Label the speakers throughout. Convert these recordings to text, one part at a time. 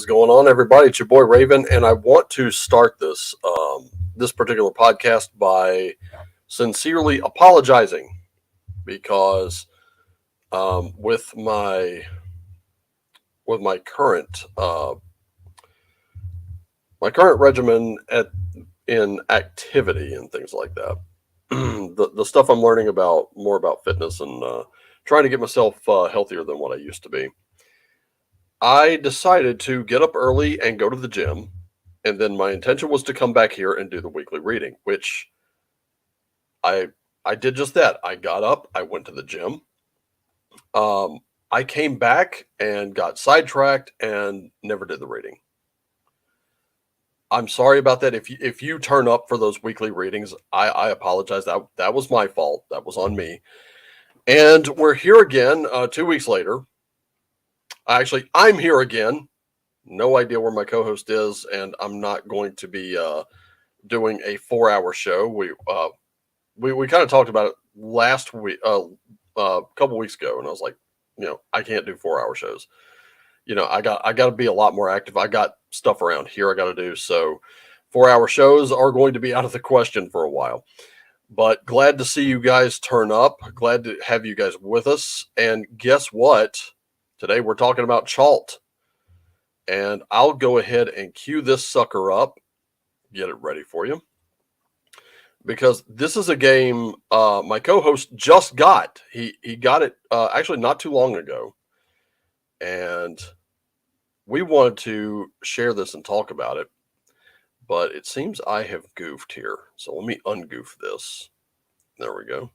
Speaker 1: What is going on, everybody? It's your boy Raven, and I want to start this particular podcast by sincerely apologizing because with my current regimen in activity and things like that, the stuff I'm learning about more about fitness and trying to get myself healthier than what I used to be. I decided to get up early and go to the gym, and then my intention was to come back here and do the weekly reading, which I I did just that. I got up, I went to the gym. I came back and got sidetracked and never did the reading. I'm sorry about that. If you turn up for those weekly readings, I apologize. That was my fault. That was on me. And we're here again 2 weeks later. Actually, I'm here again. No idea where my co-host is, and I'm not going to be doing a 4-hour show. We kind of talked about it last week, a couple weeks ago, and I was like, I can't do 4-hour shows. I got to be a lot more active. I got stuff around here I got to do, so 4-hour shows are going to be out of the question for a while. But glad to see you guys turn up. Glad to have you guys with us. And guess what? Today we're talking about Chalt. And I'll go ahead and cue this sucker up, get it ready for you. Because this is a game my co-host just got. He got it actually not too long ago. And we wanted to share this and talk about it. But it seems I have goofed here. So let me ungoof this. There we go.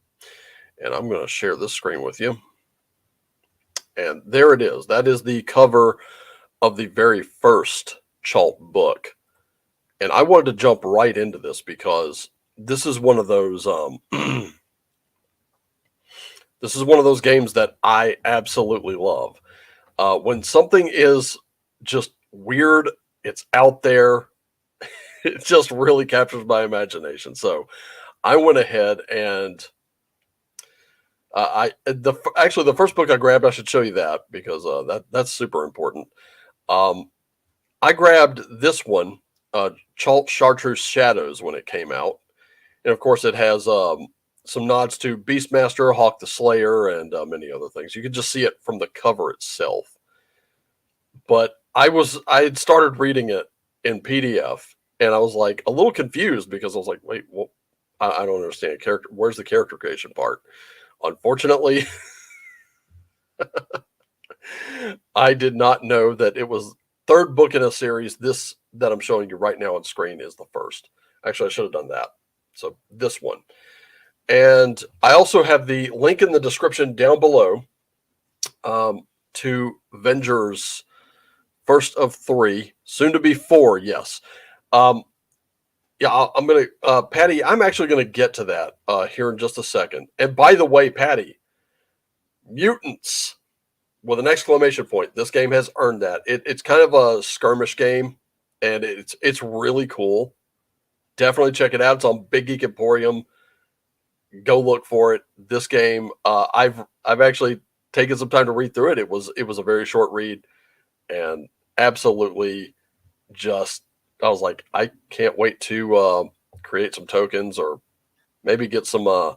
Speaker 1: And I'm going to share this screen with you. And there it is. That is the cover of the very first Chalt book. And I wanted to jump right into this because this is one of those this is one of those games that I absolutely love. When something is just weird, it's out there, it just really captures my imagination. So I went ahead and actually the first book I grabbed, I should show you that because that's super important. I grabbed this one, Chalt Chartreuse Shadows, when it came out, and of course it has some nods to Beastmaster, Hawk the Slayer, and many other things. You can just see it from the cover itself. But I had started reading it in PDF, and I was like a little confused because I was like, wait, well, I don't understand character. Where's the character creation part? Unfortunately, I did not know that it was third book in a series. This that I'm showing you right now on screen is the first. Actually, I should have done that. So this one. And I also have the link in the description down below to Venger's first of 3, soon to be 4. Yes. Yeah, I'm going to, Patty, I'm actually going to get to that here in just a second. And by the way, Patty, mutants with an exclamation point. This game has earned that. It's kind of a skirmish game, and it's really cool. Definitely check it out. It's on Big Geek Emporium. Go look for it. This game, I've actually taken some time to read through it. It was a very short read, and absolutely just, I was like, I can't wait to create some tokens or maybe get some, I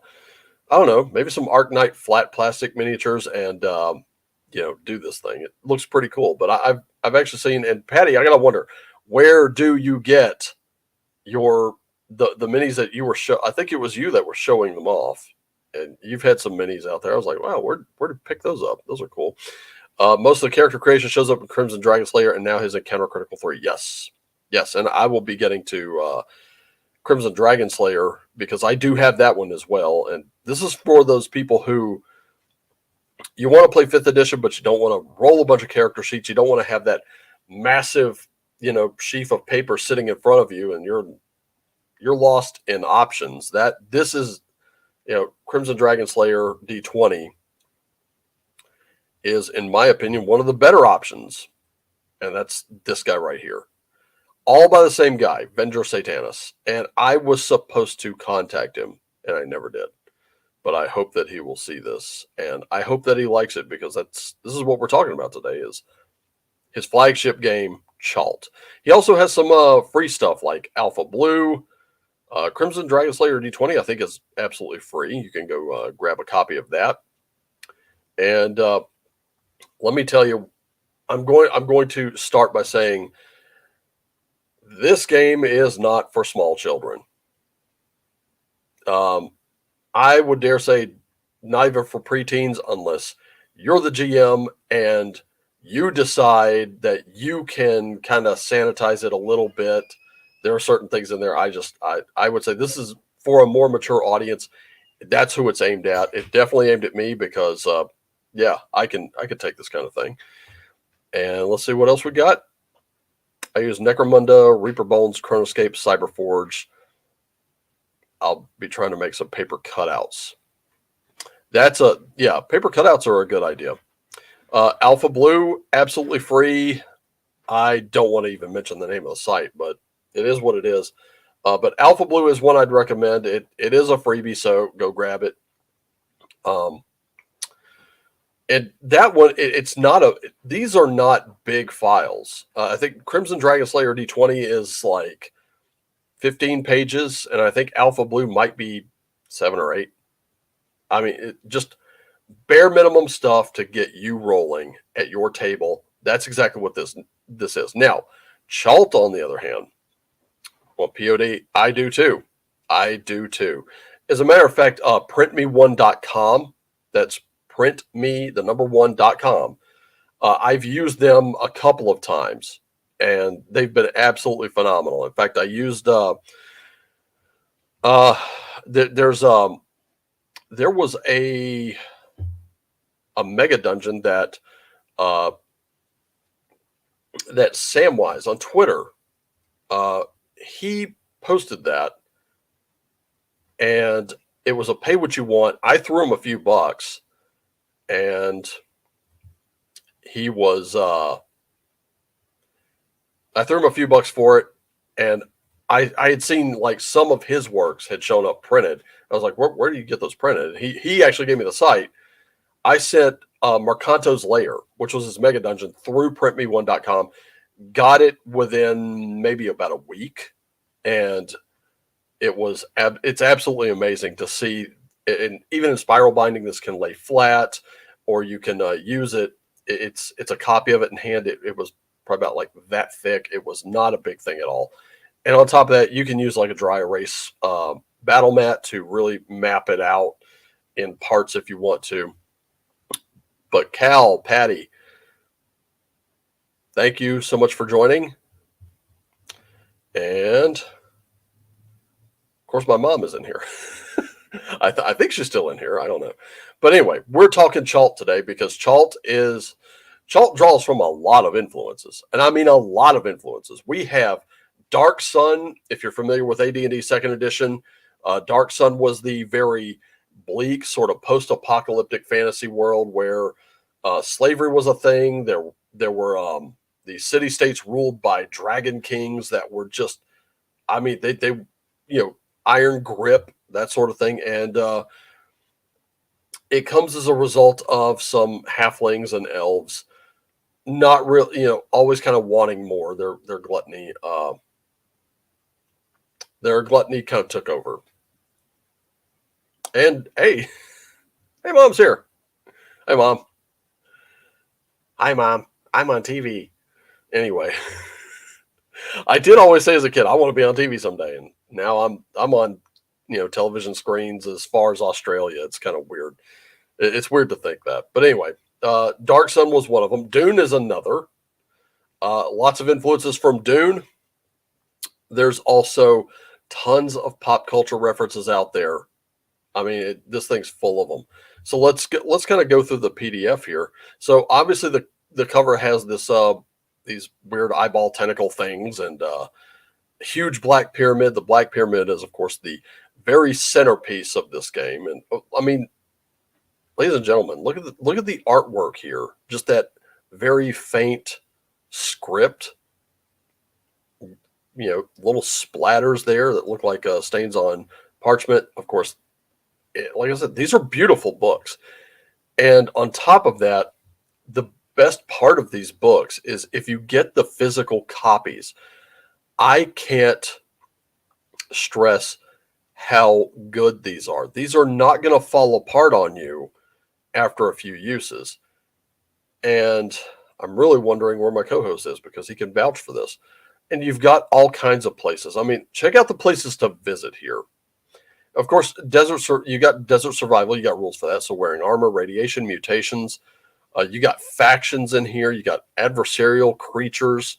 Speaker 1: don't know, maybe some Arknight flat plastic miniatures and, do this thing. It looks pretty cool. But I've actually seen, and Patty, I gotta wonder, where do you get the minis that you were I think it was you that were showing them off, and you've had some minis out there. I was like, wow, where to pick those up? Those are cool. Most of the character creation shows up in Crimson Dragon Slayer, and now his Encounter Critical 3. Yes, and I will be getting to Crimson Dragon Slayer because I do have that one as well. And this is for those people who you want to play 5th edition, but you don't want to roll a bunch of character sheets. You don't want to have that massive, sheaf of paper sitting in front of you, and you're lost in options. This is, Crimson Dragon Slayer D20 is, in my opinion, one of the better options, and that's this guy right here. All by the same guy, Venger Satanis. And I was supposed to contact him, and I never did. But I hope that he will see this, and I hope that he likes it, because this is what we're talking about today, is his flagship game, Chalt. He also has some free stuff like Alpha Blue, Crimson Dragon Slayer D20. I think is absolutely free. You can go grab a copy of that. And let me tell you, I'm going to start by saying this game is not for small children. I would dare say not even for preteens unless you're the GM and you decide that you can kind of sanitize it a little bit. There are certain things in there. I would say this is for a more mature audience. That's who it's aimed at. It definitely aimed at me because, I can take this kind of thing. And let's see what else we got. I use Necromunda, Reaper Bones, Chronoscape, Cyberforge. I'll be trying to make some paper cutouts. Paper cutouts are a good idea. Alpha Blue, absolutely free. I don't want to even mention the name of the site, but it is what it is. But Alpha Blue is one I'd recommend. It is a freebie, so go grab it. And that one, it's not these are not big files. I think Crimson Dragon Slayer D20 is like 15 pages, and I think Alpha Blue might be 7 or 8. I mean, just bare minimum stuff to get you rolling at your table. That's exactly what this is. Now, Chalt, on the other hand, well, POD, I do too. As a matter of fact, printme1.com, that's printme1.com. I've used them a couple of times, and they've been absolutely phenomenal. In fact, I used there was a mega dungeon that Samwise on Twitter, he posted that, and it was a pay what you want. I threw him a few bucks, and he was I threw him a few bucks for it, and I had seen like some of his works had shown up printed. I was like, where do you get those printed? He actually gave me the site. I sent Mercanto's Lair, which was his mega dungeon, through printme1.com. Got it within maybe about a week, and it's absolutely amazing to see. And even in spiral binding, this can lay flat, or you can use it. It's a copy of it in hand. It was probably about like that thick. It was not a big thing at all. And on top of that, you can use like a dry erase battle mat to really map it out in parts if you want to. But Cal, Patty, thank you so much for joining. And of course, my mom is in here. I think she's still in here. I don't know. But anyway, we're talking Chalt today because Chalt draws from a lot of influences. And I mean a lot of influences. We have Dark Sun, if you're familiar with AD&D 2nd edition. Dark Sun was the very bleak sort of post-apocalyptic fantasy world where slavery was a thing. There were the city-states ruled by dragon kings that were just, I mean, they iron grip, that sort of thing. And it comes as a result of some halflings and elves not really, always kind of wanting more. Their gluttony kind of took over. And hey, mom's here. Hey, mom. Hi, mom. I'm on TV. Anyway, I did always say as a kid, I want to be on TV someday, and now I'm on, television screens as far as Australia. It's kind of weird. It's weird to think that, but anyway, Dark Sun was one of them. Dune is another. Lots of influences from Dune. There's also tons of pop culture references out there. I mean, this thing's full of them. So let's kind of go through the PDF here. So obviously the cover has this these weird eyeball tentacle things and huge black pyramid. The black pyramid is, of course, the very centerpiece of this game. And I mean, ladies and gentlemen, look at the artwork here. Just that very faint script. Little splatters there that look like stains on parchment. Of course, like I said, these are beautiful books. And on top of that, the best part of these books is if you get the physical copies. I can't stress how good these are. These are not going to fall apart on you after a few uses. And I'm really wondering where my co-host is because he can vouch for this. And you've got all kinds of places. I mean, check out the places to visit here. Of course, you got desert survival. You got rules for that. So wearing armor, radiation, mutations. You got factions in here. You got adversarial creatures.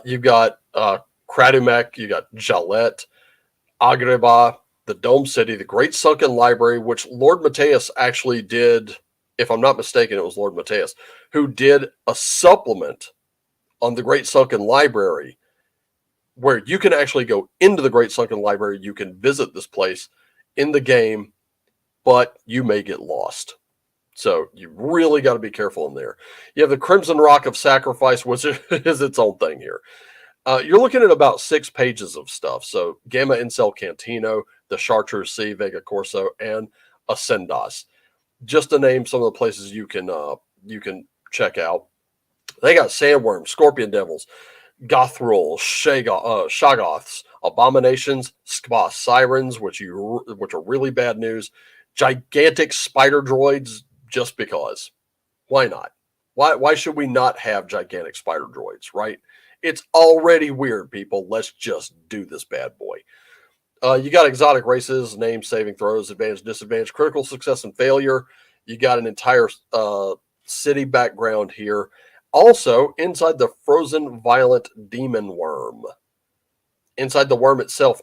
Speaker 1: You got Kradumek. You got Jalette, Agreba, the Dome City, the Great Sunken Library, which Lord Mateus actually did. If I'm not mistaken, it was Lord Mateus who did a supplement on the Great Sunken Library where you can actually go into the Great Sunken Library. You can visit this place in the game, but you may get lost. So you really got to be careful in there. You have the Crimson Rock of Sacrifice, which is its own thing here. You're looking at about 6 pages of stuff. So Gamma Incel Cantino, the Chartreuse Sea, Vega Corso, and Ascendas. Just to name some of the places you can check out. They got Sandworms, Scorpion Devils, Gothrul, Shoggoths, Abominations, Skba Sirens, which are really bad news, gigantic spider droids, just because. Why not? Why should we not have gigantic spider droids, right? It's already weird, people. Let's just do this bad boy. You got exotic races, name, saving throws, advantage, disadvantage, critical success and failure. You got an entire city background here. Also, inside the frozen violent demon worm. Inside the worm itself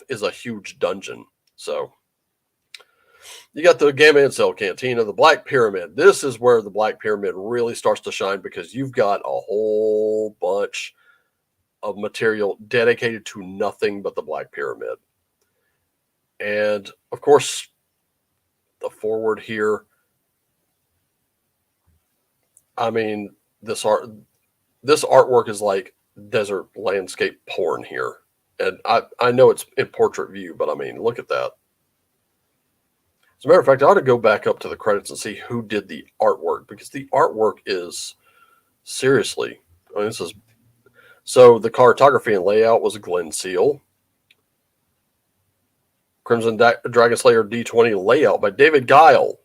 Speaker 1: is a huge dungeon. So you got the Gamma Incel Cantina, the Black Pyramid. This is where the Black Pyramid really starts to shine because you've got a whole bunch of material dedicated to nothing but the Black Pyramid. And of course, the forward here. I mean, this artwork is like desert landscape porn here. And I know it's in portrait view, but I mean, look at that. As a matter of fact, I ought to go back up to the credits and see who did the artwork, because the artwork is seriously. I mean, so the cartography and layout was Glenn Seal. Crimson Dragon Slayer D20 layout by David Guile.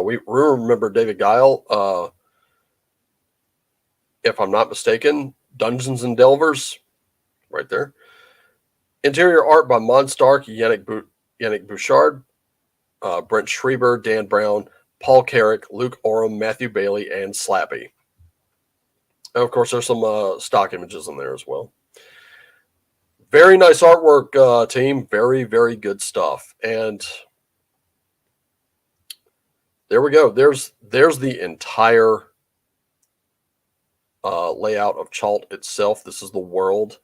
Speaker 1: We remember David Guile. If I'm not mistaken, Dungeons and Delvers, right there. Interior art by Mon Stark, Yannick Bouchard, Brent Schreiber, Dan Brown, Paul Carrick, Luke Oram, Matthew Bailey, and Slappy. And of course, there's some stock images in there as well. Very nice artwork, team. Very, very good stuff. And there we go. There's the entire layout of Chalt itself. This is the world.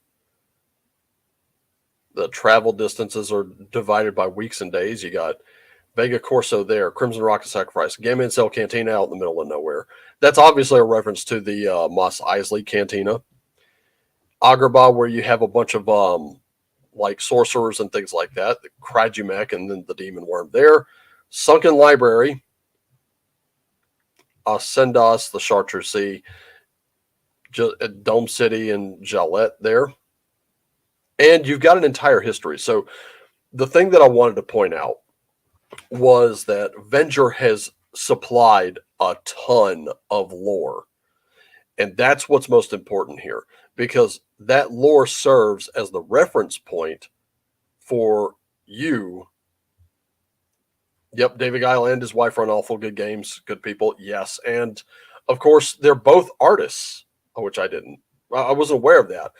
Speaker 1: The travel distances are divided by weeks and days. You got Vega Corso there, Crimson Rock of Sacrifice, Gamma Incel Cantina out in the middle of nowhere. That's obviously a reference to the Mos Eisley Cantina. Agrabah, where you have a bunch of like sorcerers and things like that. The Kradumek and then the Demon Worm there. Sunken Library. Ascendas, the Chartreuse Sea. Dome City and Jalette there. And you've got an entire history. So the thing that I wanted to point out was that Venger has supplied a ton of lore. And that's what's most important here, because that lore serves as the reference point for you. Yep, David Guile and his wife run awful good games, good people. Yes. And of course, they're both artists, which I wasn't aware of that.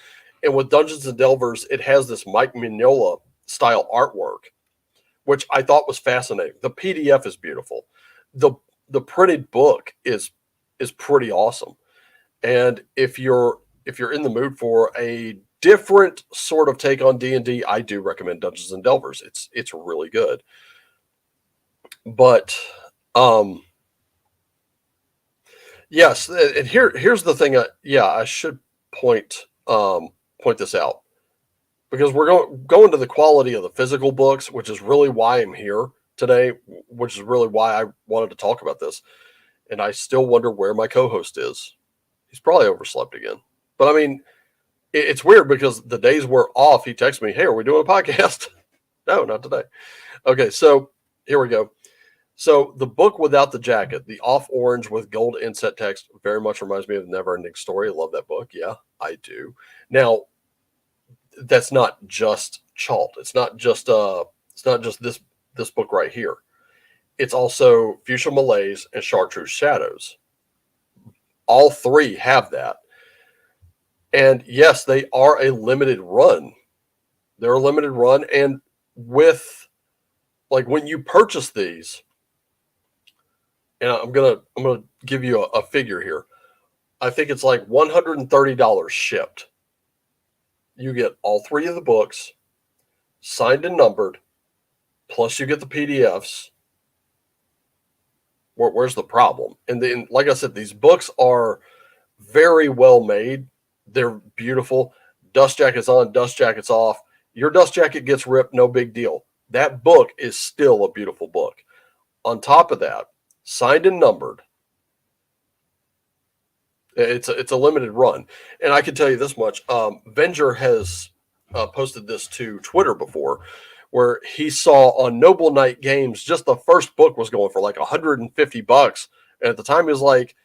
Speaker 1: And with Dungeons and Delvers, it has this Mike Mignola style artwork, which I thought was fascinating. The PDF is beautiful. The printed book is pretty awesome. And if you're in the mood for a different sort of take on D&D, I do recommend Dungeons and Delvers. It's really good. But yes, and here's the thing. I should point this out, because we're going to the quality of the physical books, which is really why I'm here today, which is really why I wanted to talk about this. and I still wonder where my co-host is. He's probably overslept again. But I mean, it's weird because the days we're off, he texts me, "Hey, are we doing a podcast?" No, not today. Okay, so here we go. So the book without the jacket, the off orange with gold inset text, very much reminds me of Never Ending Story. I love that book. Yeah, I do. Now, that's not just Chalt. It's not just this book right here. It's also Fuchsia Malaise and Chartreuse Shadows. All three have that. And yes, they are a limited run. They're a limited run. And with, like, when you purchase these, and I'm gonna give you a figure here. I think it's like $130 shipped. You get all three of the books, signed and numbered, plus you get the PDFs. Where's the problem? And then, like I said, these books are very well made. They're beautiful. Dust jackets on, dust jackets off. Your dust jacket gets ripped, no big deal. That book is still a beautiful book. On top of that, signed and numbered. It's a limited run, and I can tell you this much: Venger has posted this to Twitter before, where he saw on Noble Knight Games just the first book was going for like $150, and at the time he was like,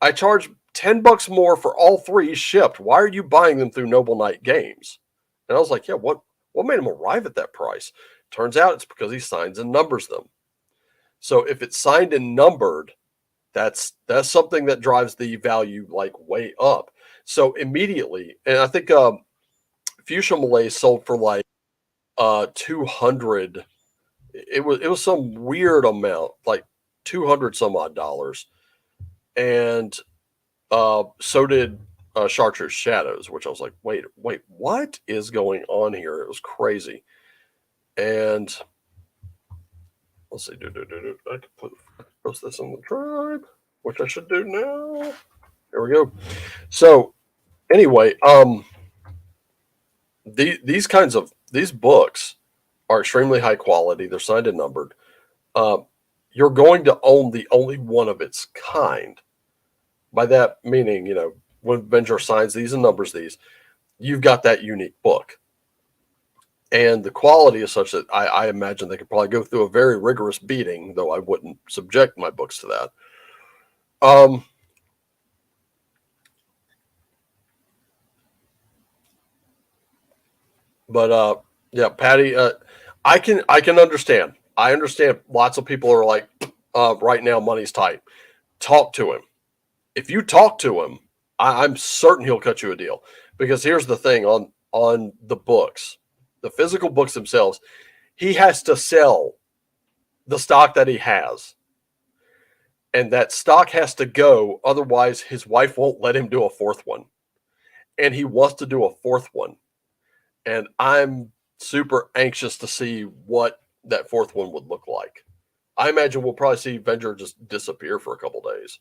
Speaker 1: "I charge $10 more for all three shipped. Why are you buying them through Noble Knight Games?" And I was like, "Yeah, what made him arrive at that price?" Turns out it's because he signs and numbers them. So if it's signed and numbered, that's something that drives the value like way up. So immediately, and I think Fuchsia Malay sold for like 200. It was some weird amount, like 200 some odd dollars, and so did Chartreuse Shadows, which I was like, wait, what is going on here? It was crazy. And let's see, I can post this in the tribe, which I should do now. There we go. So anyway, these kinds of these books are extremely high quality. They're signed and numbered. You're going to own the only one of its kind. By that meaning, when Venger signs these and numbers these, you've got that unique book. And the quality is such that I imagine they could probably go through a very rigorous beating, though I wouldn't subject my books to that. But yeah, Patty, I can understand. I understand lots of people are like, right now money's tight. Talk to him. If you talk to him, I'm certain he'll cut you a deal. Because here's the thing on the books, the physical books themselves, he has to sell the stock that he has. And that stock has to go. Otherwise, his wife won't let him do a fourth one. And he wants to do a fourth one. And I'm super anxious to see what that fourth one would look like. I imagine we'll probably see Venger just disappear for a couple days,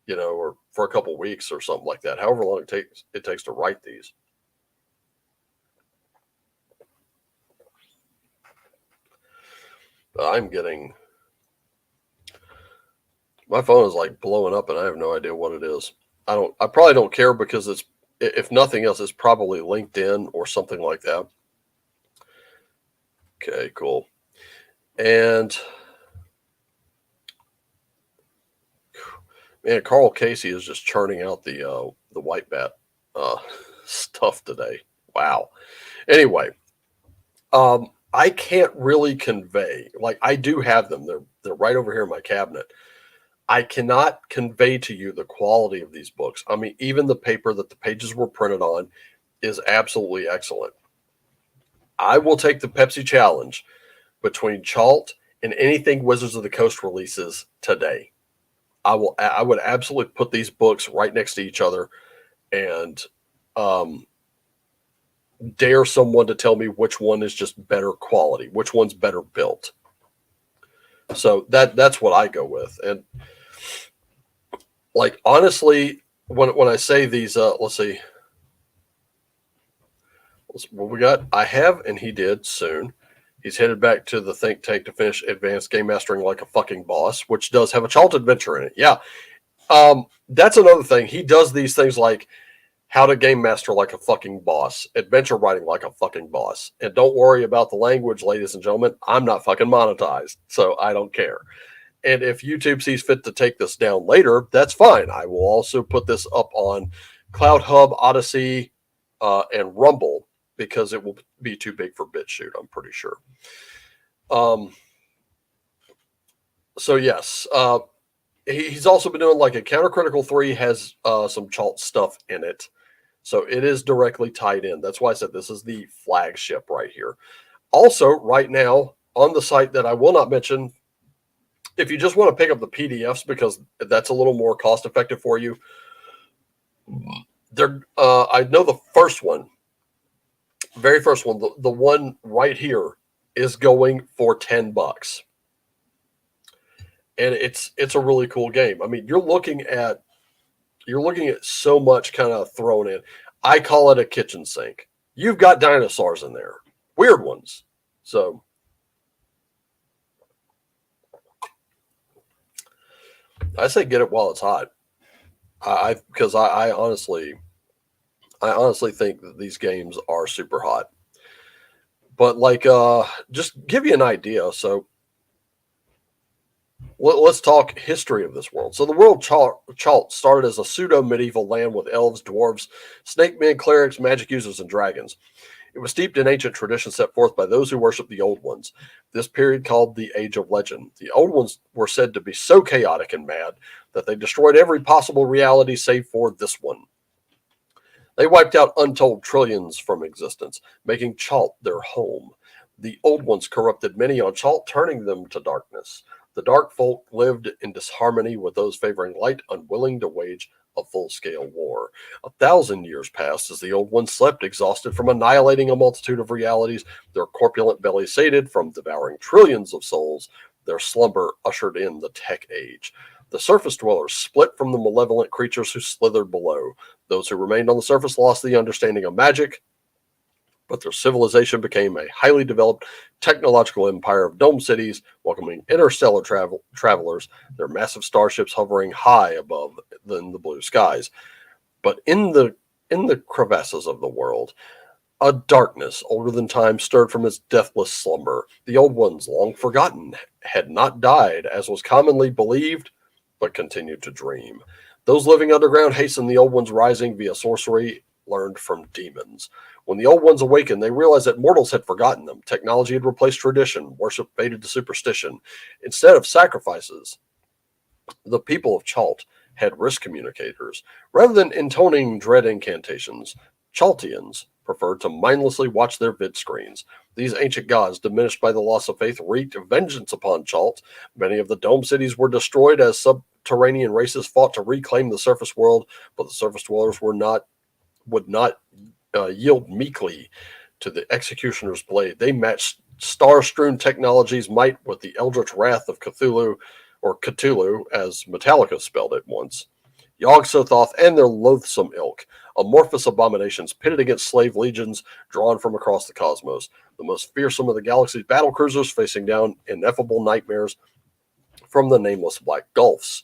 Speaker 1: or for a couple weeks or something like that. However long it takes to write these. I'm getting, my phone is like blowing up, and I have no idea what it is. I probably don't care because it's, if nothing else, it's probably LinkedIn or something like that. Okay, cool. And man, Carl Casey is just churning out the white bat stuff today. Wow. Anyway, I can't really convey, like, I do have them. They're right over here in my cabinet. I cannot convey to you the quality of these books. I mean, even the paper that the pages were printed on is absolutely excellent. I will take the Pepsi challenge between Chalt and anything Wizards of the Coast releases today. I would absolutely put these books right next to each other and dare someone to tell me which one is just better quality, which one's better built. So that's what I go with. And like, honestly, when I say these, let's see, what we got. I have, and he did soon. He's headed back to the think tank to finish advanced game mastering like a fucking boss, which does have a Chalt adventure in it. Yeah. That's another thing. He does these things like how to game master like a fucking boss, adventure writing like a fucking boss. And don't worry about the language, ladies and gentlemen. I'm not fucking monetized, so I don't care. And if YouTube sees fit to take this down later, that's fine. I will also put this up on Cloud Hub, Odyssey, and Rumble because it will be too big for BitChute, I'm pretty sure. So yes, he's also been doing like a Counter Critical 3 has some Chalt stuff in it. So it is directly tied in. That's why I said this is the flagship right here. Also, right now on the site that I will not mention, if you just want to pick up the PDFs because that's a little more cost effective for you, I know the first one, very first one, the one right here is going for $10. And it's a really cool game. I mean, you're looking at so much kind of thrown in. I call it a kitchen sink. You've got dinosaurs in there, weird ones. So I say get it while it's hot. Because I honestly think that these games are super hot. But like, just give you an idea. So let's talk history of this world. So the world Chalt started as a pseudo-medieval land with elves, dwarves, snake men, clerics, magic users, and dragons. It was steeped in ancient tradition set forth by those who worshiped the Old Ones. This period called the Age of Legend. The Old Ones were said to be so chaotic and mad that they destroyed every possible reality save for this one. They wiped out untold trillions from existence, making Chalt their home. The Old Ones corrupted many on Chalt, turning them to darkness. The dark folk lived in disharmony with those favoring light, unwilling to wage a full-scale war. 1,000 years passed as the Old Ones slept, exhausted from annihilating a multitude of realities, their corpulent bellies sated from devouring trillions of souls. Their slumber ushered in the Tech Age. The surface dwellers split from the malevolent creatures who slithered below. Those who remained on the surface lost the understanding of magic, but their civilization became a highly developed technological empire of dome cities, welcoming interstellar travelers, their massive starships hovering high above in the blue skies. But in the crevasses of the world, a darkness older than time stirred from its deathless slumber. The Old Ones, long forgotten, had not died, as was commonly believed, but continued to dream. Those living underground hastened the Old Ones' rising via sorcery learned from demons. When the Old Ones awakened, they realized that mortals had forgotten them. Technology had replaced tradition. Worship faded to superstition. Instead of sacrifices, the people of Chalt had risk communicators. Rather than intoning dread incantations, Chaltians preferred to mindlessly watch their vid screens. These ancient gods, diminished by the loss of faith, wreaked vengeance upon Chalt. Many of the dome cities were destroyed as subterranean races fought to reclaim the surface world, but the surface dwellers would not yield meekly to the executioner's blade. They matched star-strewn technology's might with the eldritch wrath of Cthulhu, or Cthulhu, as Metallica spelled it once. Yog-Sothoth and their loathsome ilk, amorphous abominations pitted against slave legions drawn from across the cosmos, the most fearsome of the galaxy's battlecruisers facing down ineffable nightmares from the nameless black gulfs.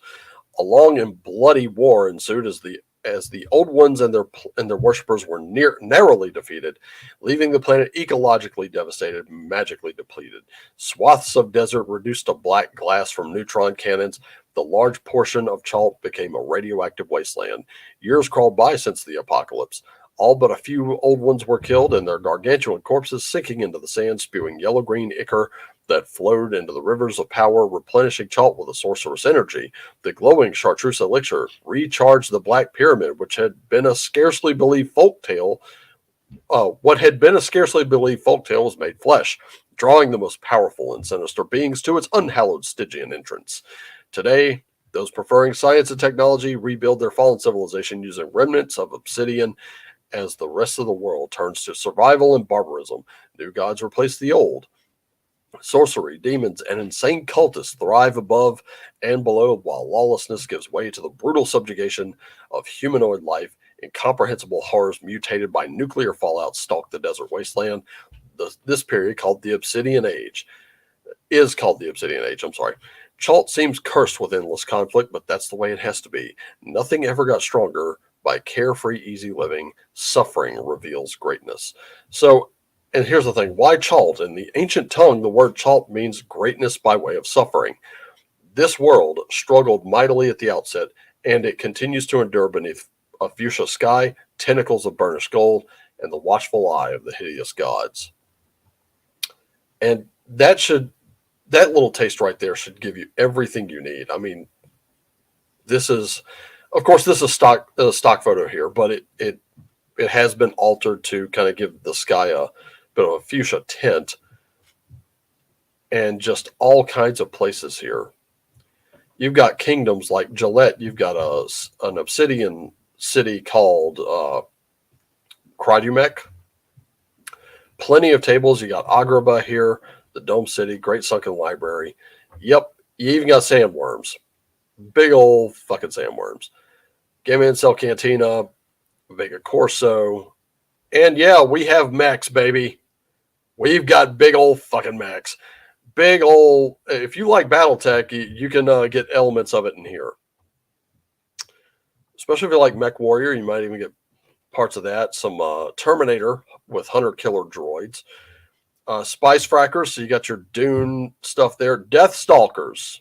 Speaker 1: A long and bloody war ensued as the Old Ones and their worshippers were narrowly defeated, leaving the planet ecologically devastated, magically depleted. Swaths of desert reduced to black glass from neutron cannons. The large portion of Chalt became a radioactive wasteland. Years crawled by since the apocalypse. All but a few Old Ones were killed, and their gargantuan corpses sinking into the sand, spewing yellow-green ichor that flowed into the rivers of power, replenishing Chalt with a sorcerous energy. The glowing chartreuse elixir recharged the Black Pyramid, which had been a scarcely believed folktale. What had been a scarcely believed folktale was made flesh, drawing the most powerful and sinister beings to its unhallowed Stygian entrance. Today, those preferring science and technology rebuild their fallen civilization using remnants of obsidian. As the rest of the world turns to survival and barbarism, new gods replace the old. Sorcery, demons, and insane cultists thrive above and below, while lawlessness gives way to the brutal subjugation of humanoid life. Incomprehensible horrors mutated by nuclear fallout stalk the desert wasteland. this period called the Obsidian Age. Is called the Obsidian Age, I'm sorry. Chult seems cursed with endless conflict, but that's the way it has to be. Nothing ever got stronger by carefree, easy living. Suffering reveals greatness. So, and here's the thing, why Chult? In the ancient tongue, the word Chult means greatness by way of suffering. This world struggled mightily at the outset, and it continues to endure beneath a fuchsia sky, tentacles of burnished gold, and the watchful eye of the hideous gods. And that little taste right there should give you everything you need. I mean, this is, of course, this is stock photo here, but it has been altered to kind of give the sky a bit of a fuchsia tint, and just all kinds of places here. You've got kingdoms like Gillette. You've got an obsidian city called Krydumek. Plenty of tables. You got Agrabah here, the Dome City, Great Sunken Library. Yep, you even got sandworms. Big old fucking sandworms. Game and Cell Cantina, Vega Corso. And yeah, we have mechs, baby. We've got big old fucking mechs. Big old, if you like Battletech, you can get elements of it in here. Especially if you like Mech Warrior, you might even get parts of that. Some Terminator with hunter-killer droids. Spice Frackers, so you got your Dune stuff there. Death Stalkers.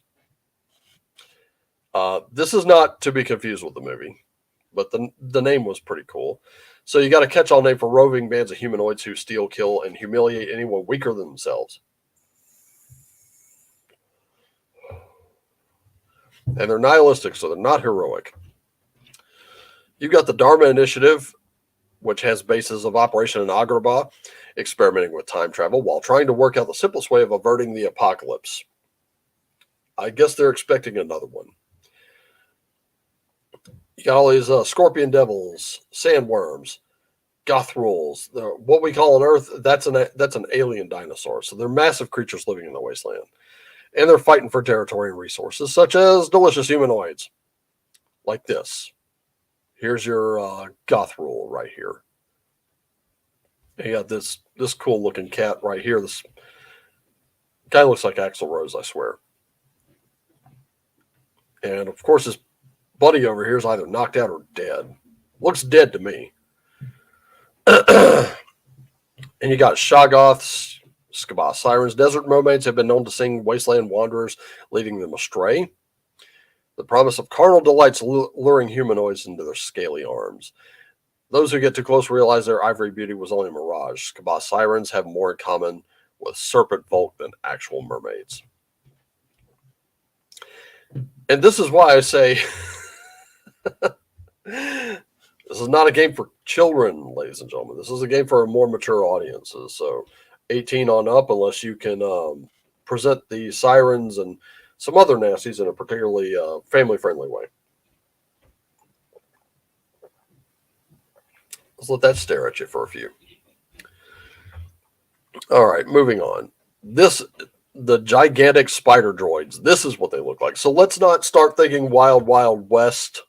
Speaker 1: This is not to be confused with the movie, but the name was pretty cool. So you got a catch-all name for roving bands of humanoids who steal, kill, and humiliate anyone weaker than themselves. And they're nihilistic, so they're not heroic. You've got the Dharma Initiative, which has bases of operation in Agrabah, experimenting with time travel while trying to work out the simplest way of averting the apocalypse. I guess they're expecting another one. You got all these scorpion devils, sandworms, gothruls. What we call on Earth, that's an alien dinosaur. So they're massive creatures living in the wasteland. And they're fighting for territory and resources, such as delicious humanoids, like this. Here's your Gothrul right here. And you got this cool looking cat right here. This guy looks like Axl Rose, I swear. And of course, his buddy over here is either knocked out or dead. Looks dead to me. And you got Shoggoths, Skabah Sirens. Desert mermaids have been known to sing wasteland wanderers, leading them astray. The promise of carnal delights luring humanoids into their scaly arms. Those who get too close realize their ivory beauty was only a mirage. Skabah Sirens have more in common with serpent folk than actual mermaids. And this is why I say this is not a game for children, ladies and gentlemen. This is a game for more mature audiences. So 18 on up, unless you can present the sirens and some other nasties in a particularly family-friendly way. Let's let that stare at you for a few. All right, moving on. The gigantic spider droids. This is what they look like. So let's not start thinking Wild Wild West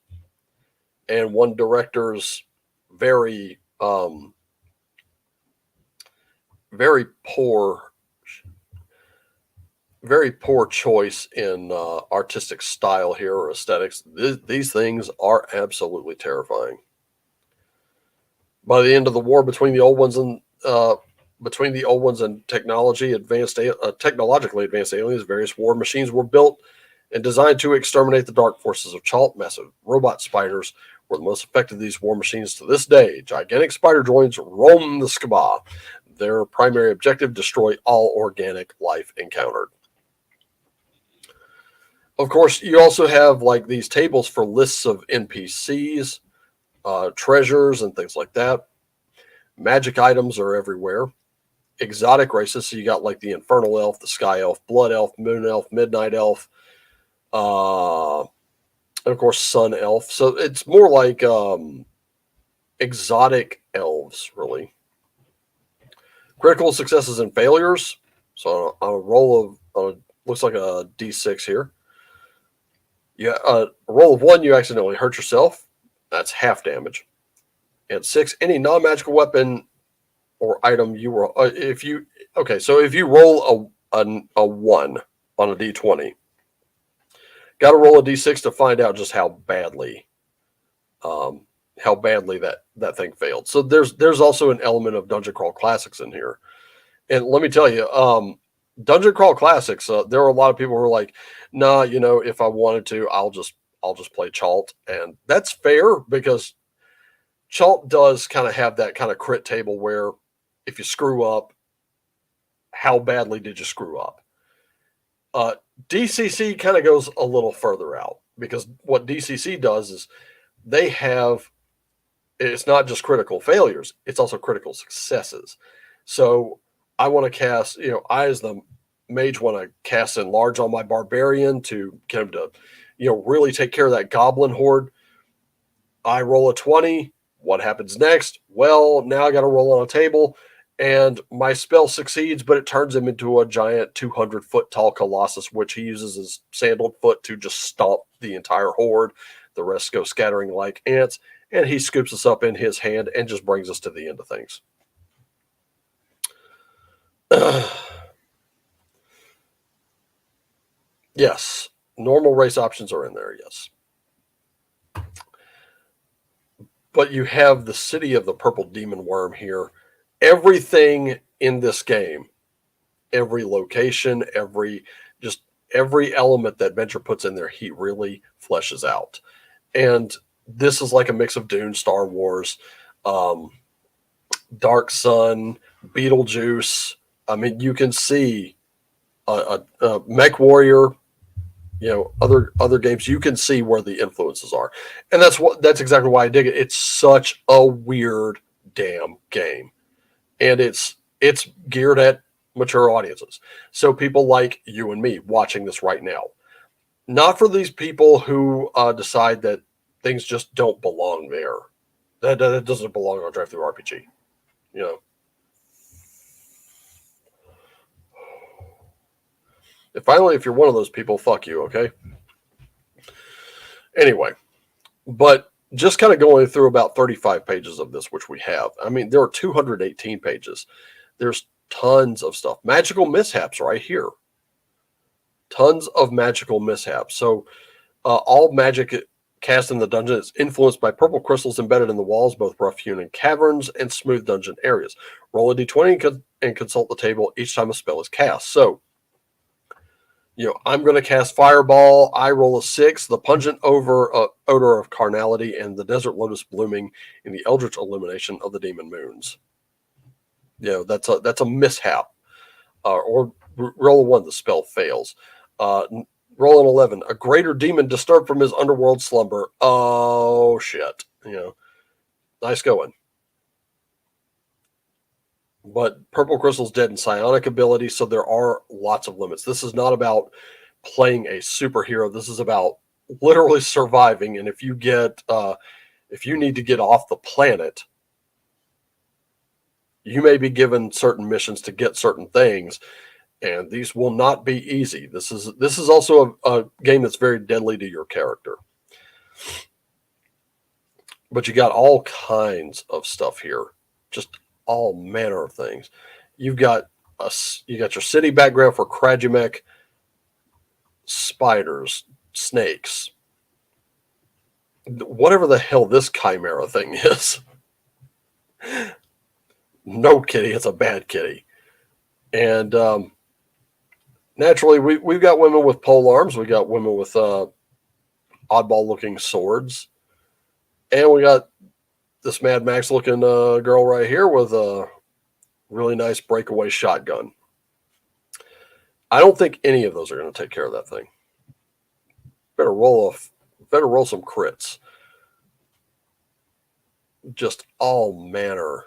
Speaker 1: and one director's very poor choice in artistic style here or aesthetics. These things are absolutely terrifying. By the end of the war between the old ones and technologically advanced aliens, various war machines were built and designed to exterminate the dark forces of Chult. Massive robot spiders were the most effective of these war machines to this day. Gigantic spider droids roam the Skabah. Their primary objective: destroy all organic life encountered. Of course, you also have like these tables for lists of NPCs, treasures, and things like that. Magic items are everywhere. Exotic races, so you got like the Infernal Elf, the Sky Elf, Blood Elf, Moon Elf, Midnight Elf, and of course Sun Elf. So it's more like exotic elves, really. Critical successes and failures. So on a roll of looks like a D6 here. Yeah, a roll of 1, you accidentally hurt yourself. That's half damage. And 6, any non-magical weapon or item you roll. So if you roll a 1 on a d20, got to roll a d6 to find out just um, how badly that thing failed. So there's also an element of Dungeon Crawl Classics in here. And let me tell you, Dungeon Crawl Classics, there are a lot of people who are like, nah, if I wanted to, I'll just play Chalt, and that's fair because Chalt does kind of have that kind of crit table where if you screw up, how badly did you screw up? DCC kind of goes a little further out because what DCC does is they have, it's not just critical failures, it's also critical successes. So I want to cast, I as the mage want to cast Enlarge on my barbarian to get him to, really take care of that goblin horde. I roll a 20. What happens next? Well, now I got to roll on a table, and my spell succeeds, but it turns him into a giant 200-foot tall colossus, which he uses his sandaled foot to just stomp the entire horde. The rest go scattering like ants, and he scoops us up in his hand and just brings us to the end of things. Yes, normal race options are in there, yes. But you have the city of the purple demon worm here. Everything in this game, every location, every element that Venture puts in there, he really fleshes out. And this is like a mix of Dune, Star Wars, Dark Sun, Beetlejuice. I mean, you can see a Mech Warrior, other games. You can see where the influences are, and that's exactly why I dig it. It's such a weird damn game, and it's geared at mature audiences. So people like you and me watching this right now, not for these people who decide that things just don't belong there. That doesn't belong on Drive Through RPG. If you're one of those people, fuck you, okay? Anyway, but just kind of going through about 35 pages of this, which we have. I mean, there are 218 pages. There's tons of stuff. Magical mishaps right here. Tons of magical mishaps. So all magic cast in the dungeon is influenced by purple crystals embedded in the walls, both rough-hewn in caverns and smooth dungeon areas. Roll a d20 and consult the table each time a spell is cast. So, I'm going to cast Fireball. I roll a 6. The pungent odor of carnality and the desert lotus blooming in the eldritch illumination of the demon moons. That's a mishap. Or roll a 1. The spell fails. Roll an 11. A greater demon disturbed from his underworld slumber. Oh shit! Nice going. But purple crystal's dead in psionic ability, so there are lots of limits. This is not about playing a superhero. This is about literally surviving. And if you need to get off the planet, you may be given certain missions to get certain things, and these will not be easy. This is also a game that's very deadly to your character. But you got all kinds of stuff here, just all manner of things. You got your city background for Krajimek, spiders, snakes, whatever the hell this chimera thing is. No kitty, it's a bad kitty. And naturally, we've got women with pole arms. We got women with oddball-looking swords, and we got this Mad Max-looking girl right here with a really nice breakaway shotgun. I don't think any of those are going to take care of that thing. Better roll some crits. Just all manner.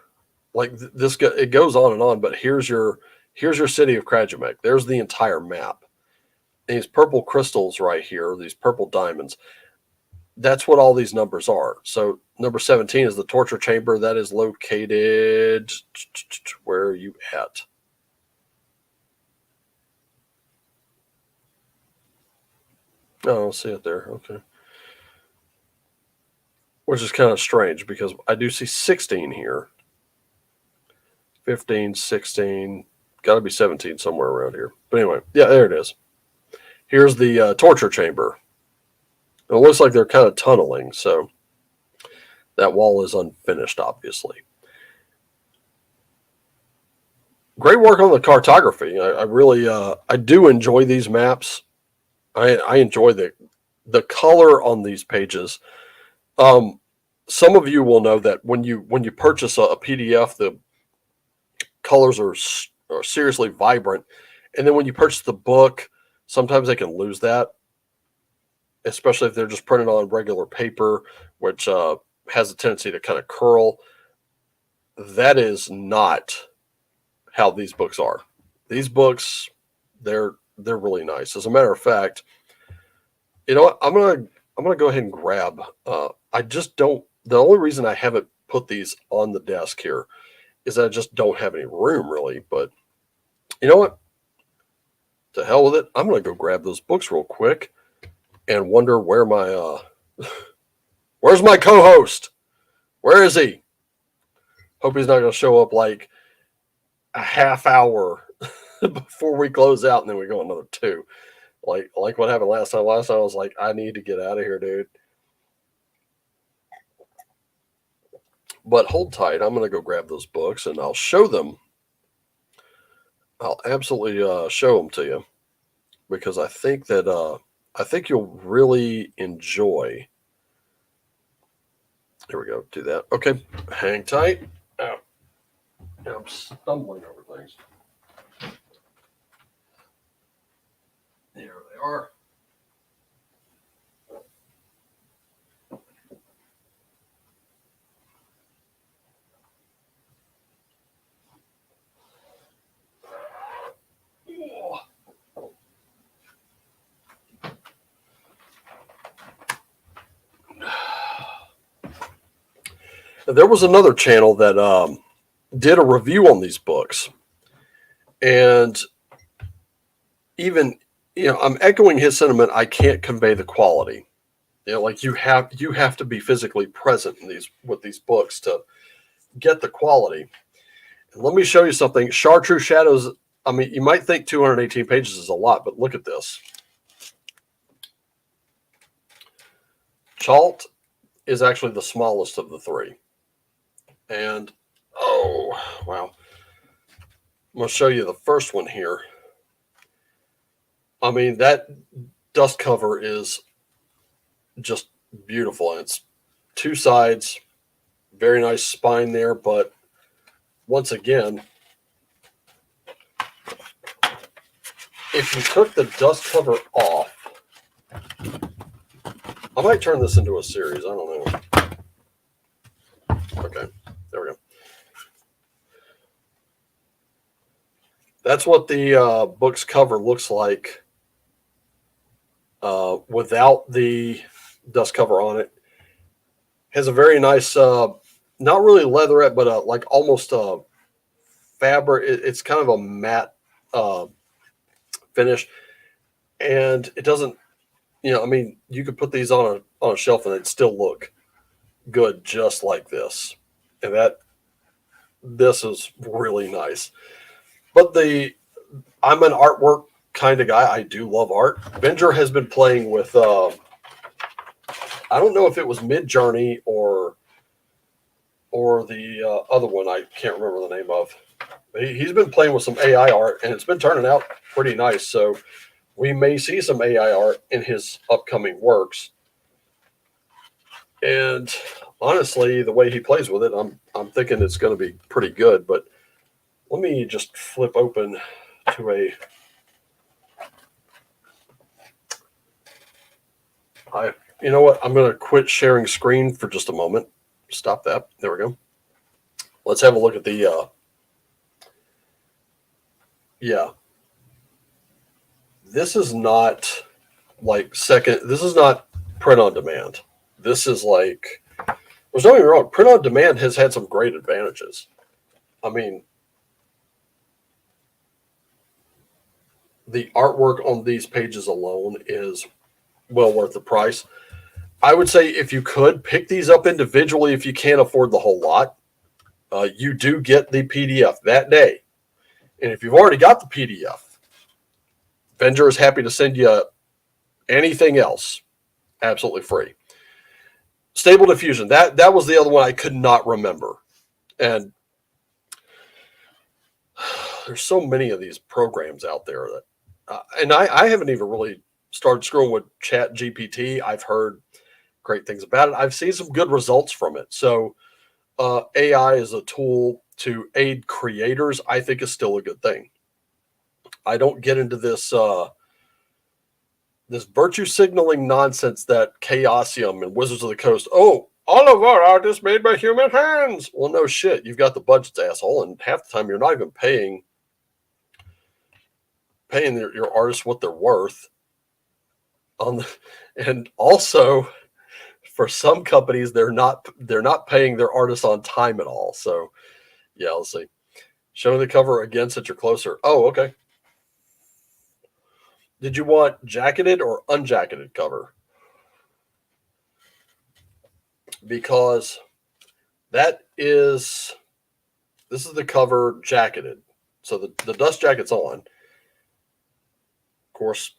Speaker 1: Like this, it goes on and on. But here's your city of Krajimek. There's the entire map. And these purple crystals right here, these purple diamonds. That's what all these numbers are. So number 17 is the torture chamber. That is located. Where are you at? Oh, I don't see it there. Okay. Which is kind of strange because I do see 16 here. 15, 16, got to be 17 somewhere around here. But anyway, yeah, there it is. Here's the torture chamber. It looks like they're kind of tunneling, so that wall is unfinished, obviously. Great work on the cartography. I really, I do enjoy these maps. I enjoy the color on these pages. Some of you will know that when you purchase a PDF, the colors are seriously vibrant, and then when you purchase the book, sometimes they can lose that, especially if they're just printed on regular paper, which has a tendency to kind of curl. That is not how these books are. These books, they're really nice. As a matter of fact, you know what? I'm gonna go ahead and grab. I just don't. The only reason I haven't put these on the desk here is that I just don't have any room, really. But you know what? To hell with it. I'm gonna go grab those books real quick and wonder where my where's my co-host? Where is he? Hope he's not gonna show up like a half hour before we close out, and then we go another 2. Like what happened last time. Last time I was like, I need to get out of here, dude. But hold tight. I'm gonna go grab those books and I'll show them. I'll absolutely show them to you because I think that I think you'll really enjoy. Here we go. Do that. Okay. Hang tight. Ow. I'm stumbling over things. There they are. There was another channel that did a review on these books, and even I'm echoing his sentiment. I can't convey the quality. Like you have to be physically present in with these books to get the quality. And let me show you something. Chartreuse Shadows. I mean, you might think 218 pages is a lot, but look at this. Chalt is actually the smallest of the 3. And, oh, wow. I'm going to show you the first one here. I mean, that dust cover is just beautiful. And it's 2 sides, very nice spine there. But once again, if you took the dust cover off, I might turn this into a series. I don't know. Okay, there we go. That's what the book's cover looks like without the dust cover on it. Has a very nice, not really leatherette, but like almost fabric. It's kind of a matte finish, and it doesn't. I mean, you could put these on a shelf and it'd still look good, just like this. And this is really nice. But I'm an artwork kind of guy. I do love art. Venger has been playing with, I don't know if it was Midjourney or the other one. I can't remember the name of. He's been playing with some AI art, and it's been turning out pretty nice. So we may see some AI art in his upcoming works. And honestly, the way he plays with it, I'm thinking it's going to be pretty good. But let me just flip open to you know what? I'm going to quit sharing screen for just a moment. Stop that. There we go. Let's have a look at the, yeah. This is not like this is not print on demand. This is like, there's nothing wrong. Print on demand has had some great advantages. I mean, the artwork on these pages alone is well worth the price. I would say if you could pick these up individually, if you can't afford the whole lot, you do get the PDF that day. And if you've already got the PDF, Venger is happy to send you anything else absolutely free. Stable Diffusion, that was the other one I could not remember. And there's so many of these programs out there that, and I haven't even really started screwing with Chat GPT. I've heard great things about it. I've seen some good results from it. So AI as a tool to aid creators, I think is still a good thing. I don't get into this this virtue signaling nonsense that Chaosium and Wizards of the Coast. Oh, all of our art is made by human hands. Well, no shit. You've got the budgets, asshole, and half the time you're not even paying your artists what they're worth. And also, for some companies, they're not paying their artists on time at all. So, yeah, let's see. Showing the cover again since you're closer. Oh, okay. Did you want jacketed or unjacketed cover? Because this is the cover jacketed. So the dust jacket's on. Of course,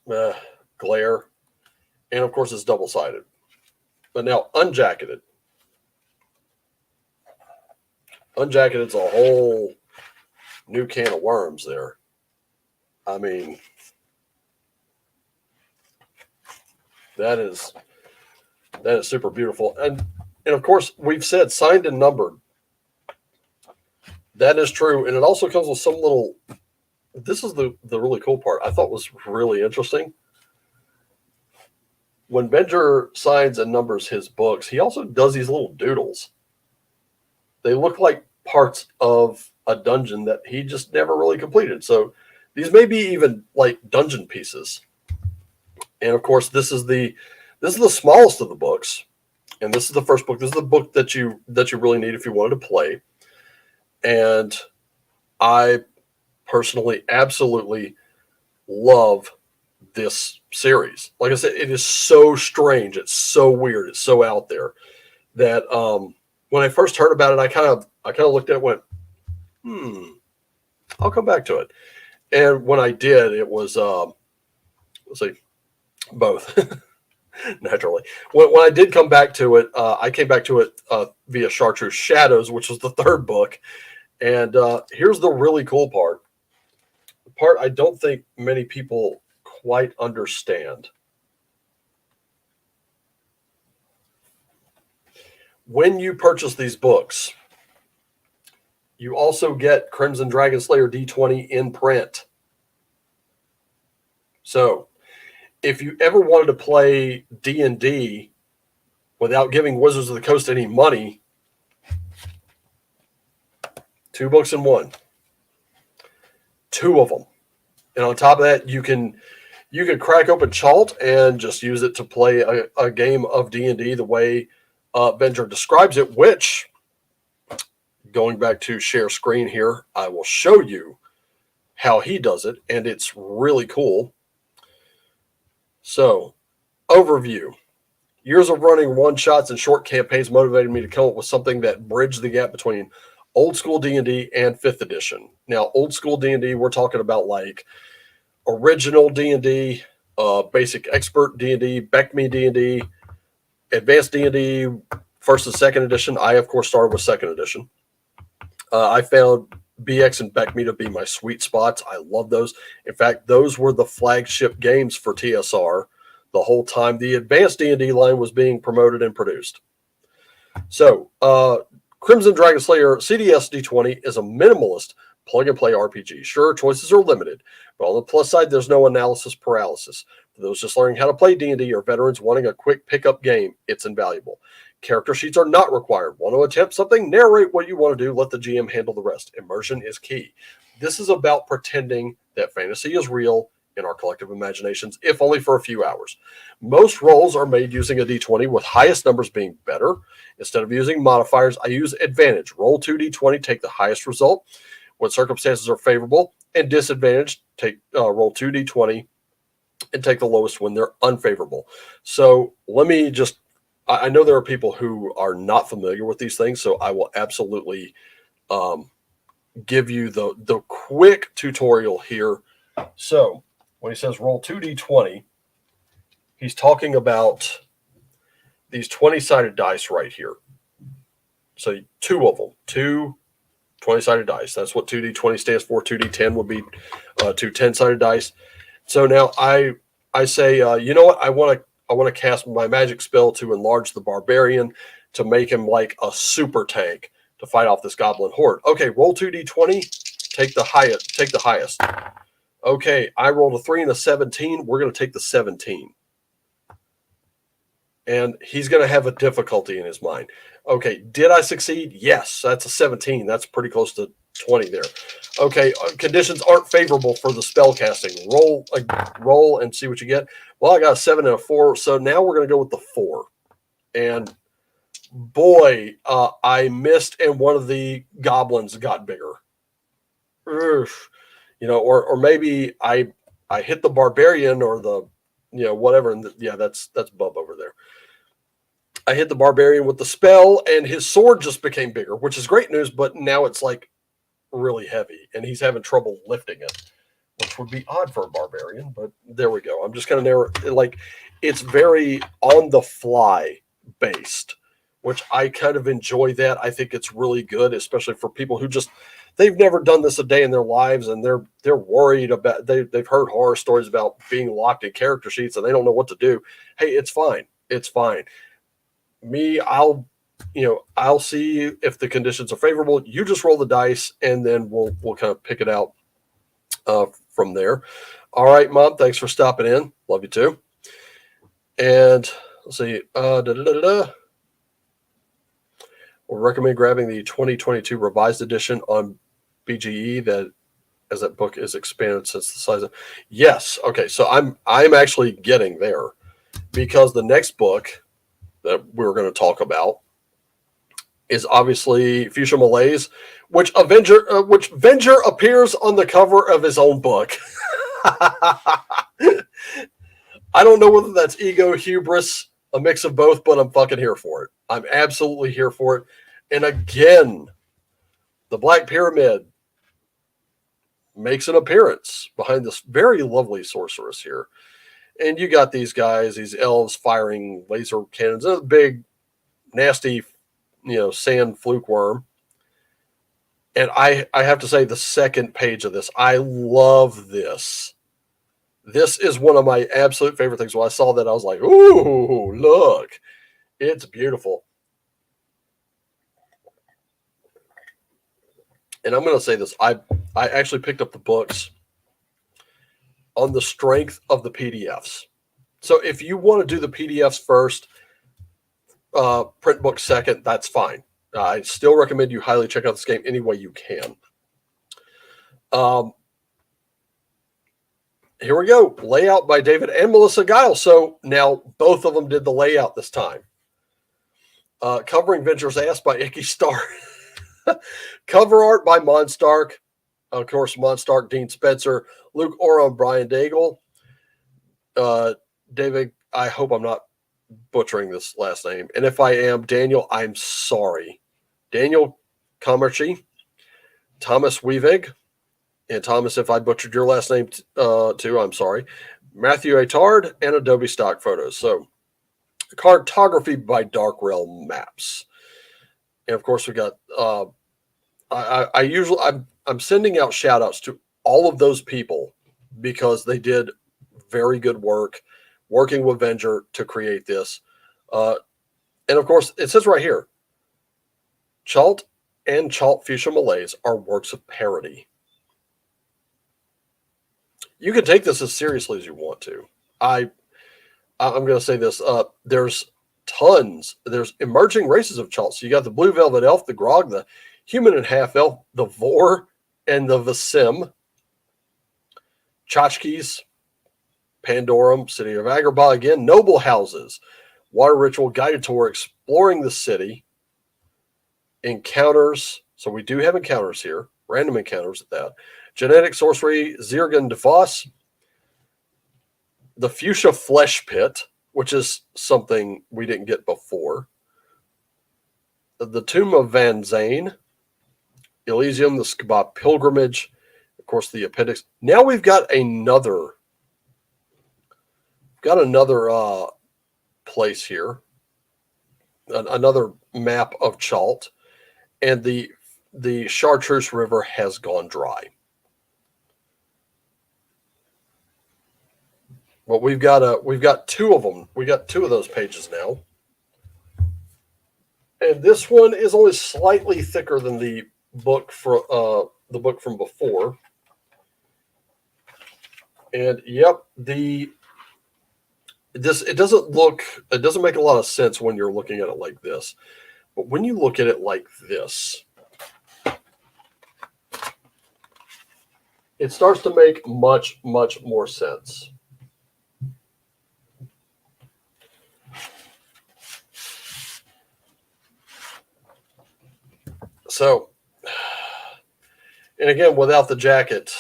Speaker 1: glare. And of course, it's double-sided. But now unjacketed. Unjacketed's a whole new can of worms there. I mean, that is super beautiful. And of course, we've said signed and numbered. That is true. And it also comes with some little, this is the really cool part I thought was really interesting. When Venger signs and numbers his books, he also does these little doodles. They look like parts of a dungeon that he just never really completed. So these may be even like dungeon pieces. And of course, this is the smallest of the books. And this is the first book. This is the book that you really need if you wanted to play. And I personally absolutely love this series. Like I said, it is so strange. It's so weird. It's so out there that when I first heard about it, I kind of looked at it and went, I'll come back to it. And when I did, it was let's see, both. Naturally. When I did come back to it, I came back to it via Chartreuse Shadows, which was the third book. And here's the really cool part. The part I don't think many people quite understand. When you purchase these books, you also get Crimson Dragon Slayer D20 in print. So if you ever wanted to play D&D without giving Wizards of the Coast any money, 2 books in one. 2 of them. And on top of that, you can crack open Chalt and just use it to play a game of D&D the way Venger describes it, which, going back to share screen here, I will show you how he does it, and it's really cool. So, overview. Years of running one-shots and short campaigns motivated me to come up with something that bridged the gap between old school D&D and 5th edition. Now, old school D&D, we're talking about like original D&D, basic expert D&D, BECME D&D, advanced D&D, 1st and 2nd edition. I, of course, started with 2nd edition. I found BX and BECME to be my sweet spots. I love those. In fact, those were the flagship games for TSR the whole time the advanced D&D line was being promoted and produced. So, Crimson Dragon Slayer CDS D20 is a minimalist plug-and-play RPG. Sure, choices are limited, but on the plus side, there's no analysis paralysis. For those just learning how to play D&D or veterans wanting a quick pickup game, it's invaluable. Character sheets are not required. Want to attempt something? Narrate what you want to do. Let the GM handle the rest. Immersion is key. This is about pretending that fantasy is real in our collective imaginations, if only for a few hours. Most rolls are made using a D20, with highest numbers being better. Instead of using modifiers, I use advantage. Roll 2d20, take the highest result when circumstances are favorable, and disadvantage, roll 2d20 and take the lowest when they're unfavorable. So let me just, I know there are people who are not familiar with these things, so I will absolutely um, give you the quick tutorial here. So when he says roll 2d20, he's talking about these 20-sided dice right here. So two of them, two 20-sided dice. That's what 2d20 stands for. 2d10 would be two 10-sided dice. So now I say, you know what? I want to cast my magic spell to enlarge the barbarian to make him like a super tank to fight off this goblin horde. Okay, roll 2d20. Take the highest. Okay, I rolled a 3 and a 17. We're going to take the 17. And he's going to have a difficulty in his mind. Okay, did I succeed? Yes, that's a 17. That's pretty close to 20 there. Okay, conditions aren't favorable for the spell casting. Roll and see what you get. Well, I got a 7 and a 4, so now we're going to go with the 4. And boy, I missed, and one of the goblins got bigger. Oof. Or maybe I hit the barbarian or the whatever, and that's Bub over there. I hit the barbarian with the spell, and his sword just became bigger, which is great news, but now it's like really heavy, and he's having trouble lifting it, which would be odd for a barbarian, but there we go. I'm just going to narrow, like, it's very on the fly based, which I kind of enjoy that. I think it's really good, especially for people who they've never done this a day in their lives, and they're worried about, they've heard horror stories about being locked in character sheets and they don't know what to do. Hey, it's fine. It's fine. Me, I'll see if the conditions are favorable. You just roll the dice, and then we'll kind of pick it out from there. All right, Mom, thanks for stopping in. Love you too. And let's see. We'll recommend grabbing the 2022 revised edition on BGE as that book is expanded since the size of. Yes. Okay. So I'm actually getting there, because the next book that we're going to talk about is obviously Fuchsia Malaise, which Venger appears on the cover of his own book. I don't know whether that's ego, hubris, a mix of both, but I'm fucking here for it. I'm absolutely here for it. And again, the Black Pyramid makes an appearance behind this very lovely sorceress here. And you got these guys, these elves firing laser cannons, a big, nasty, sand fluke worm. And I have to say, the second page of this, I love this. This is one of my absolute favorite things. When I saw that, I was like, ooh, look. It's beautiful. And I'm going to say this. I actually picked up the books on the strength of the PDFs. So if you want to do the PDFs first, print book second, that's fine. I still recommend you highly check out this game any way you can. Here we go. Layout by David and Melissa Guile. So now both of them did the layout this time. Covering Venger's Ass by Icky Star. Cover art by Monstark. Of course, Monstark, Dean Spencer, Luke Oram, Brian Daigle. David, I hope I'm not butchering this last name. And if I am, Daniel, I'm sorry. Daniel Comerci, Thomas Weavig, and Thomas, if I butchered your last name too, I'm sorry. Matthew Atard, and Adobe Stock Photos. So, cartography by Dark Realm Maps. And of course, we got, I'm sending out shout outs to all of those people because they did very good work working with Venger to create this. And of course, it says right here, Chalt and Chalt Fuchsia Malaise are works of parody. You can take this as seriously as you want to. I'm going to say this. There's tons. There's emerging races of Chalt. So you got the Blue Velvet Elf, the Grog, the Human and Half Elf, the Vor, and the Vasim. Tchotchkes, Pandorum, City of Agrabah again, Noble Houses, Water Ritual Guided Tour, Exploring the City, Encounters. So we do have encounters here, random encounters at that. Genetic Sorcery, Zirgan Devos, the Fuchsia Flesh Pit, which is something we didn't get before. The Tomb of Van Zane, Elysium, the Skaba pilgrimage, of course, the appendix. Now we've got another place here, another map of Chalt, and the Chartreuse River has gone dry. Well, we've got two of them. We got two of those pages now, and this one is only slightly thicker than the book from before. And yep, it doesn't make a lot of sense when you're looking at it like this, but when you look at it like this, it starts to make much more sense. So, and again, without the jacket,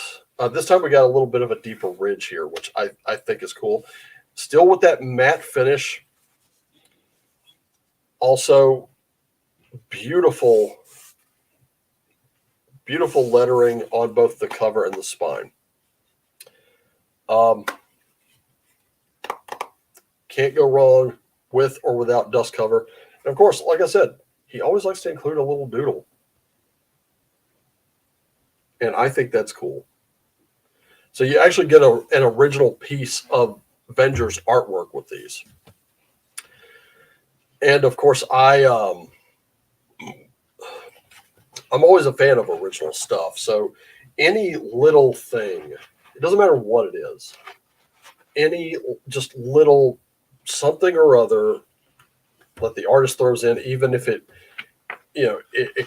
Speaker 1: this time we got a little bit of a deeper ridge here, which I think is cool. Still with that matte finish. Also, beautiful lettering on both the cover and the spine. Can't go wrong with or without dust cover. And of course, like I said, he always likes to include a little doodle. And I think that's cool. So you actually get an original piece of Venger's artwork with these. And of course, I'm always a fan of original stuff. So any little thing, it doesn't matter what it is, any just little something or other that the artist throws in, even if it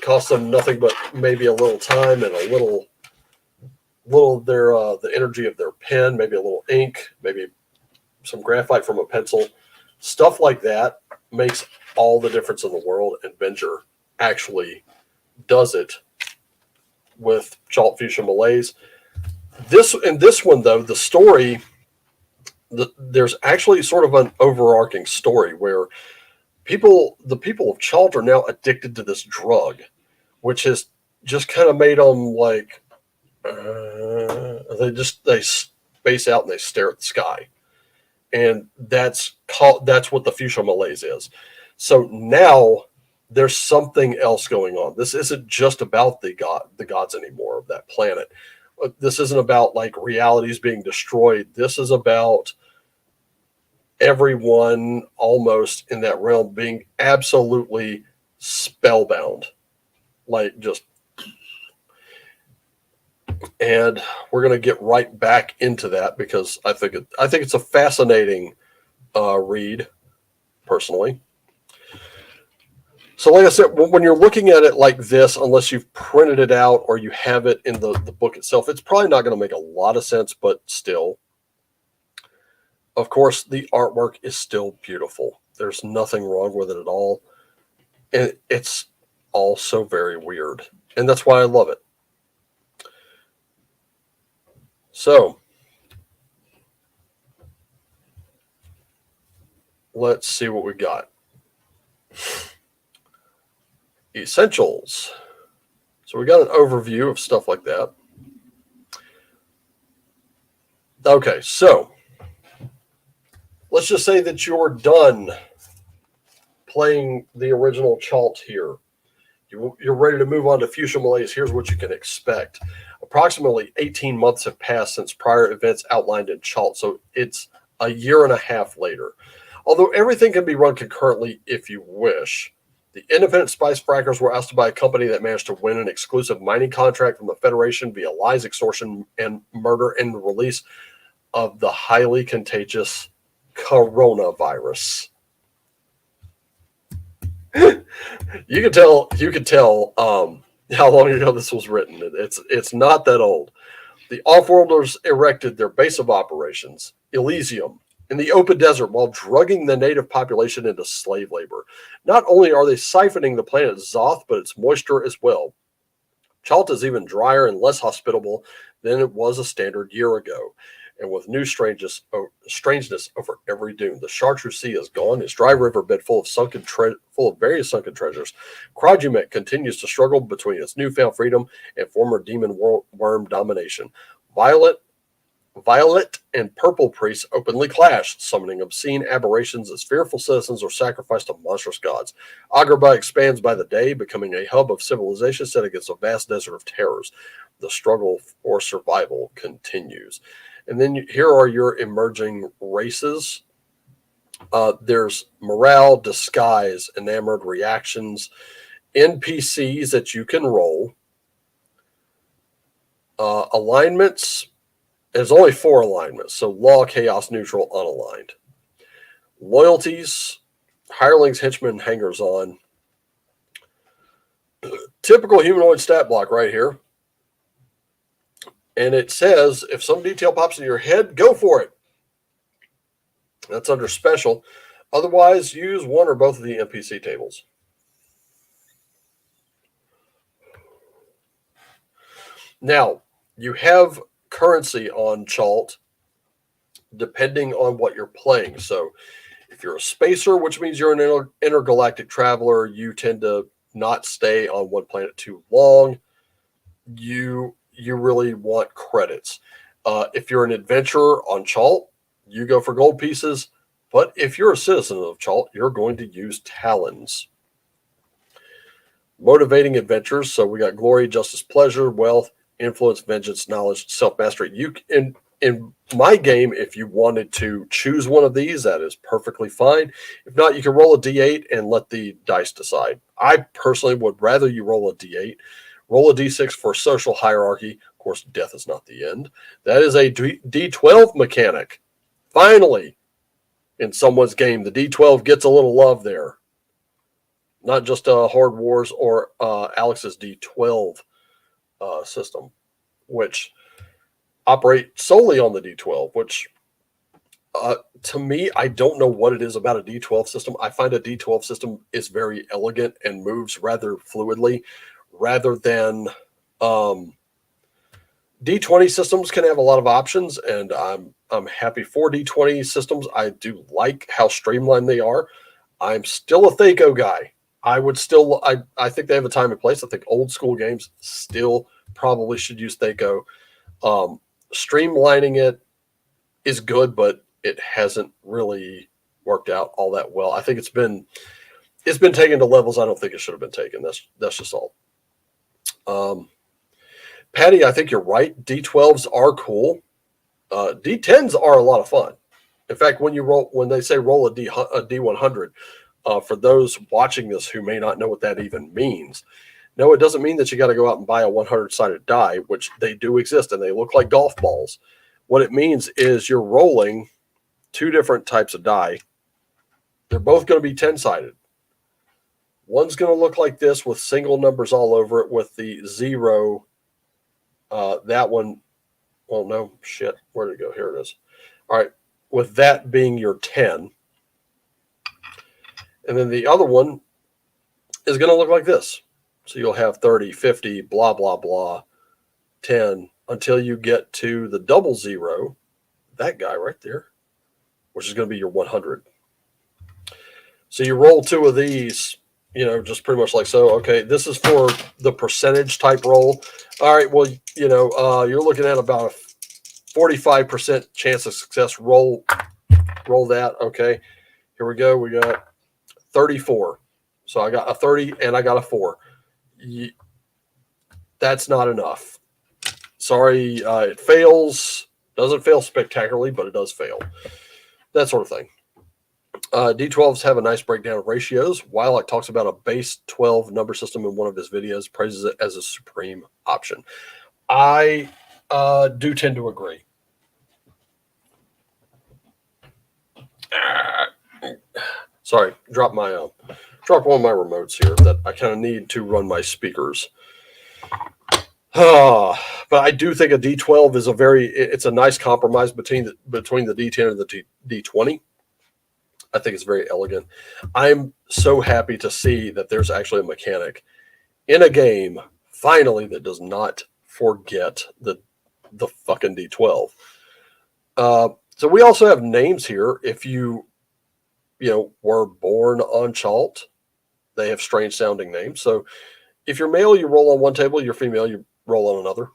Speaker 1: costs them nothing but maybe a little time and a little of their the energy of their pen, maybe a little ink, maybe some graphite from a pencil, stuff like that makes all the difference in the world. And Venger actually does it with Chalt Fuchsia Malaise. This one though, the story, there's actually sort of an overarching story where the people of Chalt are now addicted to this drug, which has just kind of made them like they space out and they stare at the sky, and that's what the Fuchsia Malaise is. So now there's something else going on. This isn't just about the gods anymore of that planet. This isn't about like realities being destroyed. This is about everyone almost in that realm being absolutely spellbound, like just. And we're going to get right back into that because I think it's a fascinating read, personally. So like I said, when you're looking at it like this, unless you've printed it out or you have it in the book itself, it's probably not going to make a lot of sense, but still. Of course, the artwork is still beautiful. There's nothing wrong with it at all. And it's also very weird. And that's why I love it. So, let's see what we got. Essentials. So we got an overview of stuff like that. Okay, so let's just say that you're done playing the original Chalt here. You're ready to move on to Fuchsia Malaise. Here's what you can expect. Approximately 18 months have passed since prior events outlined in Chalt, so it's a year and a half later. Although everything can be run concurrently if you wish. The independent spice frackers were ousted by a company that managed to win an exclusive mining contract from the Federation via lies, extortion, and murder, and the release of the highly contagious coronavirus. You can tell how long ago this was written. It's not that old. The Offworlders erected their base of operations, Elysium, in the open desert while drugging the native population into slave labor. Not only are they siphoning the planet Zoth, but its moisture as well. Chalt is even drier and less hospitable than it was a standard year ago. And with new strangeness strangeness over every dune. The chartreuse sea is gone, its dry riverbed full of various sunken treasures. Krajumet continues to struggle between its newfound freedom and former demon worm domination. Violet and purple priests openly clash, summoning obscene aberrations as fearful citizens are sacrificed to monstrous gods. Agrabah expands by the day, becoming a hub of civilization set against a vast desert of terrors. The struggle for survival continues. And then here are your emerging races. There's morale, disguise, enamored reactions, NPCs that you can roll, alignments. There's only 4 alignments, so law, chaos, neutral, unaligned. Loyalties, hirelings, henchmen, hangers-on. Typical humanoid stat block right here. And it says, if some detail pops in your head, go for it. That's under special. Otherwise, use one or both of the NPC tables. Now, you have currency on Chalt depending on what you're playing. So if you're a spacer, which means you're an intergalactic traveler, you tend to not stay on one planet too long. You really want credits. If you're an adventurer on Chalt, you go for gold pieces. But if you're a citizen of Chalt, you're going to use talons. Motivating adventures. So we got glory, justice, pleasure, wealth, influence, vengeance, knowledge, self-mastery. You in my game, if you wanted to choose one of these, that is perfectly fine. If not, you can roll a d8 and let the dice decide. I personally would rather you roll a d8. Roll a d6 for social hierarchy. Of course, death is not the end. That is a d12 mechanic. Finally, in someone's game, the d12 gets a little love there. Not just Horde Wars or Alex's d12 system, which operate solely on the D12, which to me, I don't know what it is about a D12 system. I find a D12 system is very elegant and moves rather fluidly, rather than D20 systems can have a lot of options, and I'm happy for D20 systems. I do like how streamlined they are. I'm still a Thaco guy. I think they have a time and place. I think old school games still probably should use Thaco. Streamlining it is good, but it hasn't really worked out all that well. I think it's been taken to levels I don't think it should have been taken. That's just all. Patty, I think you're right. D12s are cool. D10s are a lot of fun. In fact, when they say roll a D100, for those watching this who may not know what that even means, no, it doesn't mean that you got to go out and buy a 100-sided die, which they do exist, and they look like golf balls. What it means is you're rolling 2 different types of die. They're both going to be 10-sided. One's going to look like this with single numbers all over it with the 0. That one, well, no, shit. Where did it go? Here it is. All right. With that being your 10. And then the other one is going to look like this. So you'll have 30, 50, blah, blah, blah, 10, until you get to the double 0, that guy right there, which is going to be your 100. So you roll 2 of these, just pretty much like so. Okay, this is for the percentage type roll. All right, well, you're looking at about a 45% chance of success. Roll that. Okay, here we go. We got 34. So I got a 30 and I got a 4. That's not enough. Sorry, it fails. Doesn't fail spectacularly, but it does fail. That sort of thing. D12s have a nice breakdown of ratios. Wylock talks about a base 12 number system in one of his videos, praises it as a supreme option. I do tend to agree. Sorry, drop one of my remotes here that I kind of need to run my speakers. But I do think a D12 is it's a nice compromise between the D10 and the D20. I think it's very elegant. I'm so happy to see that there's actually a mechanic in a game, finally, that does not forget the fucking D12. So we also have names here. If you were born on Chalt, they have strange sounding names. So if you're male, you roll on one table. You're female, you roll on another.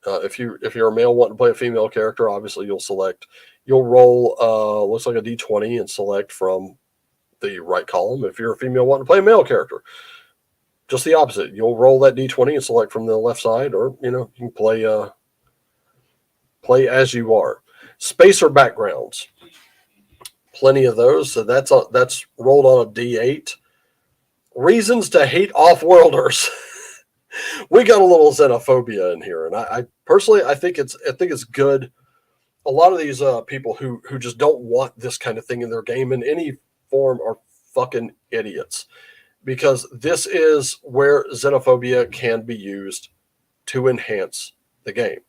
Speaker 1: If you're a male wanting to play a female character, obviously you'll roll looks like a d20 and select from the right column. If you're a female wanting to play a male character, just the opposite. You'll roll that d20 and select from the left side, or you can play as you are. Spacer backgrounds, plenty of those. So that's rolled on a d8. Reasons to hate off-worlders. We got a little xenophobia in here, and I personally I think it's good. A lot of these people who just don't want this kind of thing in their game in any form are fucking idiots, because this is where xenophobia can be used to enhance the game.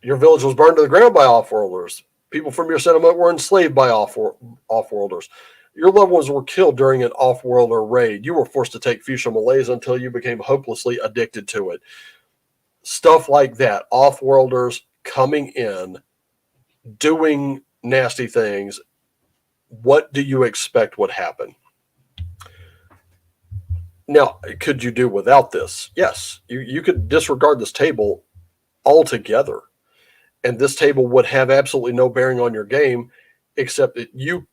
Speaker 1: Your village was burned to the ground by off-worlders. People from your settlement were enslaved by off-worlders. Your loved ones were killed during an off-worlder raid. You were forced to take fuchsia malaise until you became hopelessly addicted to it. Stuff like that. Off-worlders coming in, doing nasty things. What do you expect would happen? Now, could you do without this? Yes. You could disregard this table altogether, and this table would have absolutely no bearing on your game, except that you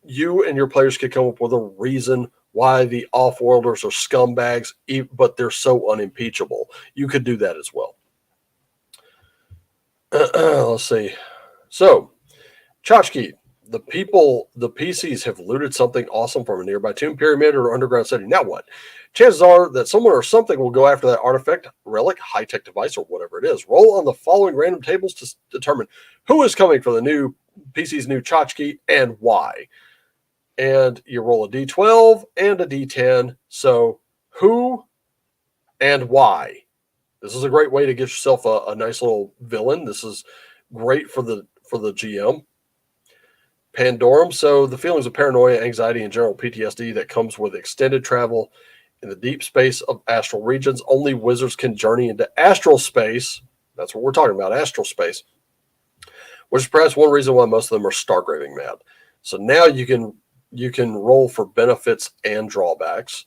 Speaker 1: and your players could come up with a reason why the off-worlders are scumbags, but they're so unimpeachable. You could do that as well. Let's see. So, Tchotchke, the PCs have looted something awesome from a nearby tomb, pyramid, or underground city. Now what? Chances are that someone or something will go after that artifact, relic, high-tech device, or whatever it is. Roll on the following random tables to determine who is coming for the new PC's new tchotchke and why. And you roll a d12 and a d10. So who and why. This is a great way to get yourself a nice little villain. This is great for the GM. Pandorum. So the feelings of paranoia, anxiety, and general PTSD that comes with extended travel in the deep space of astral regions. Only wizards can journey into astral space. That's what we're talking about, astral space. Which is perhaps one reason why most of them are stargraving mad. So now you can roll for benefits and drawbacks.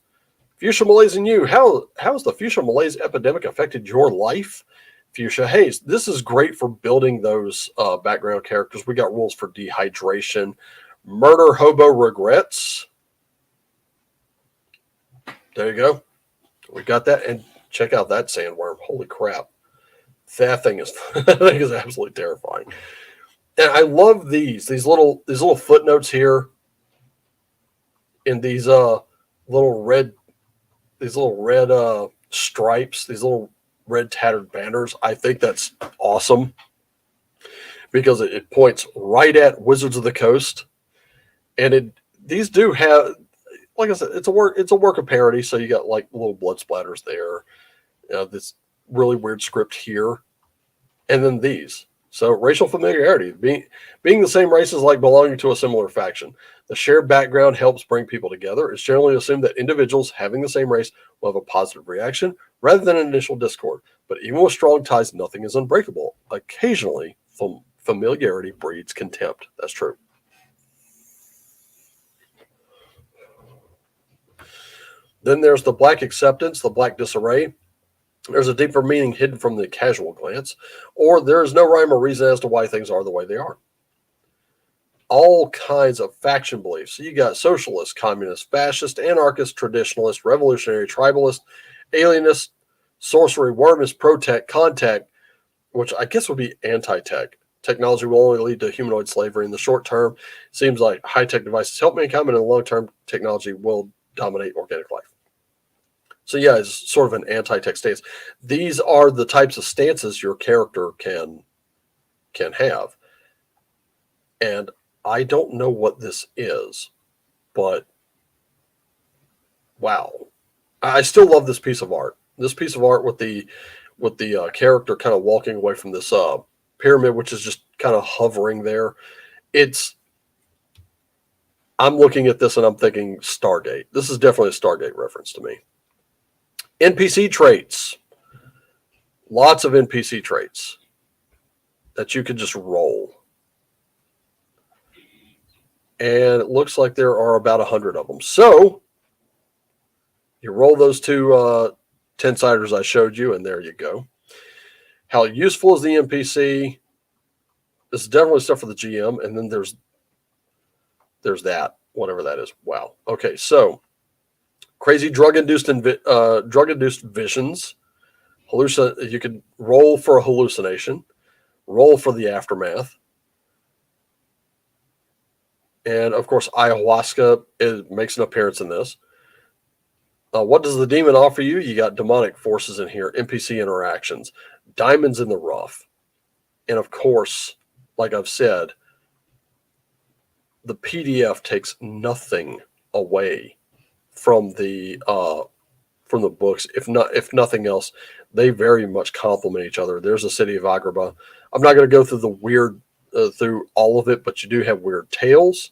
Speaker 1: Fuchsia malaise in you. How has the fuchsia malaise epidemic affected your life? Fuchsia haze. This is great for building those background characters. We got rules for dehydration. Murder hobo regrets. There you go. We got that. And check out that sandworm. Holy crap. That thing is absolutely terrifying. And I love these little footnotes here in these little red stripes, these little red tattered banners. I think that's awesome because it points right at Wizards of the Coast, and these do have, like I said, it's a work of parody. So you got like little blood splatters there, this really weird script here, and then these. So racial familiarity, being the same race is like belonging to a similar faction. The shared background helps bring people together. It's generally assumed that individuals having the same race will have a positive reaction rather than an initial discord. But even with strong ties, nothing is unbreakable. Occasionally, familiarity breeds contempt. That's true. Then there's the black acceptance, the black disarray. There's a deeper meaning hidden from the casual glance, or there is no rhyme or reason as to why things are the way they are. All kinds of faction beliefs. So you got socialist, communist, fascist, anarchist, traditionalist, revolutionary, tribalist, alienist, sorcery, wormist, pro-tech, contact, which I guess would be anti-tech. Technology will only lead to humanoid slavery in the short term. Seems like high-tech devices help mankind, and in the long term, technology will dominate organic life. So yeah, it's sort of an anti-tech stance. These are the types of stances your character can have. And I don't know what this is, but wow. I still love this piece of art. This piece of art with the character kind of walking away from this pyramid, which is just kind of hovering there. I'm looking at this and I'm thinking Stargate. This is definitely a Stargate reference to me. NPC traits. Lots of NPC traits. that you could just roll. And it looks like there are about 100 of them. So you roll those two 10-siders I showed you, and there you go. How useful is the NPC? This is definitely stuff for the GM. And then there's that, whatever that is. Wow. Okay, so crazy drug-induced visions. You could roll for a hallucination, roll for the aftermath. And, of course, ayahuasca makes an appearance in this. What does the demon offer you? You got demonic forces in here, NPC interactions, diamonds in the rough. And, of course, like I've said, the PDF takes nothing away from the books. If nothing else, they very much complement each other. There's a city of Agrabah. I'm not going to go through the weird through all of it, but you do have weird tales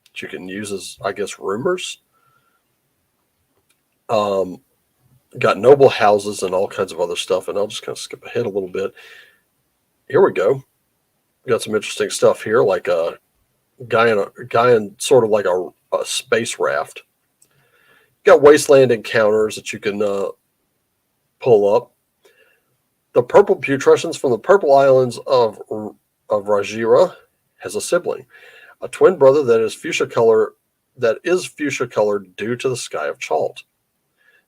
Speaker 1: that you can use as, I guess, rumors. Got noble houses and all kinds of other stuff, and I'll just kind of skip ahead a little bit. Here we go. We got some interesting stuff here, like a guy in sort of like a space raft. Got wasteland encounters that you can pull up. The purple putrescence from the purple islands of Rajira has a sibling, a twin brother that is fuchsia colored due to the sky of Chalt.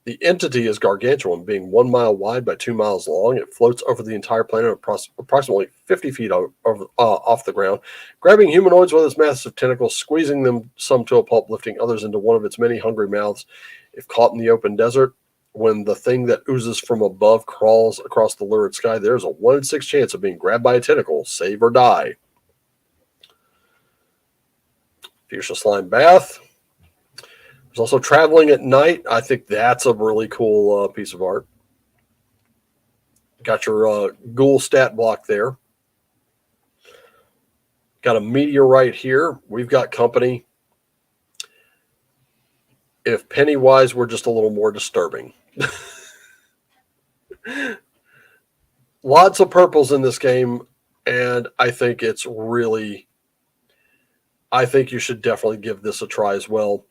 Speaker 1: The entity is gargantuan, being 1 mile wide by 2 miles long. It floats over the entire planet approximately 50 feet off the ground, grabbing humanoids with its massive tentacles, squeezing them some to a pulp, lifting others into one of its many hungry mouths. If caught in the open desert, when the thing that oozes from above crawls across the lurid sky, there's a 1 in 6 chance of being grabbed by a tentacle. Save or die. Fuchsia slime bath. There's also traveling at night. I think that's a really cool piece of art. Got your ghoul stat block there. Got a meteorite here. We've got company. If Pennywise were just a little more disturbing. Lots of purples in this game, and I think you should definitely give this a try as well.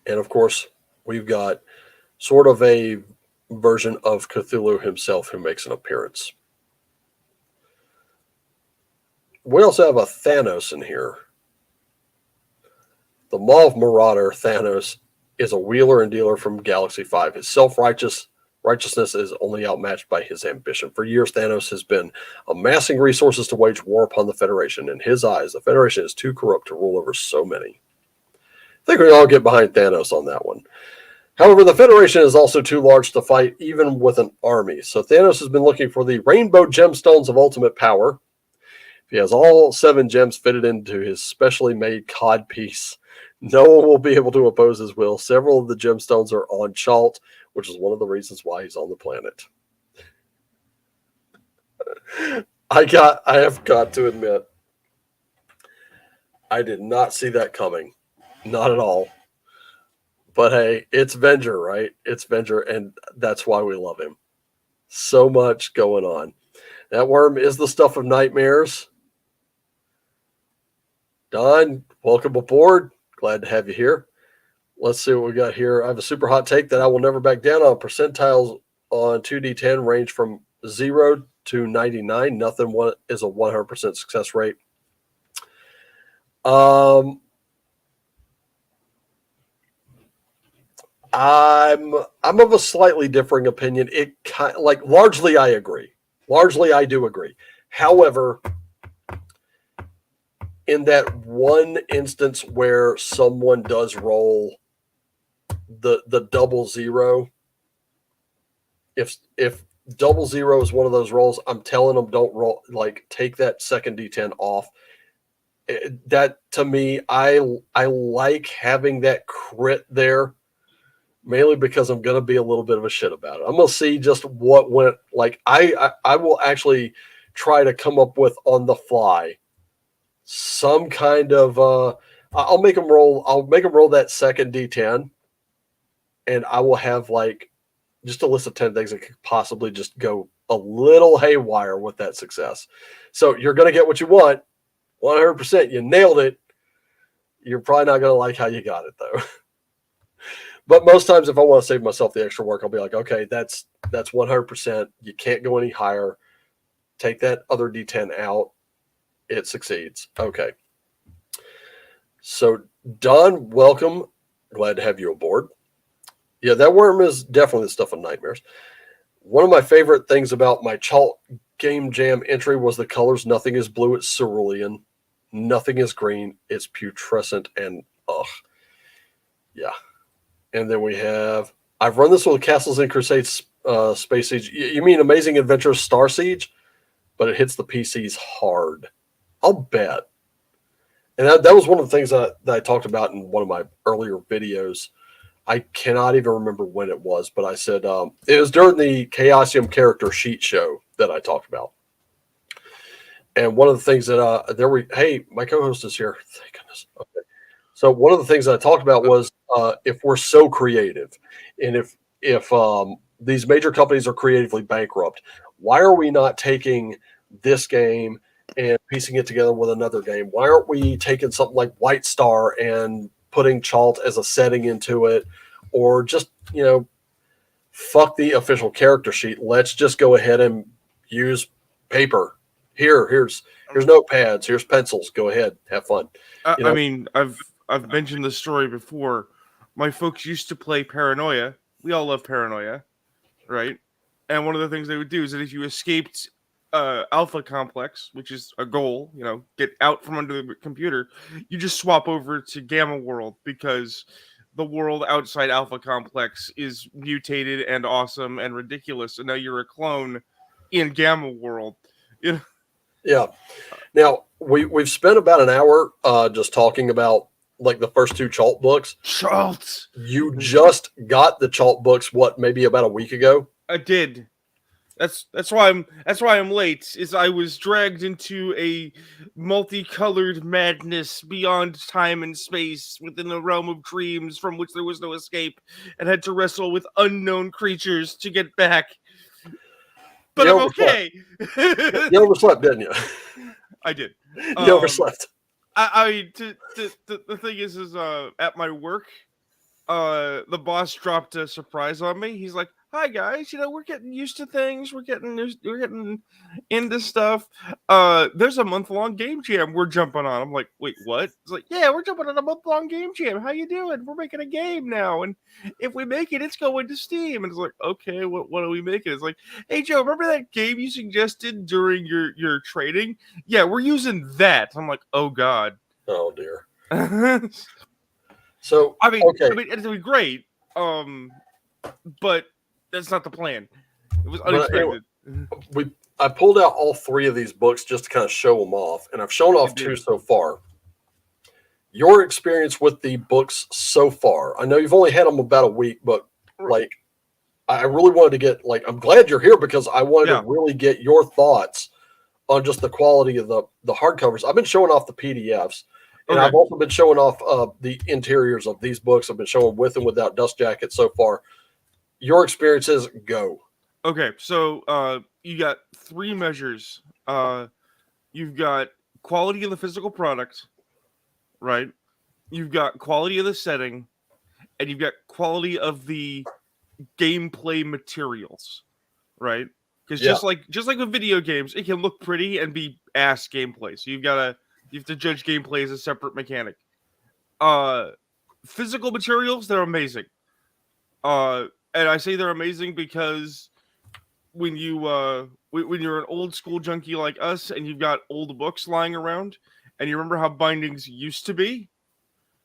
Speaker 1: And of course, we've got sort of a version of Cthulhu himself who makes an appearance. We also have a Thanos in here. The Mauve Marauder Thanos is a wheeler and dealer from Galaxy 5. His self-righteousness is only outmatched by his ambition. For years, Thanos has been amassing resources to wage war upon the Federation. In his eyes, the Federation is too corrupt to rule over so many. I think we all get behind Thanos on that one. However, the Federation is also too large to fight, even with an army. So Thanos has been looking for the rainbow gemstones of ultimate power. If he has all 7 gems fitted into his specially made codpiece, no one will be able to oppose his will. Several of the gemstones are on Chalt, which is one of the reasons why he's on the planet. I have got to admit, I did not see that coming. Not at all. But hey, it's Venger, right? It's Venger, and that's why we love him. So much going on. That worm is the stuff of nightmares. Don, welcome aboard. Glad to have you here. Let's see what we got here. I have a super hot take that I will never back down on. Percentiles on 2d10 range from 0 to 99. Nothing is a 100% success rate. I'm of a slightly differing opinion. Largely I agree. Largely I do agree. However, in that one instance where someone does roll the double 0, if 00 is one of those rolls, I'm telling them don't roll, take that second D10 off. That to me, I like having that crit there. Mainly because I'm going to be a little bit of a shit about it. I'm going to see just what went. I will actually try to come up with on the fly some kind of. I'll make them roll. I'll make them roll that second D10, and I will have just a list of 10 things that could possibly just go a little haywire with that success. So you're going to get what you want, 100%. You nailed it. You're probably not going to like how you got it, though. But most times, if I want to save myself the extra work, I'll be like, okay, that's 100%. You can't go any higher. Take that other D10 out. It succeeds. Okay. So, Don, welcome. Glad to have you aboard. Yeah, that worm is definitely the stuff of nightmares. One of my favorite things about my Chalt Game Jam entry was the colors. Nothing is blue, it's cerulean. Nothing is green, it's putrescent, and yeah. And then we have, I've run this with Castles and Crusades Space Siege. You mean Amazing Adventures Star Siege? But it hits the PCs hard. I'll bet. And that was one of the things that I talked about in one of my earlier videos. I cannot even remember when it was, but I said it was during the Chaosium character sheet show that I talked about. And one of the things that hey, my co-host is here. Thank goodness. Okay. So one of the things that I talked about was if we're so creative, and if these major companies are creatively bankrupt, why are we not taking this game and piecing it together with another game? Why aren't we taking something like White Star and putting Chalt as a setting into it, or just, fuck the official character sheet. Let's just go ahead and use paper. Here's notepads. Here's pencils. Go ahead, have fun.
Speaker 2: I mean, I've mentioned this story before. My folks used to play Paranoia. We all love Paranoia, right? And one of the things they would do is that if you escaped Alpha Complex, which is a goal, get out from under the computer, you just swap over to Gamma World, because the world outside Alpha Complex is mutated and awesome and ridiculous, and now you're a clone in Gamma World.
Speaker 1: Yeah. Now we've spent about an hour just talking about like the first two Chalt books.
Speaker 2: Chalt.
Speaker 1: You just got the Chalt books, maybe about a week ago?
Speaker 2: I did. That's why I'm late. Is I was dragged into a multicolored madness beyond time and space within the realm of dreams from which there was no escape, and had to wrestle with unknown creatures to get back. But I'm okay.
Speaker 1: You overslept, didn't you?
Speaker 2: I did.
Speaker 1: You overslept.
Speaker 2: The thing is at my work, the boss dropped a surprise on me. He's like, "Hi guys, we're getting used to things. We're getting into stuff. There's a month-long game jam we're jumping on." I'm like, "Wait, what?" It's like, "Yeah, we're jumping on a month-long game jam. How you doing? We're making a game now, and if we make it, it's going to Steam." And it's like, "Okay, what are we making?" It's like, "Hey Joe, remember that game you suggested during your training? Yeah, we're using that." I'm like, "Oh God."
Speaker 1: Oh dear.
Speaker 2: So I mean,
Speaker 1: okay.
Speaker 2: It'd be great. But that's not the plan. It was unexpected.
Speaker 1: Anyway, I pulled out all three of these books just to kind of show them off, and I've shown off two so far. Your experience with the books so far? I know you've only had them about a week, but I really wanted to get I'm glad you're here, because I wanted to really get your thoughts on just the quality of the hardcovers. I've been showing off the PDFs, and I've also been showing off the interiors of these books. I've been showing with and without dust jackets so far. Your experiences, go.
Speaker 2: Okay, so you got three measures. You've got quality of the physical product, right? You've got quality of the setting, and you've got quality of the gameplay materials, right? Because just like with video games, it can look pretty and be ass gameplay. So you have to judge gameplay as a separate mechanic. Physical materials, they're amazing. And I say they're amazing because when you're an old school junkie like us, and you've got old books lying around, and you remember how bindings used to be,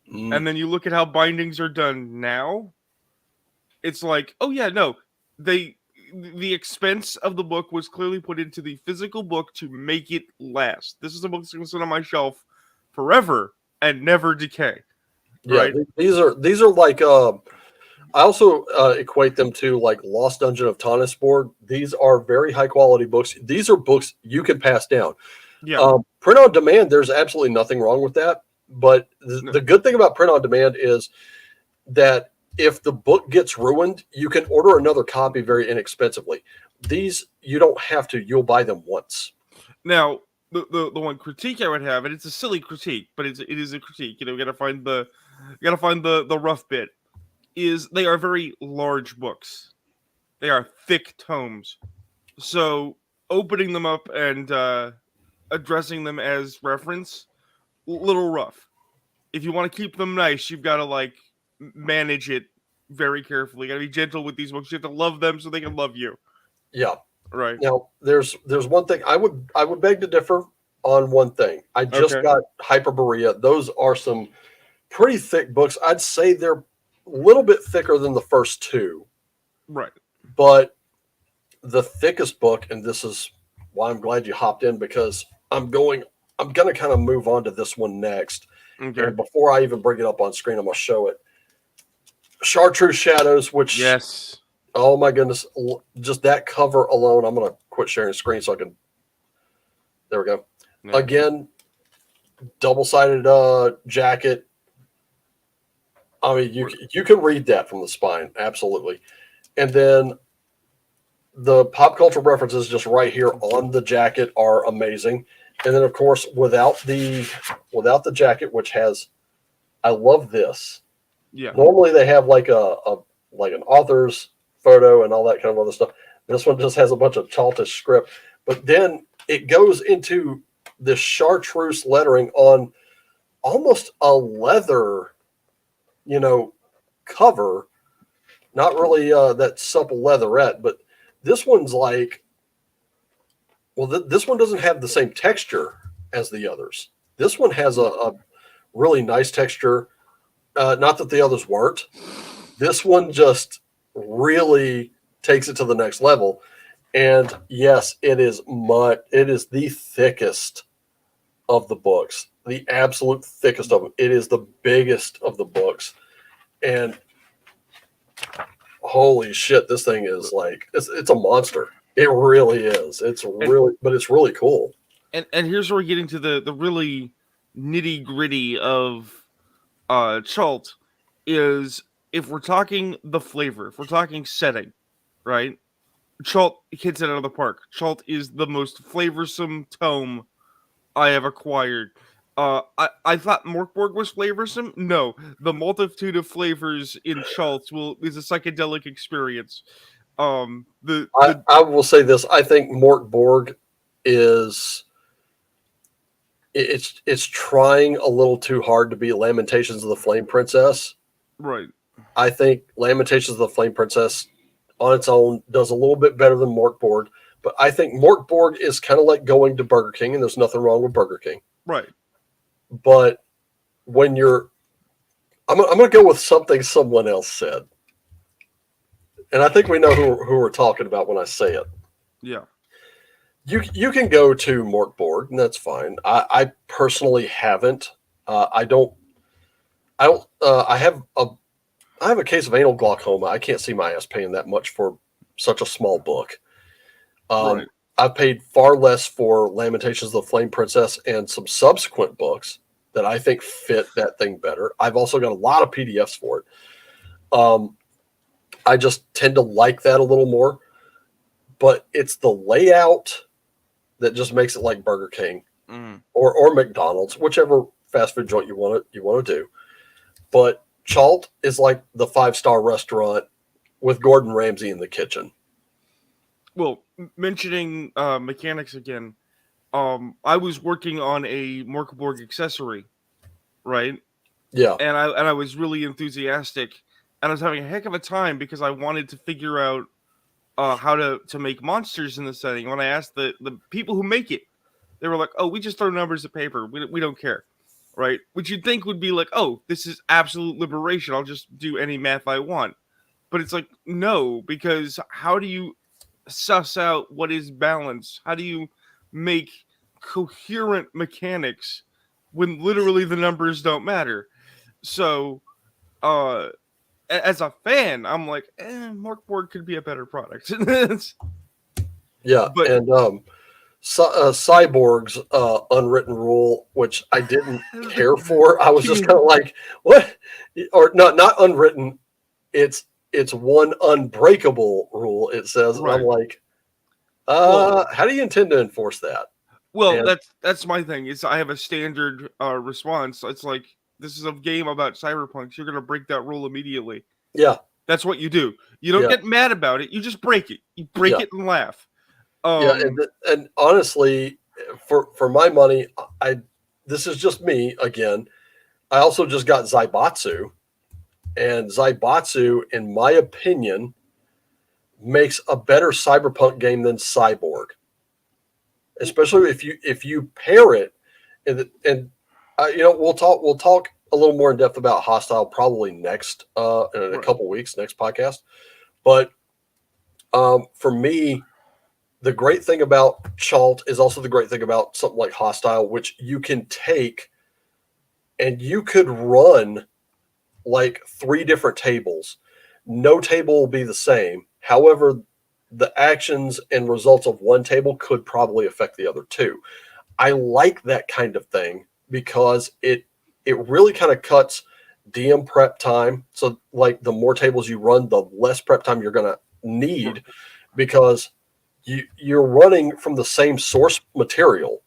Speaker 2: and then you look at how bindings are done now, it's like, oh yeah, no, the expense of the book was clearly put into the physical book to make it last. This is a book that's going to sit on my shelf forever and never decay. Right?
Speaker 1: Yeah, these are like I also equate them to like Lost Dungeon of Tannisborg. These are very high quality books. These are books you can pass down.
Speaker 2: Yeah.
Speaker 1: Print on demand, there's absolutely nothing wrong with that. But the good thing about print on demand is that if the book gets ruined, you can order another copy very inexpensively. These you don't have to. You'll buy them once.
Speaker 2: Now, the one critique I would have, and it's a silly critique, but it is a critique. You gotta find the rough bit. Is they are very large books. They are thick tomes. So opening them up and addressing them as reference, little rough. If you want to keep them nice, you've got to manage it very carefully. You got to be gentle with these books. You have to love them so they can love you.
Speaker 1: Yeah.
Speaker 2: Right.
Speaker 1: Now, there's one thing I would beg to differ on one thing. I just got Hyperborea. Those are some pretty thick books. I'd say they're a little bit thicker than the first two.
Speaker 2: Right.
Speaker 1: But the thickest book, and this is why I'm glad you hopped in, because I'm going to kind of move on to this one next.
Speaker 2: Okay.
Speaker 1: And before I even bring it up on screen, I'm going to show it. Chartreuse Shadows, which,
Speaker 2: yes.
Speaker 1: Oh my goodness, just that cover alone. I'm going to quit sharing screen so I can. There we go. Yeah. Again, double-sided jacket. I mean, you can read that from the spine, absolutely. And then the pop culture references just right here on the jacket are amazing. And then, of course, without the jacket, which has, I love this.
Speaker 2: Yeah.
Speaker 1: Normally they have like an author's photo and all that kind of other stuff. This one just has a bunch of chaltish script, but then it goes into this chartreuse lettering on almost a leather, cover. Not really that supple leatherette, but this one's like, this one doesn't have the same texture as the others. This one has a really nice texture. Not that the others weren't. This one just really takes it to the next level. And yes, it is the thickest of the books, the absolute thickest of them. It is the biggest of the books. And holy shit, this thing is it's a monster. It really is. But it's really cool.
Speaker 2: And here's where we're getting to the really nitty gritty of Chalt is, if we're talking the flavor, if we're talking setting, right? Chalt hits it out of the park. Chalt is the most flavorsome tome I have acquired. I thought Morkborg was flavorsome. No, the multitude of flavors in Chalt is a psychedelic experience. I
Speaker 1: will say this: I think Morkborg is it's trying a little too hard to be Lamentations of the Flame Princess.
Speaker 2: Right.
Speaker 1: I think Lamentations of the Flame Princess on its own does a little bit better than Morkborg, but I think Morkborg is kind of like going to Burger King, and there's nothing wrong with Burger King.
Speaker 2: Right.
Speaker 1: But when I'm going to go with something someone else said. And I think we know who we're talking about when I say it.
Speaker 2: Yeah.
Speaker 1: You can go to Morkborg, and that's fine. I personally haven't. I have a case of anal glaucoma. I can't see my ass paying that much for such a small book.
Speaker 2: Right.
Speaker 1: I've paid far less for Lamentations of the Flame Princess and some subsequent books that I think fit that thing better. I've also got a lot of PDFs for it. I just tend to like that a little more, but it's the layout that just makes it like Burger King or McDonald's, whichever fast food joint you want to do. But Chalt is like the 5-star restaurant with Gordon Ramsay in the kitchen.
Speaker 2: Well, mentioning mechanics again, I was working on a Morkborg accessory, right?
Speaker 1: Yeah.
Speaker 2: And I was really enthusiastic, and I was having a heck of a time because I wanted to figure out how to make monsters in the setting. When I asked the people who make it, they were like, "Oh, we just throw numbers to paper. We don't care." Right? Which you'd think would be like, "Oh, this is absolute liberation. I'll just do any math I want." But it's like, no, because how do you suss out what is balance? How do you make coherent mechanics when literally the numbers don't matter? So, as a fan, I'm like, Morkborg could be a better product.
Speaker 1: Yeah, but, and Cyborg's unwritten rule, which I didn't care for. I was just kind of like, what? Or not unwritten. It's one unbreakable rule, it says.
Speaker 2: Right.
Speaker 1: And I'm like, How do you intend to enforce that?
Speaker 2: Well,
Speaker 1: And
Speaker 2: that's my thing. Is I have a standard response. It's like, this is a game about cyberpunk. So you're gonna break that rule immediately.
Speaker 1: yeah,
Speaker 2: That's what you do. You don't
Speaker 1: yeah,
Speaker 2: get mad about it. You just break it. You break
Speaker 1: yeah,
Speaker 2: it and laugh.
Speaker 1: yeah. And honestly, for my money, I this is just me again. I also just got Zaibatsu, and Zaibatsu, in my opinion, makes a better cyberpunk game than Cyborg, especially if you pair it and we'll talk a little more in depth about Hostile probably next in a
Speaker 2: Right.
Speaker 1: couple weeks, next podcast. But for me, the great thing about Chalt is also the great thing about something like Hostile, which you can take and you could run like 3 different tables. No table will be the same. However, the actions and results of one table could probably affect the other two. I like that kind of thing because it really kind of cuts DM prep time. So like the more tables you run, the less prep time you're going to need because you're running from the same source material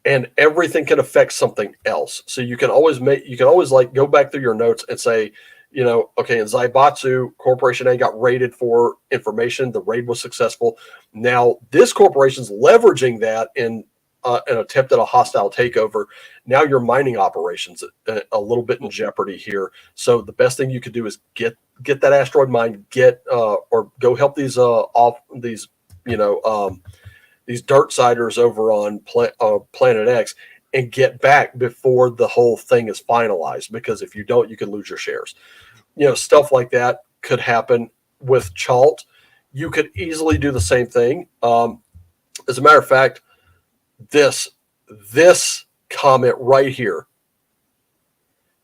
Speaker 1: and everything can affect something else. So you can always like go back through your notes and say, okay, in Zaibatsu, Corporation A got raided for information. The raid was successful. Now this corporation's leveraging that in an attempt at a hostile takeover. Now your mining operations a little bit in jeopardy here. So the best thing you could do is get that asteroid mine, or go help these off these you know these dirt siders over on Planet X and get back before the whole thing is finalized. Because if you don't, you could lose your shares. Stuff like that could happen with Chalt. You could easily do the same thing. As a matter of fact, this comment right here,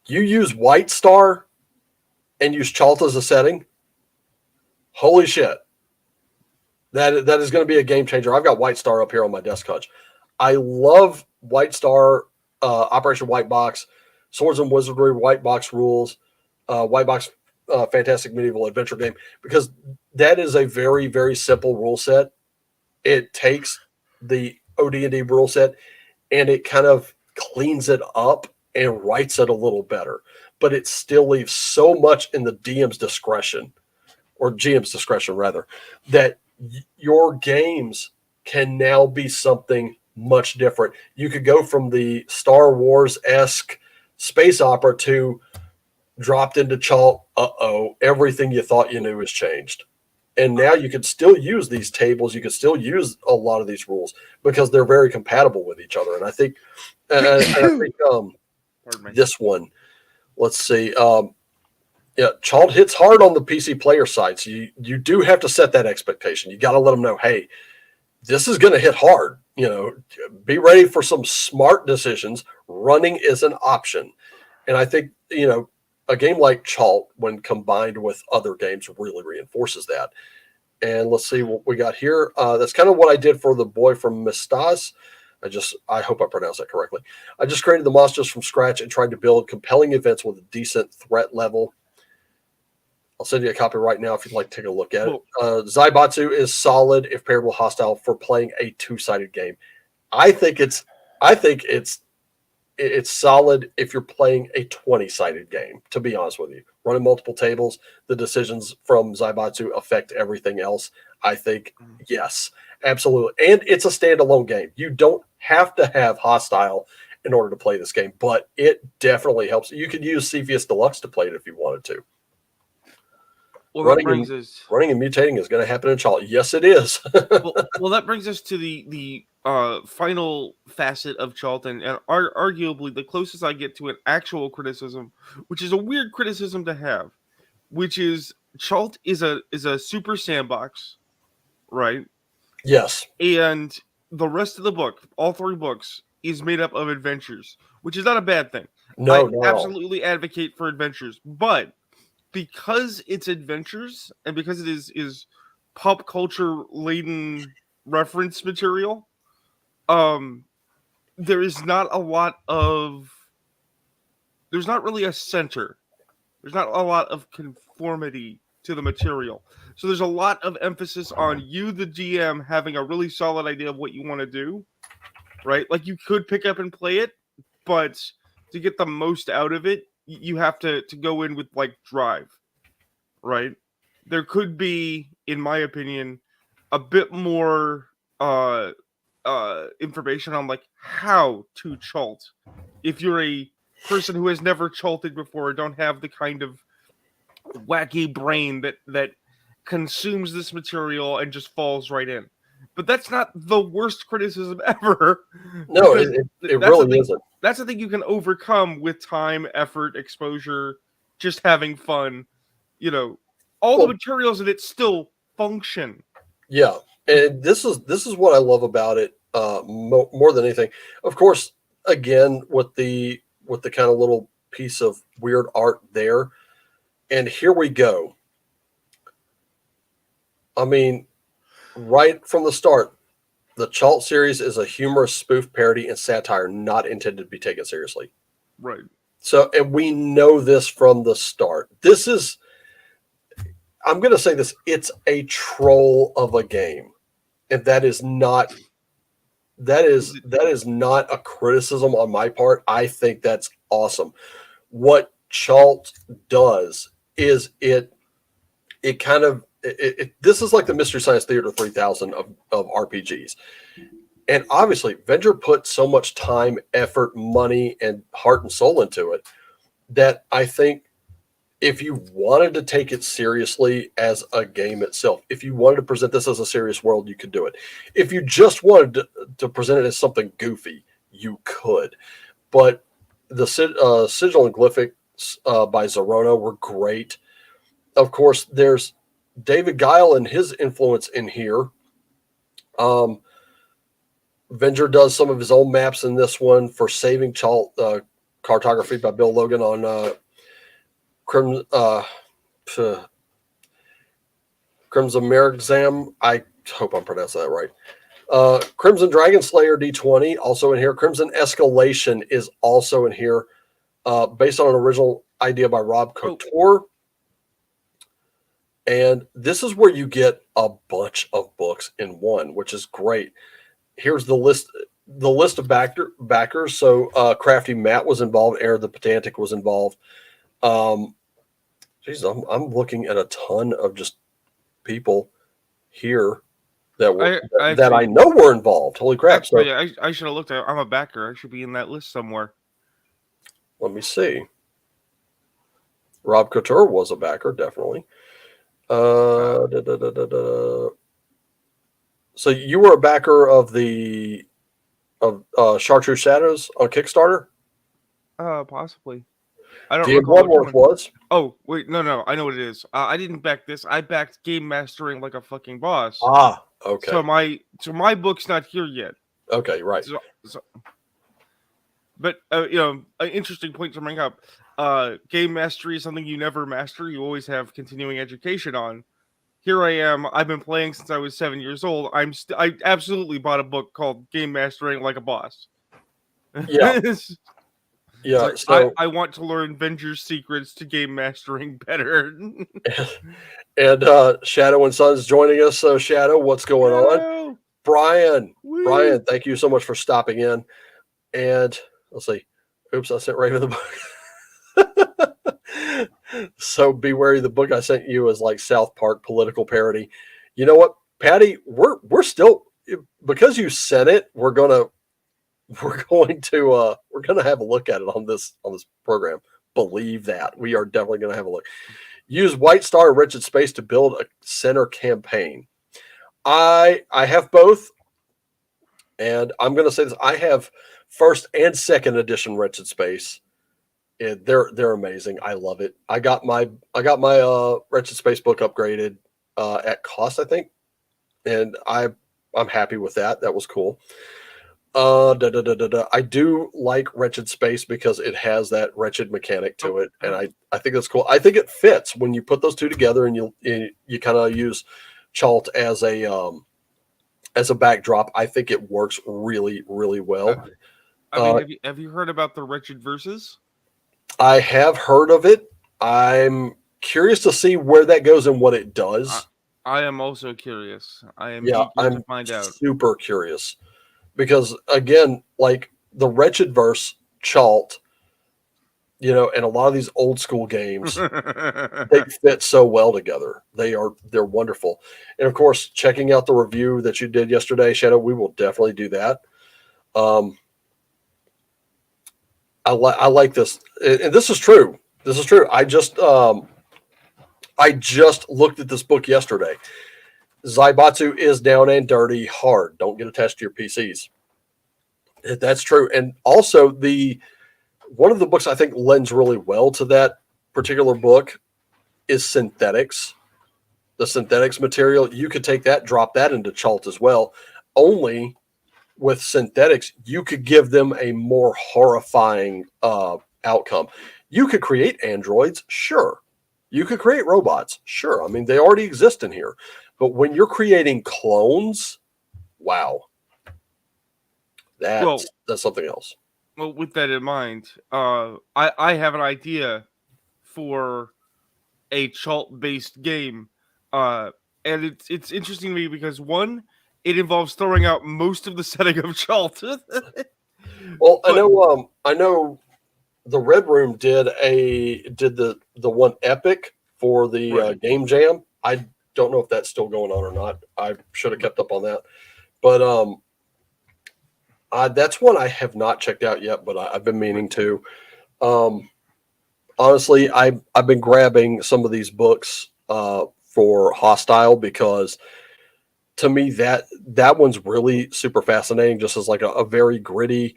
Speaker 1: you use White Star and use Chalt as a setting. Holy shit. That is going to be a game changer. I've got White Star up here on my desk hutch. I love White Star, Operation White Box, Swords and Wizardry, White Box rules, White Box Fantastic Medieval Adventure game, because that is a very, very simple rule set. It takes the OD&D rule set and it kind of cleans it up and writes it a little better. But it still leaves so much in the DM's discretion, or GM's discretion rather, that your games can now be something much different. You could go from the Star Wars-esque space opera to dropped into Chalt. Everything you thought you knew has changed. And now you could still use these tables. You could still use a lot of these rules because they're very compatible with each other. And I think, this one, let's see. Yeah, Chalt hits hard on the PC player side. So you do have to set that expectation. You got to let them know, hey, this is going to hit hard. Be ready for some smart decisions. Running is an option. And I think, a game like Chalt, when combined with other games, really reinforces that. And let's see what we got here. That's kind of what I did for the boy from Mistas. I hope I pronounced that correctly. I just created the monsters from scratch and tried to build compelling events with a decent threat level. I'll send you a copy right now if you'd like to take a look at it. Zaibatsu is solid if paired with Hostile for playing a 2-sided game. I think it's solid if you're playing a 20-sided game, to be honest with you. Running multiple tables, the decisions from Zaibatsu affect everything else. I think, yes, absolutely. And it's a standalone game. You don't have to have Hostile in order to play this game, but it definitely helps. You could use Cepheus Deluxe to play it if you wanted to.
Speaker 2: Well,
Speaker 1: running and mutating is going to happen in Chalt. Yes, it is.
Speaker 2: well, that brings us to the final facet of Chalt, and arguably the closest I get to an actual criticism, which is a weird criticism to have, which is Chalt is a super sandbox, right?
Speaker 1: Yes.
Speaker 2: And the rest of the book, all 3 books, is made up of adventures, which is not a bad thing.
Speaker 1: No,
Speaker 2: I absolutely advocate for adventures, but because it's adventures and because it is pop culture laden reference material, there's not really a center. There's not a lot of conformity to the material. So there's a lot of emphasis on you, the GM, having a really solid idea of what you want to do, right? Like you could pick up and play it, but to get the most out of it, you have to go in with like drive, right? There could be, in my opinion, a bit more information on like how to chalt if you're a person who has never chalted before, don't have the kind of wacky brain that consumes this material and just falls right in. But that's not the worst criticism ever.
Speaker 1: No,
Speaker 2: Because
Speaker 1: it
Speaker 2: that's the
Speaker 1: really
Speaker 2: thing.
Speaker 1: isn't.
Speaker 2: That's the thing you can overcome with time, effort, exposure, just having fun. You know, all the materials in it still function.
Speaker 1: Yeah, and this is what I love about it more than anything. Of course, again with the kind of little piece of weird art there, and here we go. I mean, right from the start, the Chalt series is a humorous spoof, parody, and satire not intended to be taken seriously.
Speaker 2: Right.
Speaker 1: So, and we know this from the start. This is, I'm going to say this, it's a troll of a game. And that is not not a criticism on my part. I think that's awesome. What Chalt does is it kind of this is like the Mystery Science Theater 3000 of RPGs. And obviously, Venger put so much time, effort, money, and heart and soul into it that I think if you wanted to take it seriously as a game itself, if you wanted to present this as a serious world, you could do it. If you just wanted to present it as something goofy, you could. But the Sigil and Glyphics by Zerona were great. Of course, there's David Guile and his influence in here. Venger does some of his own maps in this one for Saving Chalt cartography by Bill Logan on Crimson Merigzam. I hope I'm pronouncing that right. Crimson Dragon Slayer D20 also in here. Crimson Escalation is also in here, based on an original idea by Rob Couture. And this is where you get a bunch of books in one, which is great. Here's the list of backers. So Crafty Matt was involved. Aaron the Pedantic was involved. I'm looking at a ton of just people here that were that I know were involved. Holy crap!
Speaker 2: Actually, I should have looked at. I'm a backer. I should be in that list somewhere.
Speaker 1: Let me see. Rob Couture was a backer, definitely. So you were a backer of Chartreuse Shadows on Kickstarter?
Speaker 2: Possibly. I don't
Speaker 1: The Bloodworth was.
Speaker 2: Oh, wait, no, I know what it is. I didn't back this. I backed Game Mastering Like a Fucking Boss.
Speaker 1: Ah, okay.
Speaker 2: So my book's not here yet.
Speaker 1: Okay, right.
Speaker 2: But an interesting point to bring up. Game mastery is something you never master. You always have continuing education on. Here I am. I've been playing since I was 7 years old. I absolutely bought a book called Game Mastering Like a Boss.
Speaker 1: Yeah. Yeah.
Speaker 2: Like,
Speaker 1: so
Speaker 2: I want to learn Venger's secrets to game mastering better.
Speaker 1: And Shadow and Sons joining us. So Shadow, what's going on? Brian, thank you so much for stopping in. And let's see. Oops, I sent Raven the book. So be wary, the book I sent you is like South Park political parody. You know what, Patty? We're still, because you sent it, we're gonna have a look at it on this program. Believe that. We are definitely gonna have a look. Use White Star and Wretched Space to build a center campaign. I have both, and I'm gonna say this. I have first and second edition Wretched Space. And they're amazing. I love it. I got my Wretched Space book upgraded at cost, I think, and I'm happy with that. That was cool. I do like Wretched Space because it has that wretched mechanic to it, and I think that's cool. I think it fits when you put those two together, and you kind of use Chalt as a backdrop. I think it works really, really well.
Speaker 2: Have you heard about the Wretched Verses?
Speaker 1: I have heard of it. I'm curious to see where that goes and what it
Speaker 2: I,
Speaker 1: does.
Speaker 2: I am also curious. I am
Speaker 1: Yeah,
Speaker 2: eager to
Speaker 1: I'm
Speaker 2: find out.
Speaker 1: super curious because again, like the Wretched verse, Chalt, and a lot of these old school games, they fit so well together. They're wonderful. And of course, checking out the review that you did yesterday, Shadow, we will definitely do that. Um, I like this, and this is true. This is true. I just looked at this book yesterday. Zaibatsu is down and dirty hard. Don't get attached to your PCs. That's true. And also the one of the books I think lends really well to that particular book is synthetics. The synthetics material, you could take that, drop that into Chalt as well. Only with synthetics, you could give them a more horrifying outcome. You could create androids, sure. You could create robots, sure. I mean, they already exist in here. But when you're creating clones, wow,
Speaker 2: well,
Speaker 1: that's something else.
Speaker 2: well, with that in mind, I have an idea for a Chalt based game, and it's interesting to me because one, it involves throwing out most of the setting of Chalt.
Speaker 1: Well,
Speaker 2: But
Speaker 1: I know the Red Room did the one epic for the
Speaker 2: right,
Speaker 1: game jam. I don't know if that's still going on or not. I should have kept up on that, but that's one I have not checked out yet. But I've been meaning to. Um, honestly, I've been grabbing some of these books for Hostile because to me that one's really super fascinating. Just as like a very gritty,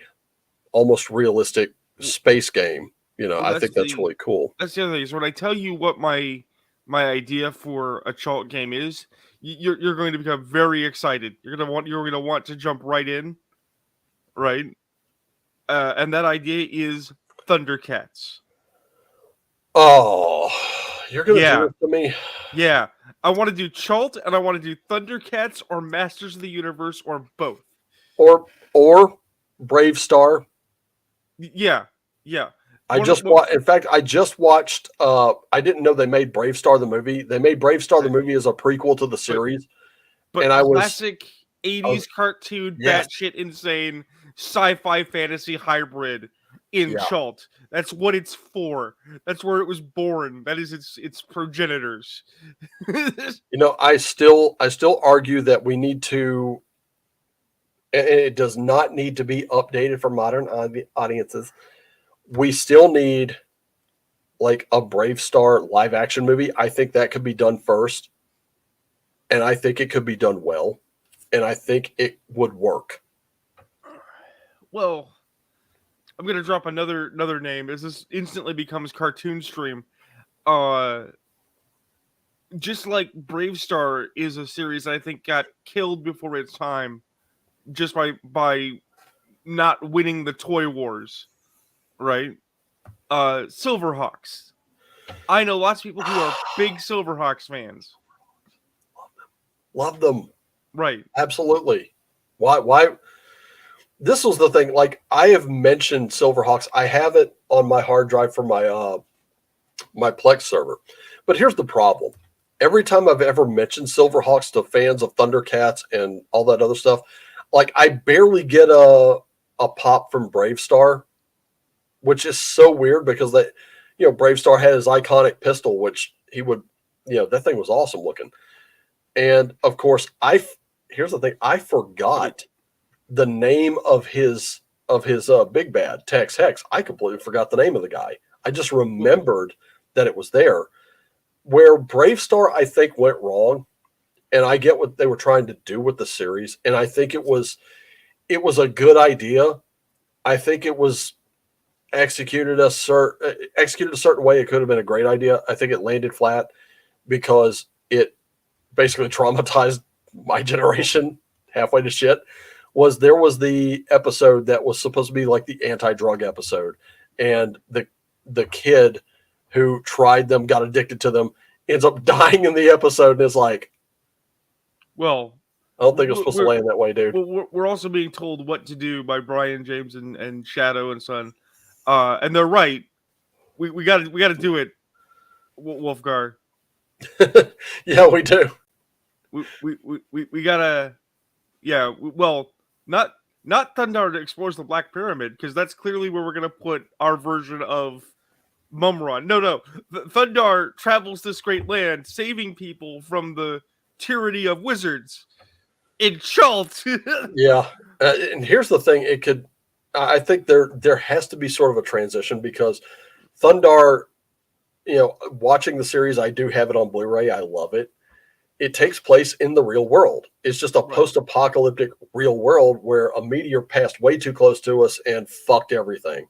Speaker 1: almost realistic space game.
Speaker 2: well,
Speaker 1: I think that's really cool.
Speaker 2: that's the other thing. So when I tell you what my idea for a Chalt game is, you're going to become very excited. You're gonna want to jump right in, right? And that idea is Thundercats.
Speaker 1: Oh, you're gonna do
Speaker 2: Yeah,
Speaker 1: this to me,
Speaker 2: yeah. I want to do Chalt and I want to do Thundercats or Masters of the Universe or both.
Speaker 1: or Brave Star.
Speaker 2: Yeah, yeah.
Speaker 1: In fact, I just watched. I didn't know they made Brave Star the movie. They made Brave Star the movie as a prequel to the
Speaker 2: but
Speaker 1: series,
Speaker 2: but
Speaker 1: and
Speaker 2: classic
Speaker 1: I
Speaker 2: 80s
Speaker 1: was
Speaker 2: cartoon,
Speaker 1: yes,
Speaker 2: batshit insane sci-fi fantasy hybrid in
Speaker 1: yeah.
Speaker 2: Chalt. That's what it's for. That's where it was born. That is its progenitors.
Speaker 1: I still argue that we need to. And it does not need to be updated for modern audiences. We still need like a Brave Star live action movie. I think that could be done first, and I think it could be done well, and I think it would work.
Speaker 2: Well, I'm gonna drop another name as this instantly becomes cartoon stream. Uh, just like Brave Star is a series I think got killed before its time just by not winning the toy wars, right? Silverhawks. I know lots of people who are big Silverhawks fans.
Speaker 1: Love them.
Speaker 2: Right.
Speaker 1: Absolutely. Why? This was the thing. Like I have mentioned Silverhawks. I have it on my hard drive for my Plex server. But here's the problem. Every time I've ever mentioned Silverhawks to fans of Thundercats and all that other stuff, like I barely get a pop from Brave Star, which is so weird because Brave Star had his iconic pistol, which he would, that thing was awesome looking. And of course, here's the thing, I forgot the name of his big bad Tex Hex. I completely forgot the name of the guy. I just remembered that it was there. Where Brave Star, I think, went wrong, and I get what they were trying to do with the series, and I think it was a good idea. I think it was executed a certain way. It could have been a great idea. I think it landed flat because it basically traumatized my generation halfway to shit. There was the episode that was supposed to be like the anti-drug episode, and the kid who tried them, got addicted to them, ends up dying in the episode, and is like,
Speaker 2: well,
Speaker 1: I don't think it was supposed to land that way, dude.
Speaker 2: We're also being told what to do by Brian James and Shadow and Son, and they're right. We got to do it Wolfgar.
Speaker 1: Yeah, we do.
Speaker 2: We gotta. Yeah. Well, not Thundar explores the Black Pyramid, because that's clearly where we're gonna put our version of Mumron. No. Thundar travels this great land, saving people from the tyranny of wizards in Chult.
Speaker 1: Yeah, and here's the thing: it could. I think there has to be sort of a transition because Thundar, watching the series, I do have it on Blu-ray. I love it. It takes place in the real world. It's just a
Speaker 2: Right.
Speaker 1: post-apocalyptic real world where a meteor passed way too close to us and fucked everything.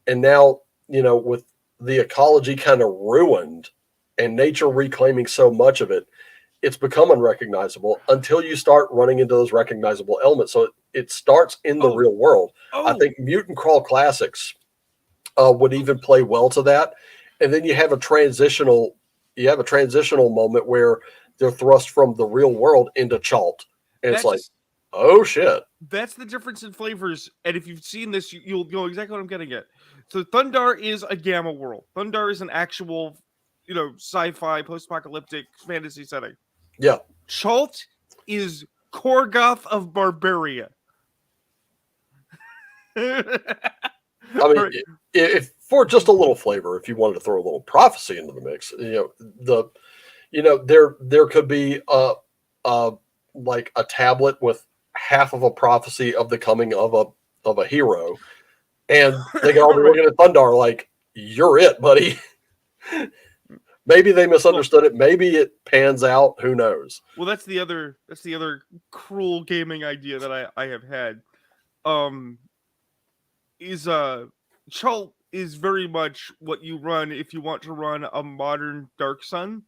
Speaker 1: And now, with the ecology kind of ruined and nature reclaiming so much of it, it's become unrecognizable until you start running into those recognizable elements. So it starts in the real world. I think Mutant Crawl Classics would even play well to that. And then you have a transitional moment where they're thrust from the real world into Chalt. And it's like, oh shit.
Speaker 2: That's the difference in flavors. And if you've seen this, you'll know exactly what I'm getting at. So Thundar is a gamma world. Thundar is an actual, sci-fi, post-apocalyptic fantasy setting.
Speaker 1: Yeah.
Speaker 2: Chult is Korgoth of Barbaria.
Speaker 1: I mean, if for just a little flavor, if you wanted to throw a little prophecy into the mix, there could be like a tablet with half of a prophecy of the coming of a hero, and they can all be looking at Thundar like, "You're it, buddy." Maybe they misunderstood it. Maybe it pans out. Who knows?
Speaker 2: Well, that's the other cruel gaming idea that I have had. Chult is very much what you run if you want to run a modern Dark Sun.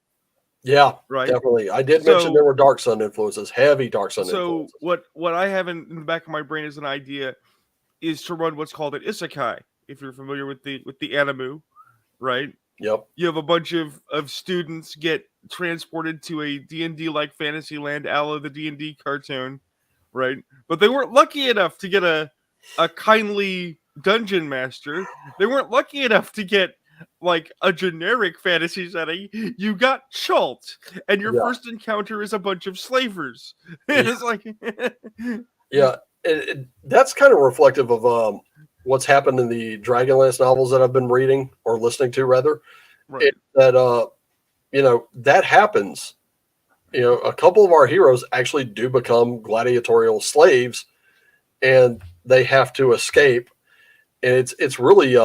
Speaker 1: Yeah,
Speaker 2: right.
Speaker 1: Definitely. I did mention there were Dark Sun influences, heavy Dark Sun influences.
Speaker 2: So what I have in the back of my brain as an idea is to run what's called an isekai. If you're familiar with the animu, right?
Speaker 1: Yep.
Speaker 2: You have a bunch of students get transported to a D&D like fantasy land, a la the D&D cartoon, right? But they weren't lucky enough to get a kindly dungeon master. They weren't lucky enough to get like a generic fantasy setting. You got Chult, and your first encounter is a bunch of slavers. It's like
Speaker 1: that's kind of reflective of what's happened in the Dragonlance novels that I've been reading or listening to, rather.
Speaker 2: Right.
Speaker 1: That happens. A couple of our heroes actually do become gladiatorial slaves, and they have to escape. And it's really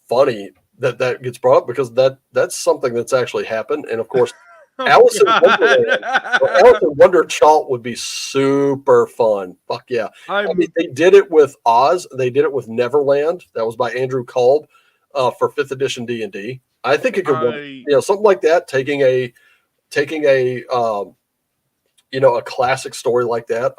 Speaker 1: funny that gets brought up because that's something that's actually happened. And of course, Alice in Wonder Chalt would be super fun. Fuck yeah. I mean, they did it with Oz. They did it with Neverland. That was by Andrew Kolb for 5th edition D&D. I think it could work. Something like that, taking a classic story like that.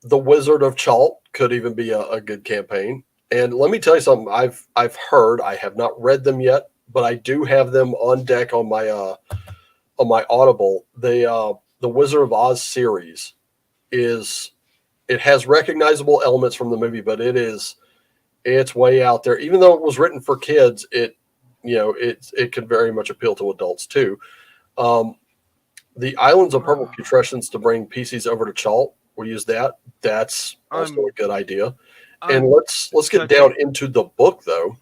Speaker 1: The Wizard of Chalt could even be a good campaign. And let me tell you something. I've heard, I have not read them yet, but I do have them on deck on my Audible. The Wizard of Oz series it has recognizable elements from the movie, but it's way out there. Even though it was written for kids, it can very much appeal to adults too. The Islands of Purple Putrescence to bring PCs over to Chalt. We use that. That's also a good idea. And let's get down into the book though.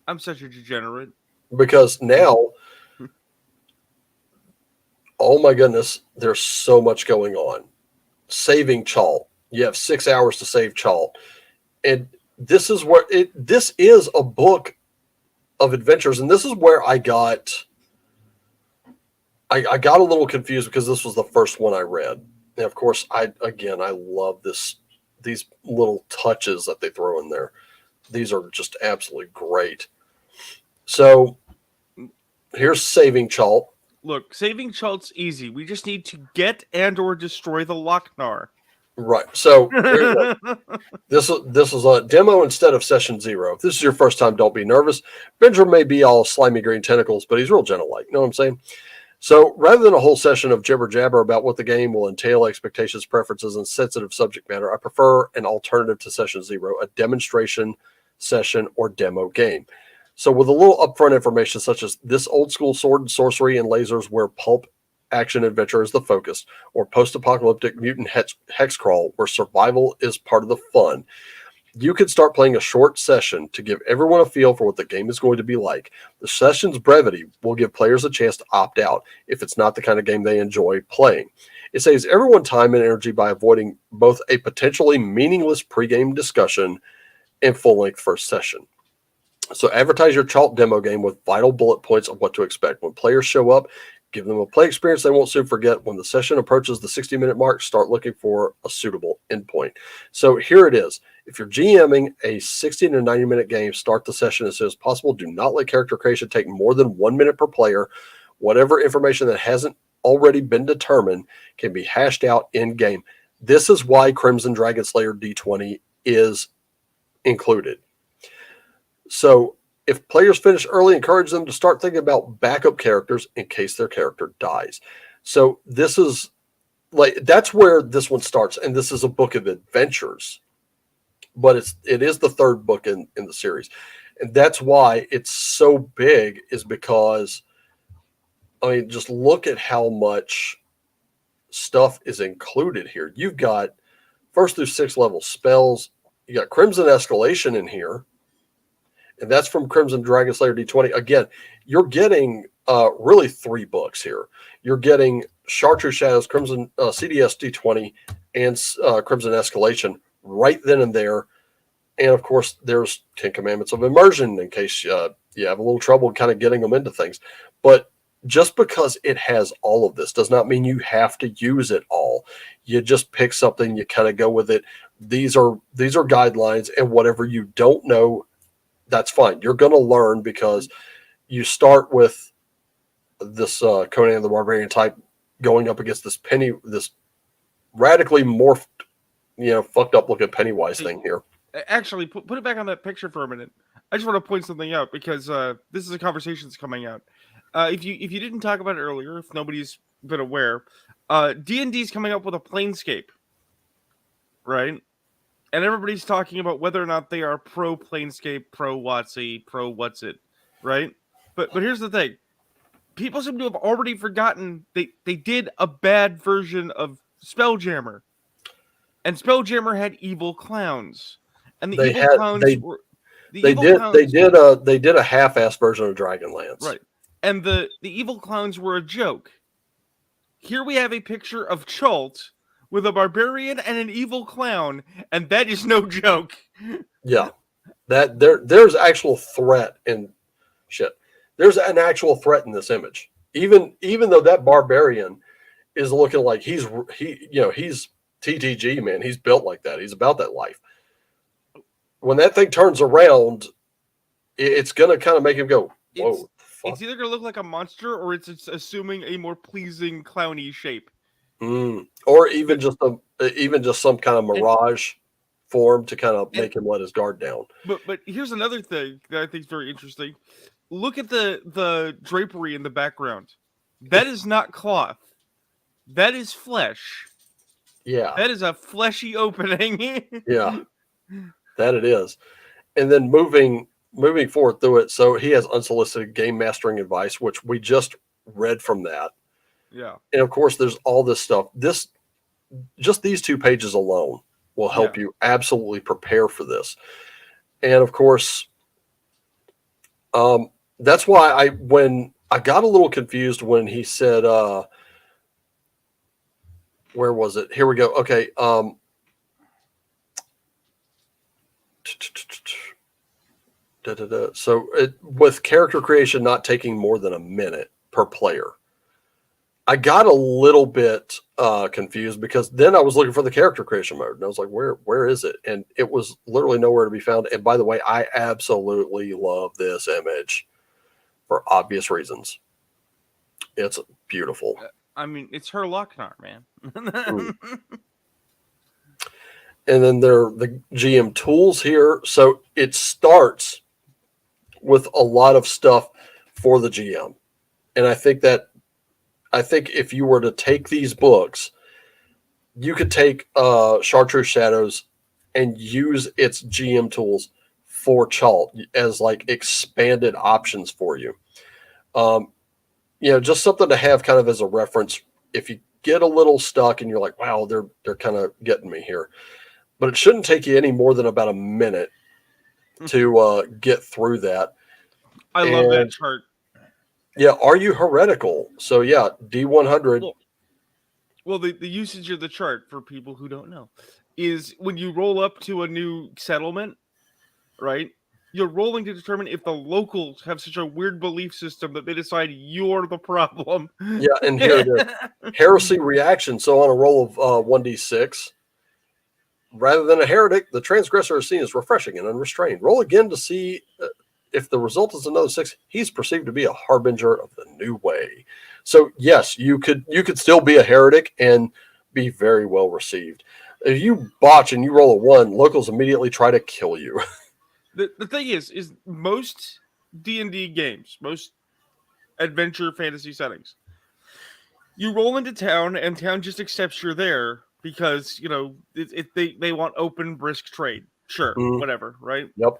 Speaker 2: I'm such a degenerate.
Speaker 1: Because now, oh my goodness, there's so much going on. Saving Chalt. You have 6 hours to save Chalt. And this is a book of adventures. And this is where I got a little confused because this was the first one I read. And of course, I love these little touches that they throw in there. These are just absolutely great. So here's Saving Chalt.
Speaker 2: Look, Saving Chalt's easy. We just need to get and or destroy the Lochnar.
Speaker 1: Right. So this is a demo instead of session 0. If this is your first time, don't be nervous. Venger may be all slimy green tentacles, but he's real gentle-like. You know what I'm saying? So rather than a whole session of jibber jabber about what the game will entail, expectations, preferences, and sensitive subject matter, I prefer an alternative to session 0, a demonstration session or demo game. So with a little upfront information such as this old school sword and sorcery and lasers where pulp action adventure is the focus, or post-apocalyptic mutant hex crawl where survival is part of the fun, you could start playing a short session to give everyone a feel for what the game is going to be like. The session's brevity will give players a chance to opt out if it's not the kind of game they enjoy playing. It saves everyone time and energy by avoiding both a potentially meaningless pregame discussion and full-length first session. So advertise your Chalk demo game with vital bullet points of what to expect. When players show up, give them a play experience they won't soon forget. When the session approaches the 60-minute mark, start looking for a suitable endpoint. So here it is. If you're GMing a 60 to 90-minute game, start the session as soon as possible. Do not let character creation take more than 1 minute per player. Whatever information that hasn't already been determined can be hashed out in-game. This is why Crimson Dragon Slayer D20 is included. So if players finish early, encourage them to start thinking about backup characters in case their character dies. So this is like, that's where this one starts. And this is a book of adventures, but it is the third book in the series. And that's why it's so big, is because, I mean, just look at how much stuff is included here. You've got 1st through 6th level spells. You got Crimson Escalation in here. And that's from Crimson Dragon Slayer D20. Again, you're getting really 3 books here. You're getting Chartreuse Shadows, Crimson CDS D20, and Crimson Escalation right then and there. And of course, there's 10 Commandments of Immersion in case you have a little trouble kind of getting them into things. But just because it has all of this does not mean you have to use it all. You just pick something, you kind of go with it. These are guidelines, and whatever you don't know, that's fine. You're going to learn, because you start with this Conan the Barbarian type going up against this radically morphed, fucked up looking Pennywise thing here.
Speaker 2: Actually, put it back on that picture for a minute. I just want to point something out, because this is a conversation that's coming out. If you didn't talk about it earlier, if nobody's been aware, D&D's coming up with a Planescape, right? And everybody's talking about whether or not they are pro Planescape, pro WotC, pro what's it, right? But here's the thing. People seem to have already forgotten they did a bad version of Spelljammer. And Spelljammer had evil clowns. And the evil clowns were... They did a half-assed version of Dragonlance. Right. And the evil clowns were a joke. Here we have a picture of Chult with a barbarian and an evil clown, and that is no joke.
Speaker 1: Yeah. That there's actual threat in shit. There's an actual threat in this image. Even though that barbarian is looking like he's TTG, man. He's built like that. He's about that life. When that thing turns around, it's gonna kind of make him go, whoa.
Speaker 2: It's either going to look like a monster, or it's assuming a more pleasing clowny shape.
Speaker 1: Or even just some kind of mirage form to kind of make him let his guard down.
Speaker 2: But here's another thing that I think is very interesting. Look at the drapery in the background. That is not cloth. That is flesh.
Speaker 1: Yeah.
Speaker 2: That is a fleshy opening.
Speaker 1: Yeah. That it is. And then moving forward through it, so he has unsolicited game mastering advice, which we just read from that.
Speaker 2: Yeah.
Speaker 1: And of course, there's all this stuff. Just these 2 pages alone will help you absolutely prepare for this. And of course, that's why when I got a little confused when he said, where was it? Here we go. Okay. So with character creation not taking more than a minute per player, I got a little bit confused, because then I was looking for the character creation mode, and I was like, where is it? And it was literally nowhere to be found. And by the way, I absolutely love this image for obvious reasons. It's beautiful.
Speaker 2: I mean, it's her Lochnar, man.
Speaker 1: And then there are the GM tools here. So it starts with a lot of stuff for the GM. And I think if you were to take these books, you could take Chartreuse Shadows and use its GM tools for Chalt as like expanded options for you. Just something to have kind of as a reference if you get a little stuck and you're like, wow, they're kind of getting me here. But it shouldn't take you any more than about a minute to get through that.
Speaker 2: I love that chart.
Speaker 1: Yeah, are you heretical? So yeah, D100.
Speaker 2: Well, the usage of the chart, for people who don't know, is when you roll up to a new settlement, right? You're rolling to determine if the locals have such a weird belief system that they decide you're the problem.
Speaker 1: Yeah, and here it is. Heresy reaction. So on a roll of 1d6, rather than a heretic, the transgressor is seen as refreshing and unrestrained. Roll again to see if the result is another 6. He's perceived to be a harbinger of the new way. So yes, you could still be a heretic and be very well received. If you botch and you roll a 1, locals immediately try to kill you.
Speaker 2: The thing is most D&D games, most adventure fantasy settings, you roll into town and town just accepts you're there because, they want open, brisk trade. Sure, whatever, right?
Speaker 1: Yep.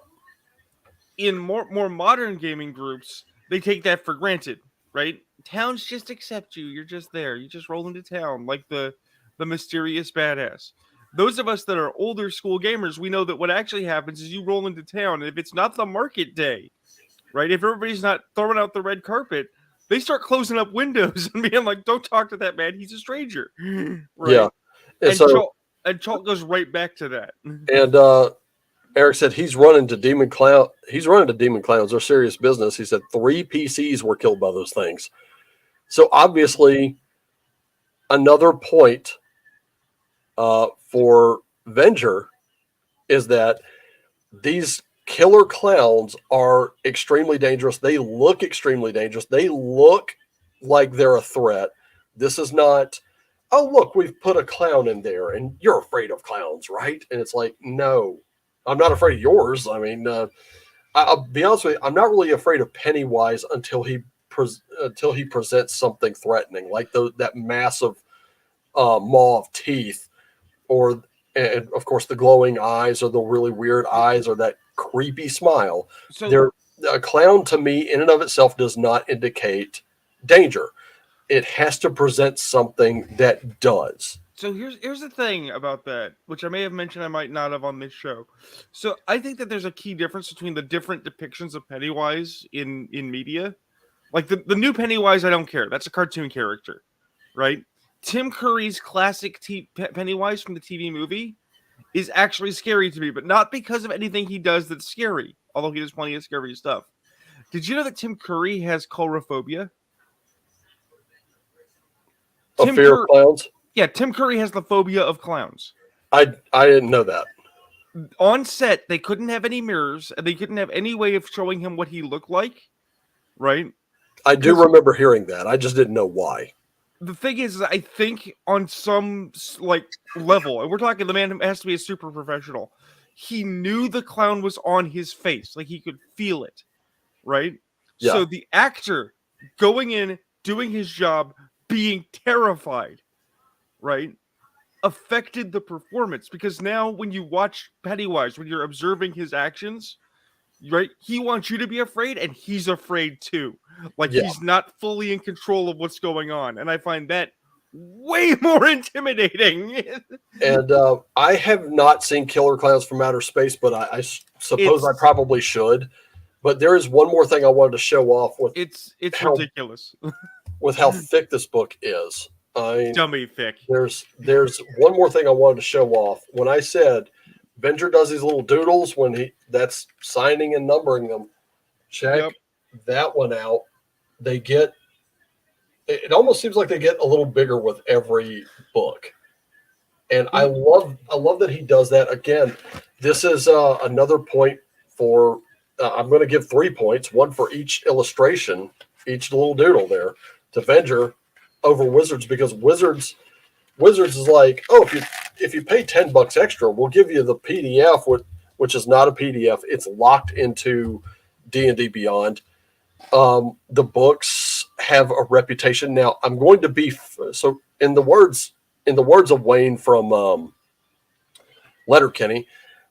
Speaker 2: In more modern gaming groups, they take that for granted, right? Towns just accept you. You're just there. You just roll into town like the mysterious badass. Those of us that are older school gamers, we know that what actually happens is you roll into town, and if it's not the market day, right? If everybody's not throwing out the red carpet, they start closing up windows and being like, "Don't talk to that man. He's a stranger." Right?
Speaker 1: Yeah.
Speaker 2: And Chalt goes right back to that.
Speaker 1: And Eric said he's running to demon clowns. They're serious business. He said 3 PCs were killed by those things. So obviously, another point for Venger is that these killer clowns are extremely dangerous. They look extremely dangerous. They look like they're a threat. This is not, oh, look, we've put a clown in there and you're afraid of clowns, right? And it's like, no, I'm not afraid of yours. I mean, I'll be honest with you, I'm not really afraid of Pennywise until he presents something threatening, like that massive maw of teeth, and of course the glowing eyes, or the really weird eyes, or that creepy smile. So a clown to me in and of itself does not indicate danger. It has to present something that does.
Speaker 2: So here's the thing about that, which I may have mentioned, I might not have on this show. So I think that there's a key difference between the different depictions of Pennywise in media. Like the new Pennywise, I don't care. That's a cartoon character, right? Tim Curry's classic Pennywise from the TV movie is actually scary to me, but not because of anything he does that's scary, although he does plenty of scary stuff. Did you know that Tim Curry has coulrophobia?
Speaker 1: Fear of clowns?
Speaker 2: Yeah, Tim Curry has the phobia of clowns.
Speaker 1: I didn't know that.
Speaker 2: On set, they couldn't have any mirrors, and they couldn't have any way of showing him what he looked like, right?
Speaker 1: I do remember hearing that. I just didn't know why.
Speaker 2: The thing is, I think on some level, and we're talking the man has to be a super professional, he knew the clown was on his face. Like, he could feel it, right? Yeah. So the actor going in, doing his job, being terrified, right, affected the performance, because now when you watch Pennywise, when you're observing his actions, right, he wants you to be afraid, and he's afraid too. Like, he's not fully in control of what's going on, and I find that way more intimidating.
Speaker 1: And I have not seen Killer Clowns from Outer Space, but I suppose I probably should. But there is one more thing I wanted to show off with.
Speaker 2: It's ridiculous
Speaker 1: with how thick this book is.
Speaker 2: Dummy thick.
Speaker 1: There's one more thing I wanted to show off. When I said Venger does these little doodles that's signing and numbering them. Check that one out. It almost seems like they get a little bigger with every book. And I love that he does that. Again, this is another point for, I'm going to give 3 points, one for each illustration, each little doodle there, to Venger over Wizards, because Wizards is like, oh, if you pay $10 extra, we'll give you the PDF, which is not a PDF. It's locked into D&D Beyond. The books have a reputation. Now, I'm going to be so in the words of Wayne from Letterkenny,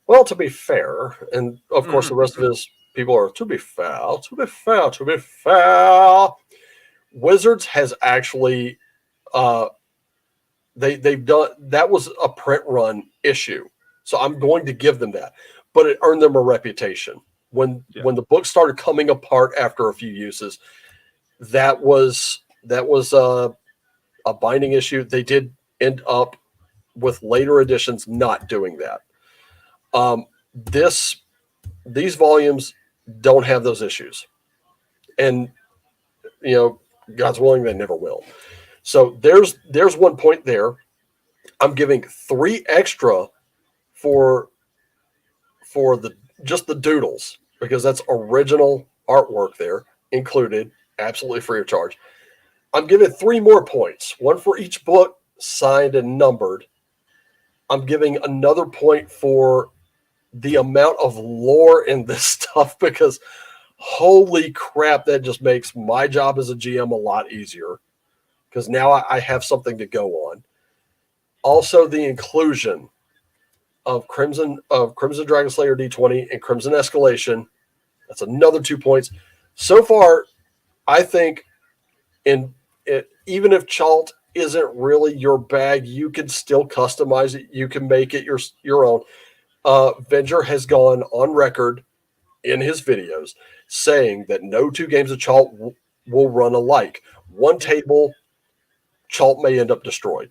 Speaker 1: Well, to be fair, and of course the rest of his people are to be fair, to be fair, to be fair. Wizards has actually uh, they've done that was a print run issue, so I'm going to give them that. But it earned them a reputation
Speaker 2: Yeah.
Speaker 1: when the book started coming apart after a few uses. That was a binding issue. They did end up with later editions not doing that. This these volumes don't have those issues, and you know, God's willing, they never will. So there's one point there. I'm giving 3 extra for the just the doodles because that's original artwork there included, absolutely free of charge. I'm giving 3 more points, one for each book signed and numbered. I'm giving another point for the amount of lore in this stuff because holy crap, that just makes my job as a GM a lot easier because now I have something to go on. Also, the inclusion of Crimson Dragon Slayer D20 and Crimson Escalation. That's another 2 points. So far, I think in it, even if Chalt isn't really your bag, you can still customize it. You can make it your own. Venger has gone on record in his videos saying that no 2 games of Chalt will run alike. One table, Chalt may end up destroyed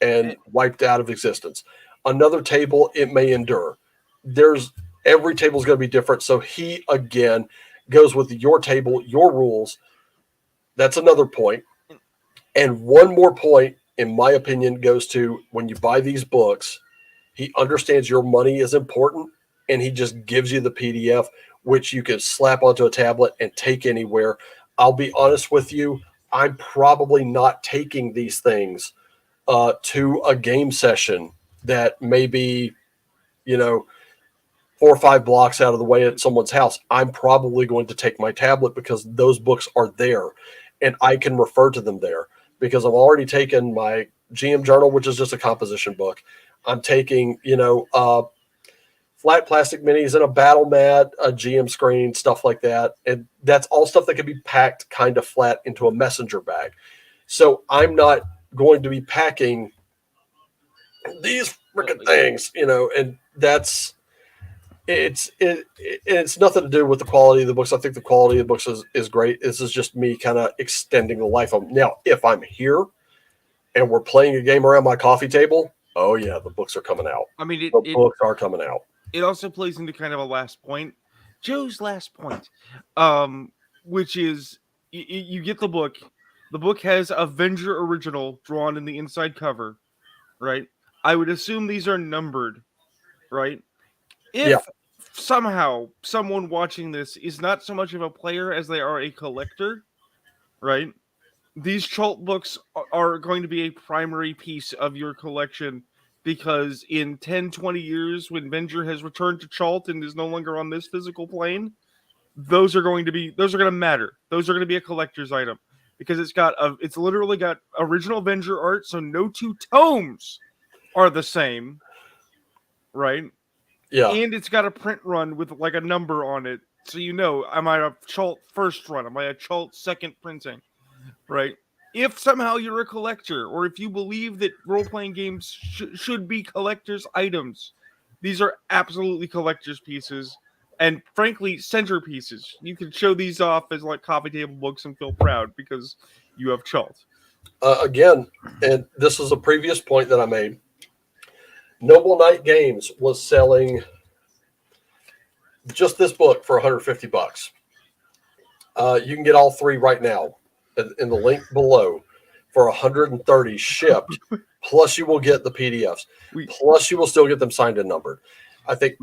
Speaker 1: and wiped out of existence. Another table, it may endure. There's every table is going to be different. So he again goes with your table, your rules. That's another point. And one more point, in my opinion, goes to when you buy these books, he understands your money is important and he just gives you the PDF, which you can slap onto a tablet and take anywhere. I'll be honest with you, I'm probably not taking these things to a game session that may be, you know, 4 or 5 blocks out of the way at someone's house. I'm probably going to take my tablet because those books are there and I can refer to them there because I've already taken my GM journal, which is just a composition book. I'm taking, flat plastic minis and a battle mat, a GM screen, stuff like that. And that's all stuff that can be packed kind of flat into a messenger bag. So I'm not going to be packing these freaking things, and it's nothing to do with the quality of the books. I think the quality of the books is great. This is just me kind of extending the life of them. Now, if I'm here and we're playing a game around my coffee table, oh yeah, the books are coming out.
Speaker 2: I mean,
Speaker 1: The books are coming out.
Speaker 2: it also plays into kind of a last point, Joe's last point, which is you get the book. The book has a Venger original drawn in the inside cover, right? I would assume these are numbered, right? If
Speaker 1: Yeah.
Speaker 2: somehow someone watching this is not so much of a player as they are a collector, right? These Chult books are going to be a primary piece of your collection because in 10, 20 years, when Venger has returned to Chult and is no longer on this physical plane, those are going to matter. Those are going to be a collector's item because it's literally got original Venger art, so no 2 tomes are the same, right?
Speaker 1: Yeah.
Speaker 2: And it's got a print run with like a number on it, so am I a Chult first run? Am I a Chult second printing? Right? If somehow you're a collector, or if you believe that role-playing games should be collector's items, these are absolutely collector's pieces, and frankly, centerpieces. You can show these off as like coffee table books and feel proud because you have Chult.
Speaker 1: Again, and this is a previous point that I made. Noble Knight Games was selling just this book for $150. You can get all 3 right now in the link below for $130 shipped. Plus, you will get the PDFs. Plus, you will still get them signed and numbered. I think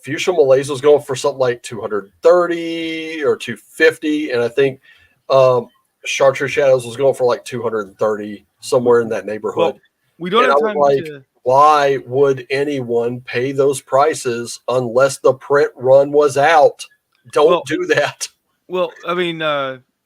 Speaker 1: Fuchsia Malaise was going for something like $230 or $250, and I think Chartreuse Shadows was going for like $230, somewhere in that neighborhood.
Speaker 2: Well, we don't have time to.
Speaker 1: Why would anyone pay those prices unless the print run was out? Don't do that.
Speaker 2: Well, I mean,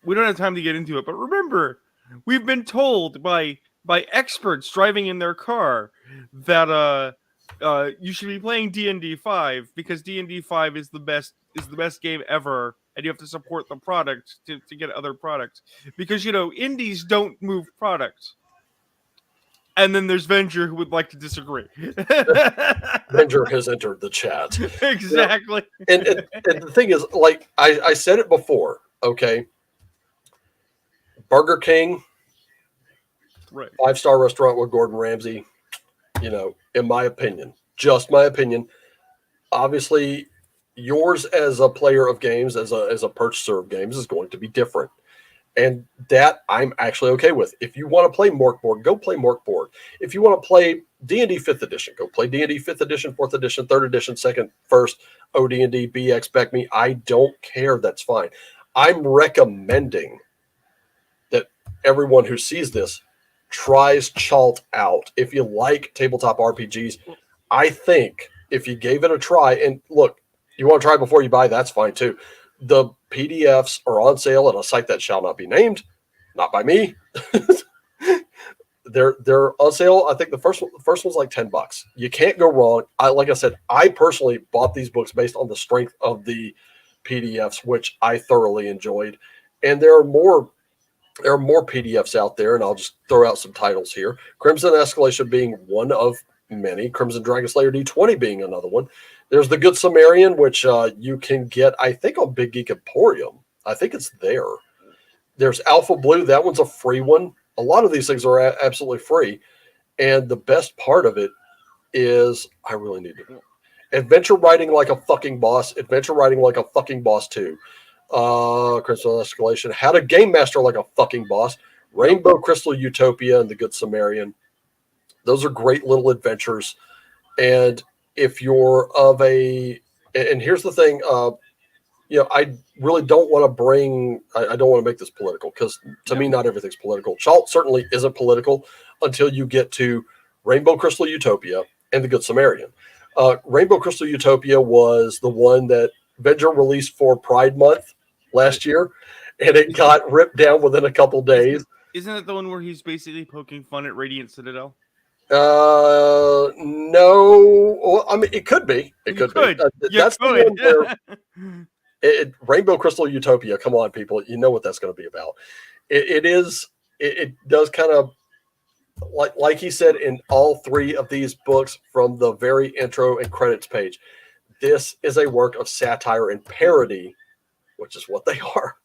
Speaker 2: we don't have time to get into it, but remember, we've been told by experts driving in their car that you should be playing D&D 5 because D&D 5 is the best game ever, and you have to support the product to get other products because indies don't move products. And then there's Venger who would like to disagree.
Speaker 1: Venger has entered the chat.
Speaker 2: Exactly.
Speaker 1: And the thing is, like I said it before, okay? Burger King,
Speaker 2: Right.
Speaker 1: 5-star restaurant with Gordon Ramsay, in my opinion, just my opinion, obviously yours as a player of games, as a purchaser of games, is going to be different. And that I'm actually okay with. If you want to play Morkborg, go play Morkborg. If you want to play D&D 5th edition, go play D&D 5th edition, 4th edition, 3rd edition, 2nd, 1st, OD&D, BX, Beck Me. I don't care. That's fine. I'm recommending that everyone who sees this tries Chalt out. If you like tabletop RPGs, I think if you gave it a try, and look, you want to try before you buy, that's fine too. The PDFs are on sale at a site that shall not be named, not by me. They're on sale. I think the first one's like $10. You can't go wrong. Like I said, I personally bought these books based on the strength of the PDFs, which I thoroughly enjoyed. And there are more PDFs out there, and I'll just throw out some titles here. Crimson Escalation being one of many. Crimson Dragon Slayer D20 being another one. There's the Good Samaritan, which you can get, I think, on Big Geek Emporium. I think it's there. There's Alpha Blue. That one's a free one. A lot of these things are absolutely free. And the best part of it is, I really need to. Adventure Writing Like a Fucking Boss. Adventure Writing Like a Fucking Boss 2. Crimson Escalation. How to Game Master Like a Fucking Boss. Rainbow Crystal Utopia and the Good Samaritan. Those are great little adventures. And if you're and here's the thing, I really don't want to I don't want to make this political because to me, not everything's political. Chalt certainly isn't political until you get to Rainbow Crystal Utopia and the Good Samaritan. Rainbow Crystal Utopia was the one that Venger released for Pride Month last year, and it got ripped down within a couple days.
Speaker 2: Isn't it the one where he's basically poking fun at Radiant Citadel?
Speaker 1: No. Well, I mean, it could be. It could be. That's the one where Rainbow Crystal Utopia. Come on, people. You know what that's going to be about. It is. It does kind of like he said in all three of these books from the very intro and credits page. This is a work of satire and parody, which is what they are.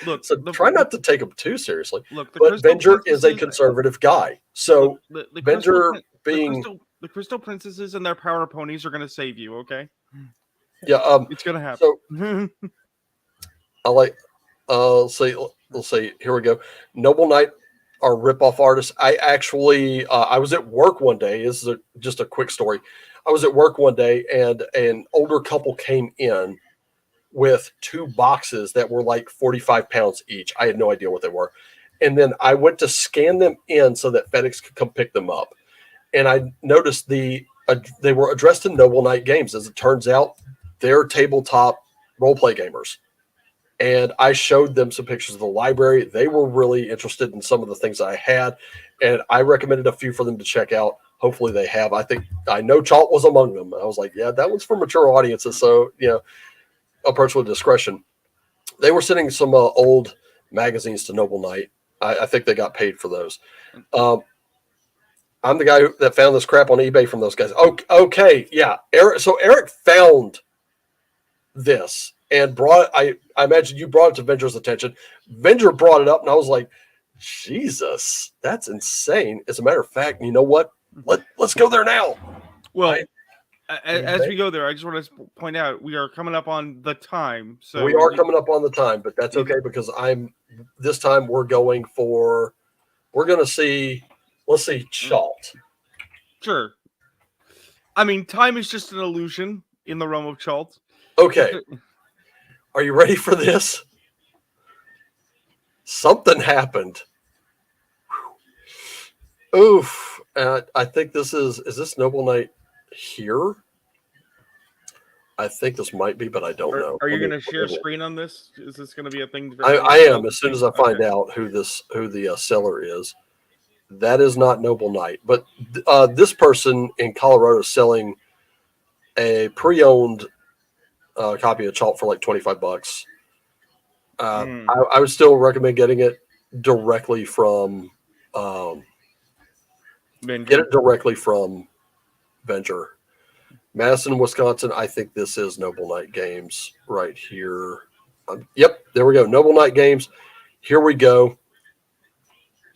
Speaker 2: Look,
Speaker 1: so try not to take them too seriously.
Speaker 2: Look,
Speaker 1: but Venger is a conservative guy. So
Speaker 2: the
Speaker 1: Venger being
Speaker 2: the Crystal Princesses and their power ponies are going to save you. Okay.
Speaker 1: Yeah.
Speaker 2: It's going to happen.
Speaker 1: So I like. Let's see. Here we go. Noble Knight are rip-off artists. I actually I was at work one day. This is just a quick story. I was at work one day and an older couple came in with 2 boxes that were like 45 pounds each. I had no idea what they were. And then I went to scan them in so that FedEx could come pick them up. And I noticed they were addressed to Noble Knight Games. As it turns out, they're tabletop role-play gamers. And I showed them some pictures of the library. They were really interested in some of the things I had. And I recommended a few for them to check out. Hopefully they have. I know Chalt was among them. I was like, yeah, that one's for mature audiences. So, approach with discretion. They were sending some old magazines to Noble Knight. I think they got paid for those. I'm the guy that found this crap on eBay from those guys. Okay, yeah. Eric found this and brought it. I imagine you brought it to Venger's attention. Venger brought it up, and I was like, Jesus, that's insane. As a matter of fact, you know what? Let's go there now.
Speaker 2: Well, as we go there, I just want to point out we are coming up on the time. So
Speaker 1: we are coming up on the time, but that's okay because this time we're going to see. Let's see, Chalt.
Speaker 2: Sure. I mean, time is just an illusion in the realm of Chalt.
Speaker 1: Okay. Are you ready for this? Something happened. Oof. I think this is this Noble Knight here? I think this might be, but I don't know.
Speaker 2: Are you going to share screen on this? Is this going to be a thing?
Speaker 1: I am as soon as I find out who the seller is. That is not Noble Knight. But this person in Colorado is selling a pre-owned copy of Chalt for like $25. I would still recommend getting it directly from get it directly from Venger. Madison, Wisconsin. I think this is Noble Knight Games right here. Yep, there we go. Noble Knight Games. Here we go.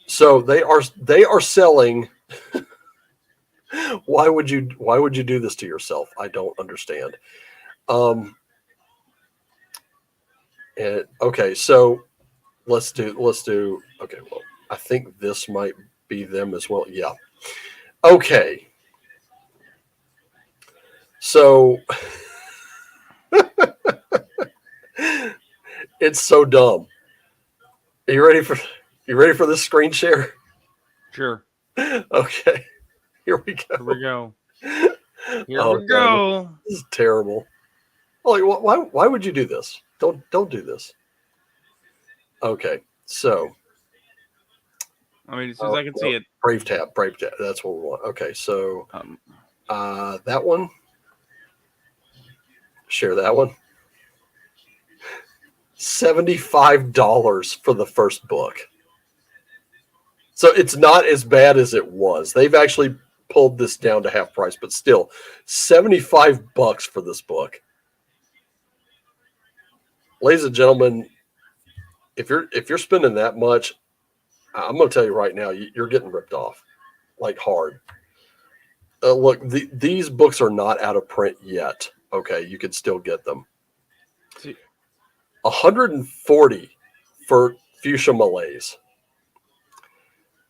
Speaker 1: So they are selling. Why would you do this to yourself? I don't understand. And okay, so let's do okay, well, I think this might be them as well. Yeah. Okay. So it's so dumb. Are you ready for this screen share?
Speaker 2: Sure.
Speaker 1: Okay. Here we go.
Speaker 2: Here we go. Here we go.
Speaker 1: This is terrible. Like, why would you do this? Don't do this. Okay, so
Speaker 2: I mean, as soon as I can see it.
Speaker 1: Brave tab. That's what we want. Okay, so that one. Share that one. $75 for the first book. So it's not as bad as it was. They've actually pulled this down to half price, but still, $75 for this book. Ladies and gentlemen, if you're spending that much, I'm going to tell you right now, you're getting ripped off, like hard. Look, these books are not out of print yet. Okay, you can still get them. $140 for Fuchsia Malaise.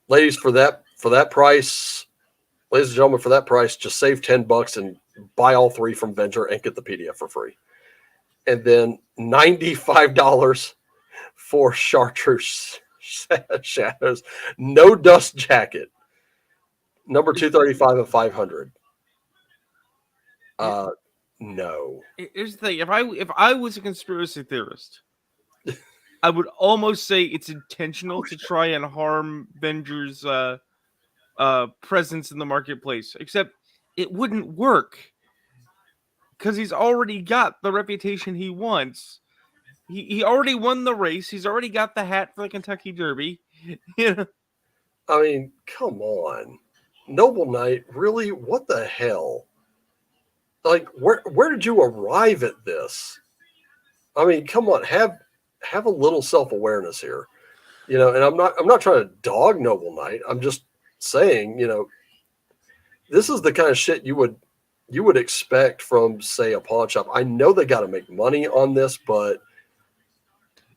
Speaker 1: Ladies, for that price, ladies and gentlemen, for that price, just save $10 and buy all three from Venger and get the PDF for free. And then $95 for Chartreuse Shadows. No dust jacket. Number 235 of 500. No.
Speaker 2: Here's the thing. If I was a conspiracy theorist, I would almost say it's intentional to try and harm Venger's presence in the marketplace. Except it wouldn't work. Because he's already got the reputation he wants. He already won the race. He's already got the hat for the Kentucky Derby.
Speaker 1: I mean, come on. Noble Knight, really? What the hell? Like, where did you arrive at this? I mean, come on, have a little self-awareness here. And I'm not trying to dog Noble Knight. I'm just saying, this is the kind of shit you would expect from, say, a pawn shop. I know they got to make money on this, but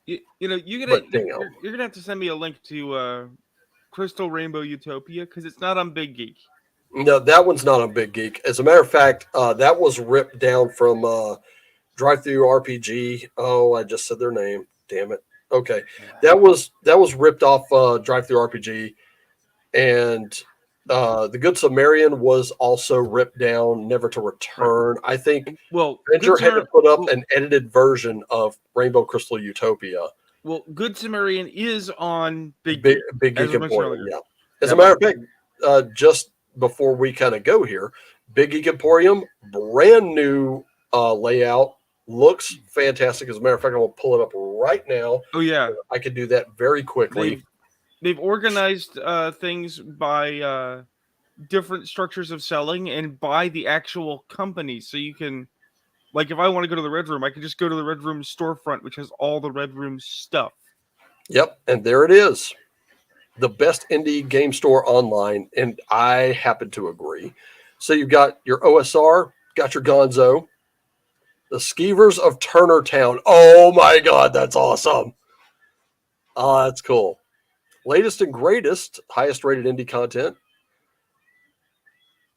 Speaker 2: you're gonna have to send me a link to Crystal Rainbow Utopia because it's not on Big Geek.
Speaker 1: No, that one's not on Big Geek. As a matter of fact, that was ripped down from Drive-Thru RPG. Oh, I just said their name. Damn it. Okay, that was ripped off Drive-Thru RPG, and The Good Samaritan was also ripped down, never to return. I think Venger had to put up an edited version of Rainbow Crystal Utopia.
Speaker 2: Well, Good Samaritan is on Big
Speaker 1: Geek Emporium. Yeah. As a matter of fact, just before we kind of go here, Big Geek Emporium, brand new layout, looks fantastic. As a matter of fact, I'm going to pull it up right now.
Speaker 2: Oh yeah,
Speaker 1: I could do that very quickly.
Speaker 2: They've organized things by different structures of selling and by the actual company. So you can, like, if I want to go to the Red Room, I can just go to the Red Room storefront, which has all the Red Room stuff.
Speaker 1: Yep, and there it is. The best indie game store online, and I happen to agree. So you've got your OSR, got your Gonzo, the Skeevers of Turner Town. Oh my God, that's awesome. Oh, that's cool. Latest and greatest, highest rated indie content.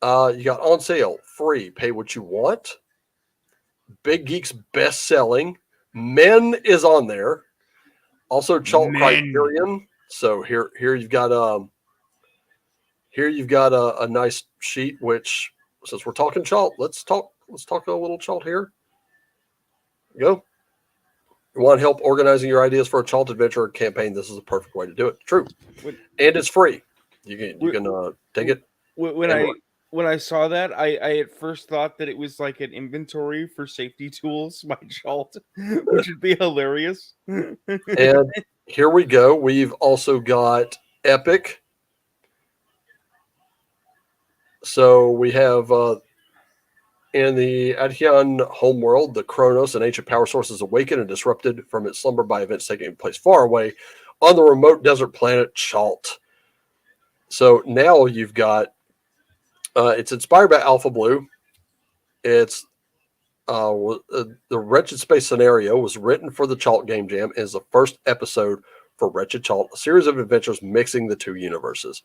Speaker 1: You got on sale, free, pay what you want. Big Geek's best selling. Men is on there. Also Chalt Criterion. So here you've got a nice sheet, which, since we're talking Chalt, let's talk a little Chalt here. Go. You want help organizing your ideas for a Chalt adventure campaign? This is the perfect way to do it. True. And it's free. You can take it.
Speaker 2: When I saw that, I at first thought that it was like an inventory for safety tools by Chalt, which would be hilarious.
Speaker 1: And here we go. We've also got Epic. So we have in the Adhian homeworld, the Chronos, an ancient power source, is awakened and disrupted from its slumber by events taking place far away on the remote desert planet Chalt. So now you've got it's inspired by Alpha Blue. It's the Wretched Space scenario was written for the Chalt Game Jam and is the first episode for Wretched Chalt, a series of adventures mixing the two universes,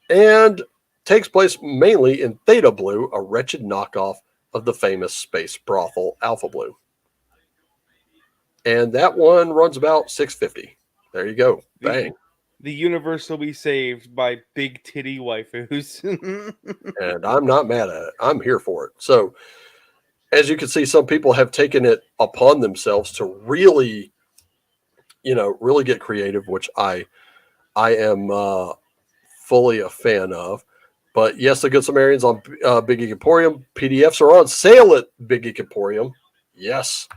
Speaker 1: and takes place mainly in Theta Blue, a wretched knockoff of the famous space brothel Alpha Blue. And that one runs about $6.50. There you go. Bang.
Speaker 2: The universe will be saved by big titty waifus.
Speaker 1: And I'm not mad at it. I'm here for it. So, as you can see, some people have taken it upon themselves to really, really get creative, which I am fully a fan of. But yes, the Good Samaritans on Big Geek Emporium. PDFs are on sale at Big Geek Emporium. Yes.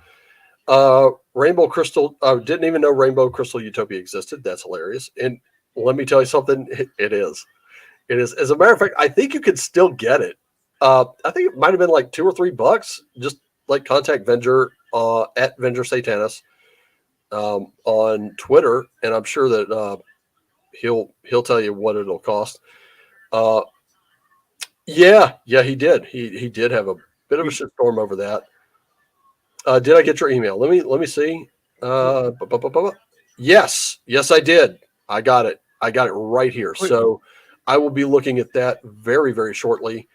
Speaker 1: Rainbow Crystal. I didn't even know Rainbow Crystal Utopia existed. That's hilarious. And let me tell you something. It is. It is. As a matter of fact, I think you could still get it. I think it might have been like $2 or $3. Just like contact Venger at Venger Satanis on Twitter, and I'm sure that he'll tell you what it'll cost. Yeah, he did. He did have a bit of a shitstorm over that. Did I get your email? Let me see. Yes, I did. I got it right here. So I will be looking at that very, very shortly.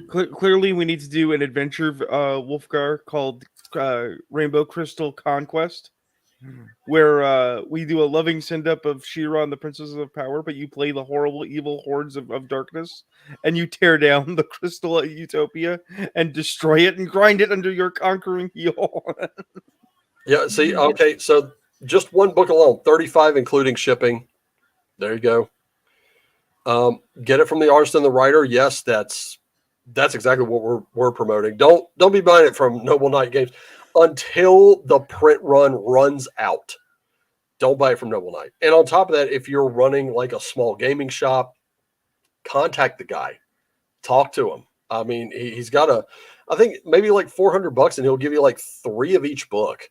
Speaker 2: Clearly, we need to do an adventure, Wolfgar, called Rainbow Crystal Conquest, where we do a loving send-up of She-Ra and the Princesses of Power, but you play the horrible, evil hordes of darkness, and you tear down the Crystal Utopia and destroy it and grind it under your conquering heel.
Speaker 1: Yeah, see, okay, so just one book alone, $35 including shipping. There you go. Get it from the artist and the writer. Yes, that's exactly what we're promoting. Don't be buying it from Noble Knight Games until the print run runs out. Don't buy it from Noble Knight. And on top of that, if you're running like a small gaming shop, contact the guy, talk to him. I mean, he's got I think maybe like $400, and he'll give you like 3 of each book.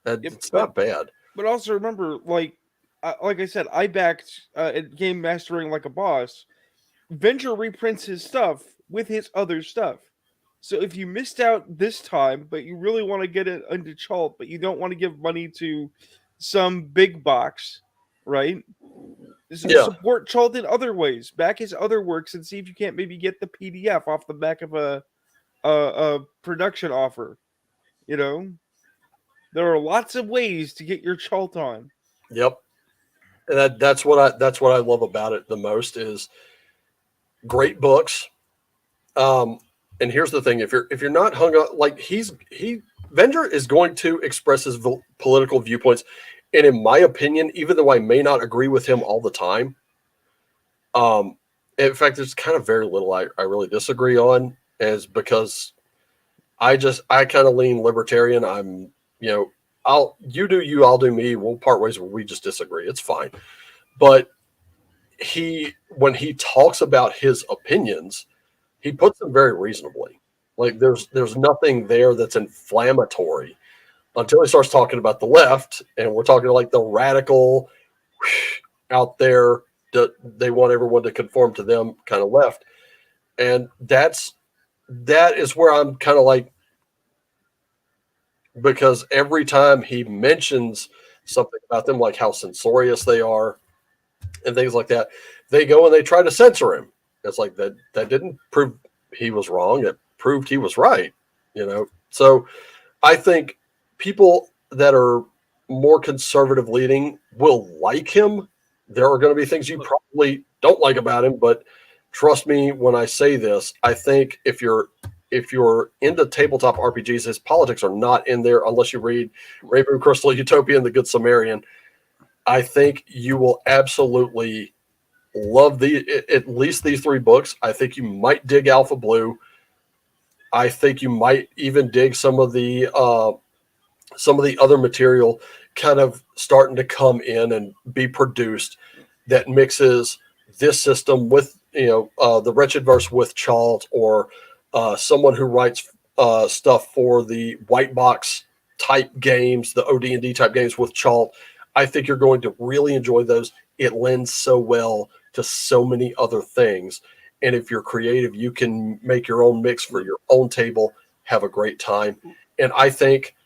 Speaker 1: It's not bad.
Speaker 2: But also remember, like I said, I backed Game Mastering Like a Boss. Venger reprints his stuff with his other stuff. So if you missed out this time, but you really want to get it into Chalt, but you don't want to give money to some big box, right?
Speaker 1: Yeah.
Speaker 2: Support Chalt in other ways. Back his other works and see if you can't maybe get the PDF off the back of a production offer. There are lots of ways to get your Chalt on.
Speaker 1: Yep. And that's what I love about it the most is great books. And here's the thing: if you're not hung up, like Venger is going to express his political viewpoints, and in my opinion, even though I may not agree with him all the time, in fact, there's kind of very little I really disagree on, is because I kind of lean libertarian. I'm you do you, I'll do me. We'll part ways where we just disagree. It's fine, but when he talks about his opinions, he puts them very reasonably. Like there's nothing there that's inflammatory until he starts talking about the left, and we're talking like the radical out there that they want everyone to conform to them kind of left. And that is where I'm kind of like, because every time he mentions something about them, like how censorious they are and things like that, they go and they try to censor him. It's like that didn't prove he was wrong. It proved he was right, So I think people that are more conservative leaning will like him. There are going to be things you probably don't like about him, but trust me when I say this, I think if you're into tabletop RPGs, his politics are not in there unless you read Rainbow Crystal Utopia and the Good Samaritan. I think you will absolutely Love at least these 3 books. I think you might dig Alpha Blue. I think you might even dig some of the other material kind of starting to come in and be produced that mixes this system with the Wretchedverse with Chalt, or someone who writes stuff for the white box type games, the OD&D type games with Chalt. I think you're going to really enjoy those. It lends so well to so many other things. And if you're creative, you can make your own mix for your own table, have a great time. And I think,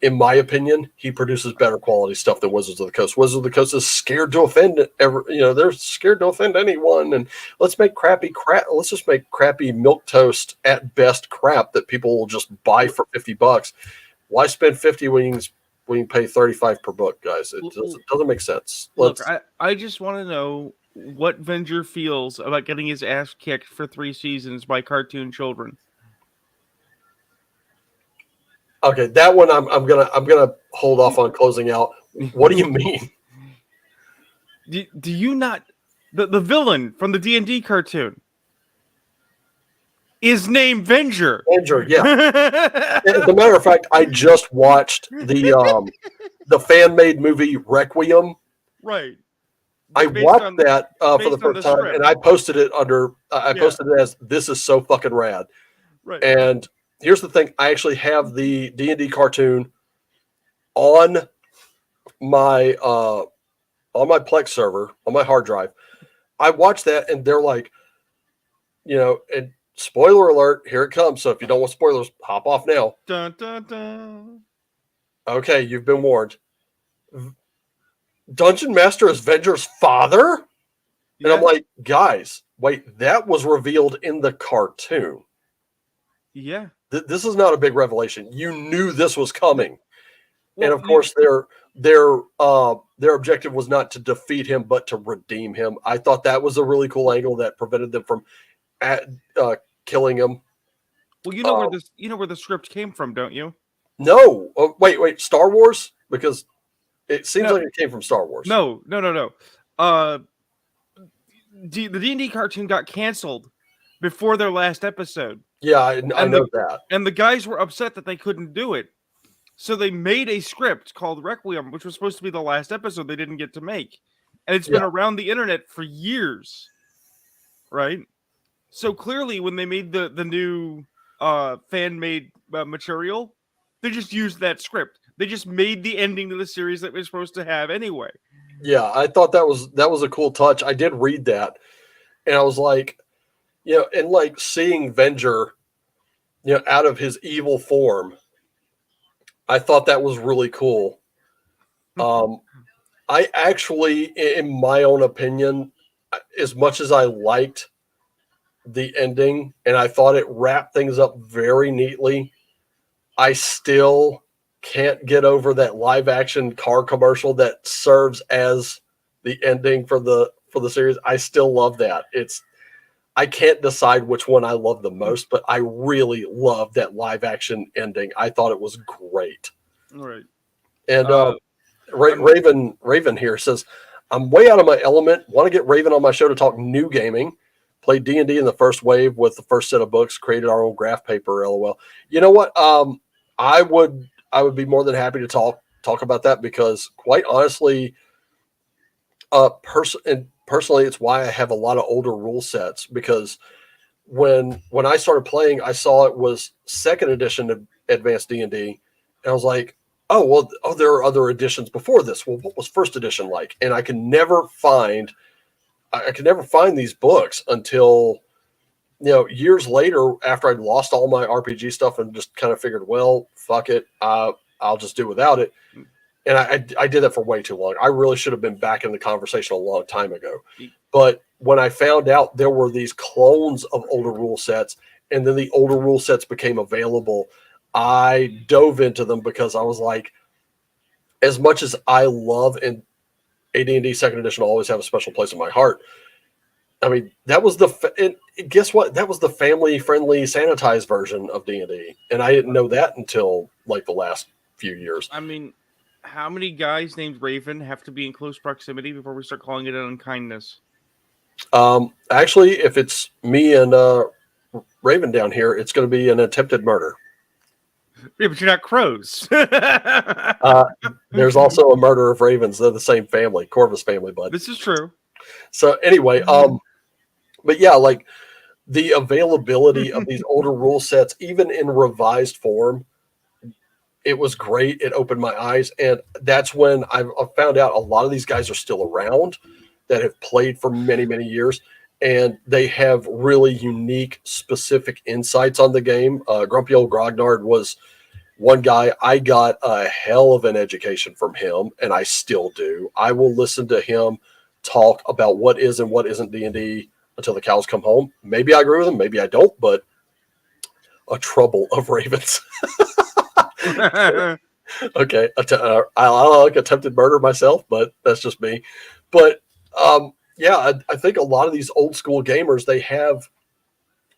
Speaker 1: in my opinion, he produces better quality stuff than Wizards of the Coast. Wizards of the Coast is scared to offend they're scared to offend anyone. And let's just make crappy milk toast at best crap that people will just buy for $50. Why spend 50 when you can pay 35 per book, guys? It doesn't make sense.
Speaker 2: Look, I just want to know what Venger feels about getting his ass kicked for 3 seasons by cartoon children.
Speaker 1: Okay, that one I'm gonna hold off on closing out. What do you mean?
Speaker 2: Do you not? The villain from the D&D cartoon is named Venger.
Speaker 1: Venger, yeah. As a matter of fact, I just watched the fan-made movie Requiem.
Speaker 2: Right.
Speaker 1: I watched that for the first time, and I posted it posted it as "This is so fucking rad."
Speaker 2: Right.
Speaker 1: And here's the thing: I actually have the D&D cartoon on my Plex server on my hard drive. I watched that, and they're like, and spoiler alert, here it comes. So if you don't want spoilers, hop off now.
Speaker 2: Dun, dun, dun.
Speaker 1: Okay, you've been warned. Dungeon Master is Venger's father? Yeah. And I'm like, guys, wait, that was revealed in the cartoon.
Speaker 2: Yeah.
Speaker 1: This is not a big revelation. You knew this was coming. Well, and of course, their objective was not to defeat him, but to redeem him. I thought that was a really cool angle that prevented them from killing him.
Speaker 2: Well, you know where the script came from, don't you?
Speaker 1: No. Oh, wait, Star Wars? Because it seems like it came from Star Wars.
Speaker 2: No. The D&D cartoon got canceled before their last episode.
Speaker 1: Yeah, I know that.
Speaker 2: And the guys were upset that they couldn't do it. So they made a script called Requiem, which was supposed to be the last episode they didn't get to make. And it's been around the internet for years. Right? So clearly when they made the new fan-made material, they just used that script. They just made the ending to the series that we're supposed to have anyway.
Speaker 1: Yeah, I thought that was a cool touch. I did read that, and I was like, and like seeing Venger, out of his evil form, I thought that was really cool. I actually, in my own opinion, as much as I liked the ending and I thought it wrapped things up very neatly, I still can't get over that live action car commercial that serves as the ending for the series. I still love that. I can't decide which one I love the most, but I really love that live action ending. I thought it was great.
Speaker 2: All right.
Speaker 1: And Raven here says, I'm way out of my element. Want to get Raven on my show to talk new gaming. Played D&D in the first wave with the first set of books, created our own graph paper, LOL. You know what? I would be more than happy to talk about that, because quite honestly, personally, it's why I have a lot of older rule sets, because when I started playing, I saw it was second edition of Advanced D&D, and I was like, there are other editions before this. Well, what was first edition like? And I could never find these books until years later, after I'd lost all my RPG stuff and just kind of figured, well, fuck it, I'll just do without it. And I did that for way too long. I really should have been back in the conversation a long time ago. But when I found out there were these clones of older rule sets, and then the older rule sets became available, I dove into them, because I was like, as much as I love and AD&D second edition will always have a special place in my heart. I mean, that was and guess what? That was the family-friendly, sanitized version of D&D, and I didn't know that until like the last few years.
Speaker 2: I mean, how many guys named Raven have to be in close proximity before we start calling it an unkindness?
Speaker 1: Actually, if it's me and Raven down here, it's going to be an attempted murder.
Speaker 2: Yeah, but you're not crows.
Speaker 1: Uh, there's also a murder of ravens. They're the same family, Corvus family, bud.
Speaker 2: This is true.
Speaker 1: So anyway, but yeah, like the availability of these older rule sets, even in revised form, it was great. It opened my eyes, and that's when I found out a lot of these guys are still around that have played for many, many years, and they have really unique, specific insights on the game. Grumpy Old Grognard was one guy. I got a hell of an education from him, and I still do. I will listen to him talk about what is and what isn't D&D until the cows come home. Maybe I agree with him, maybe I don't, but a trouble of ravens. Okay, I like attempted murder myself, but that's just me. But yeah, I think a lot of these old school gamers, they have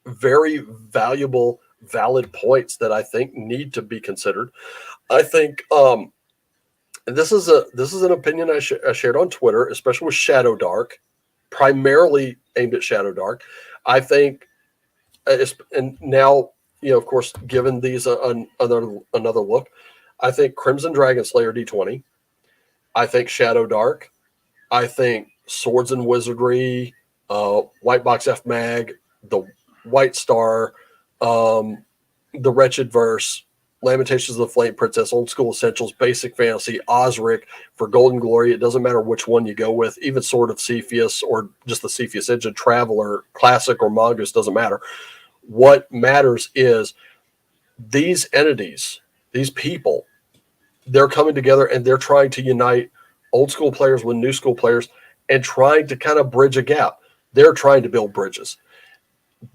Speaker 1: very valuable, valid points that I think need to be considered. I think and this is an opinion I shared on Twitter, especially with Shadow Dark, primarily aimed at Shadow Dark. I think, and now, of course, given these another look, I think Crimson Dragon Slayer D20. I think Shadow Dark. I think Swords and Wizardry, White Box F Mag, the White Star, the Wretched Verse, Lamentations of the Flame Princess, Old School Essentials, Basic Fantasy, Osric for Golden Glory. It doesn't matter which one you go with, even Sword of Cepheus or just the Cepheus Engine, Traveler, Classic or Mongoose, doesn't matter. What matters is these entities, these people, they're coming together and they're trying to unite old school players with new school players and trying to kind of bridge a gap. They're trying to build bridges.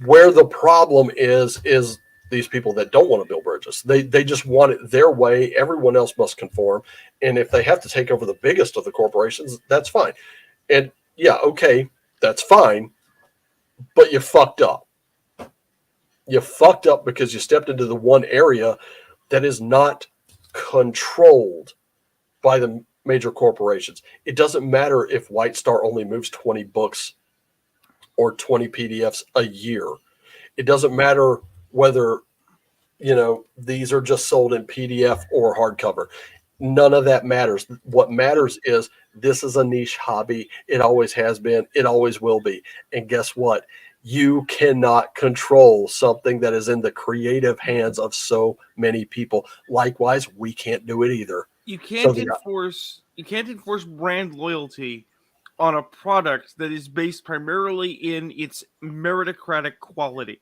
Speaker 1: Where the problem is these people that don't want to build bridges. They just want it their way. Everyone else must conform. And if they have to take over the biggest of the corporations, that's fine. And yeah, okay, that's fine. But you fucked up. You fucked up because you stepped into the one area that is not controlled by the major corporations. It doesn't matter if White Star only moves 20 books or 20 PDFs a year. It doesn't matter whether, these are just sold in PDF or hardcover. None of that matters. What matters is this is a niche hobby. It always has been. It always will be. And guess what? You cannot control something that is in the creative hands of so many people. Likewise, we can't do it either.
Speaker 2: You can't enforce brand loyalty on a product that is based primarily in its meritocratic quality.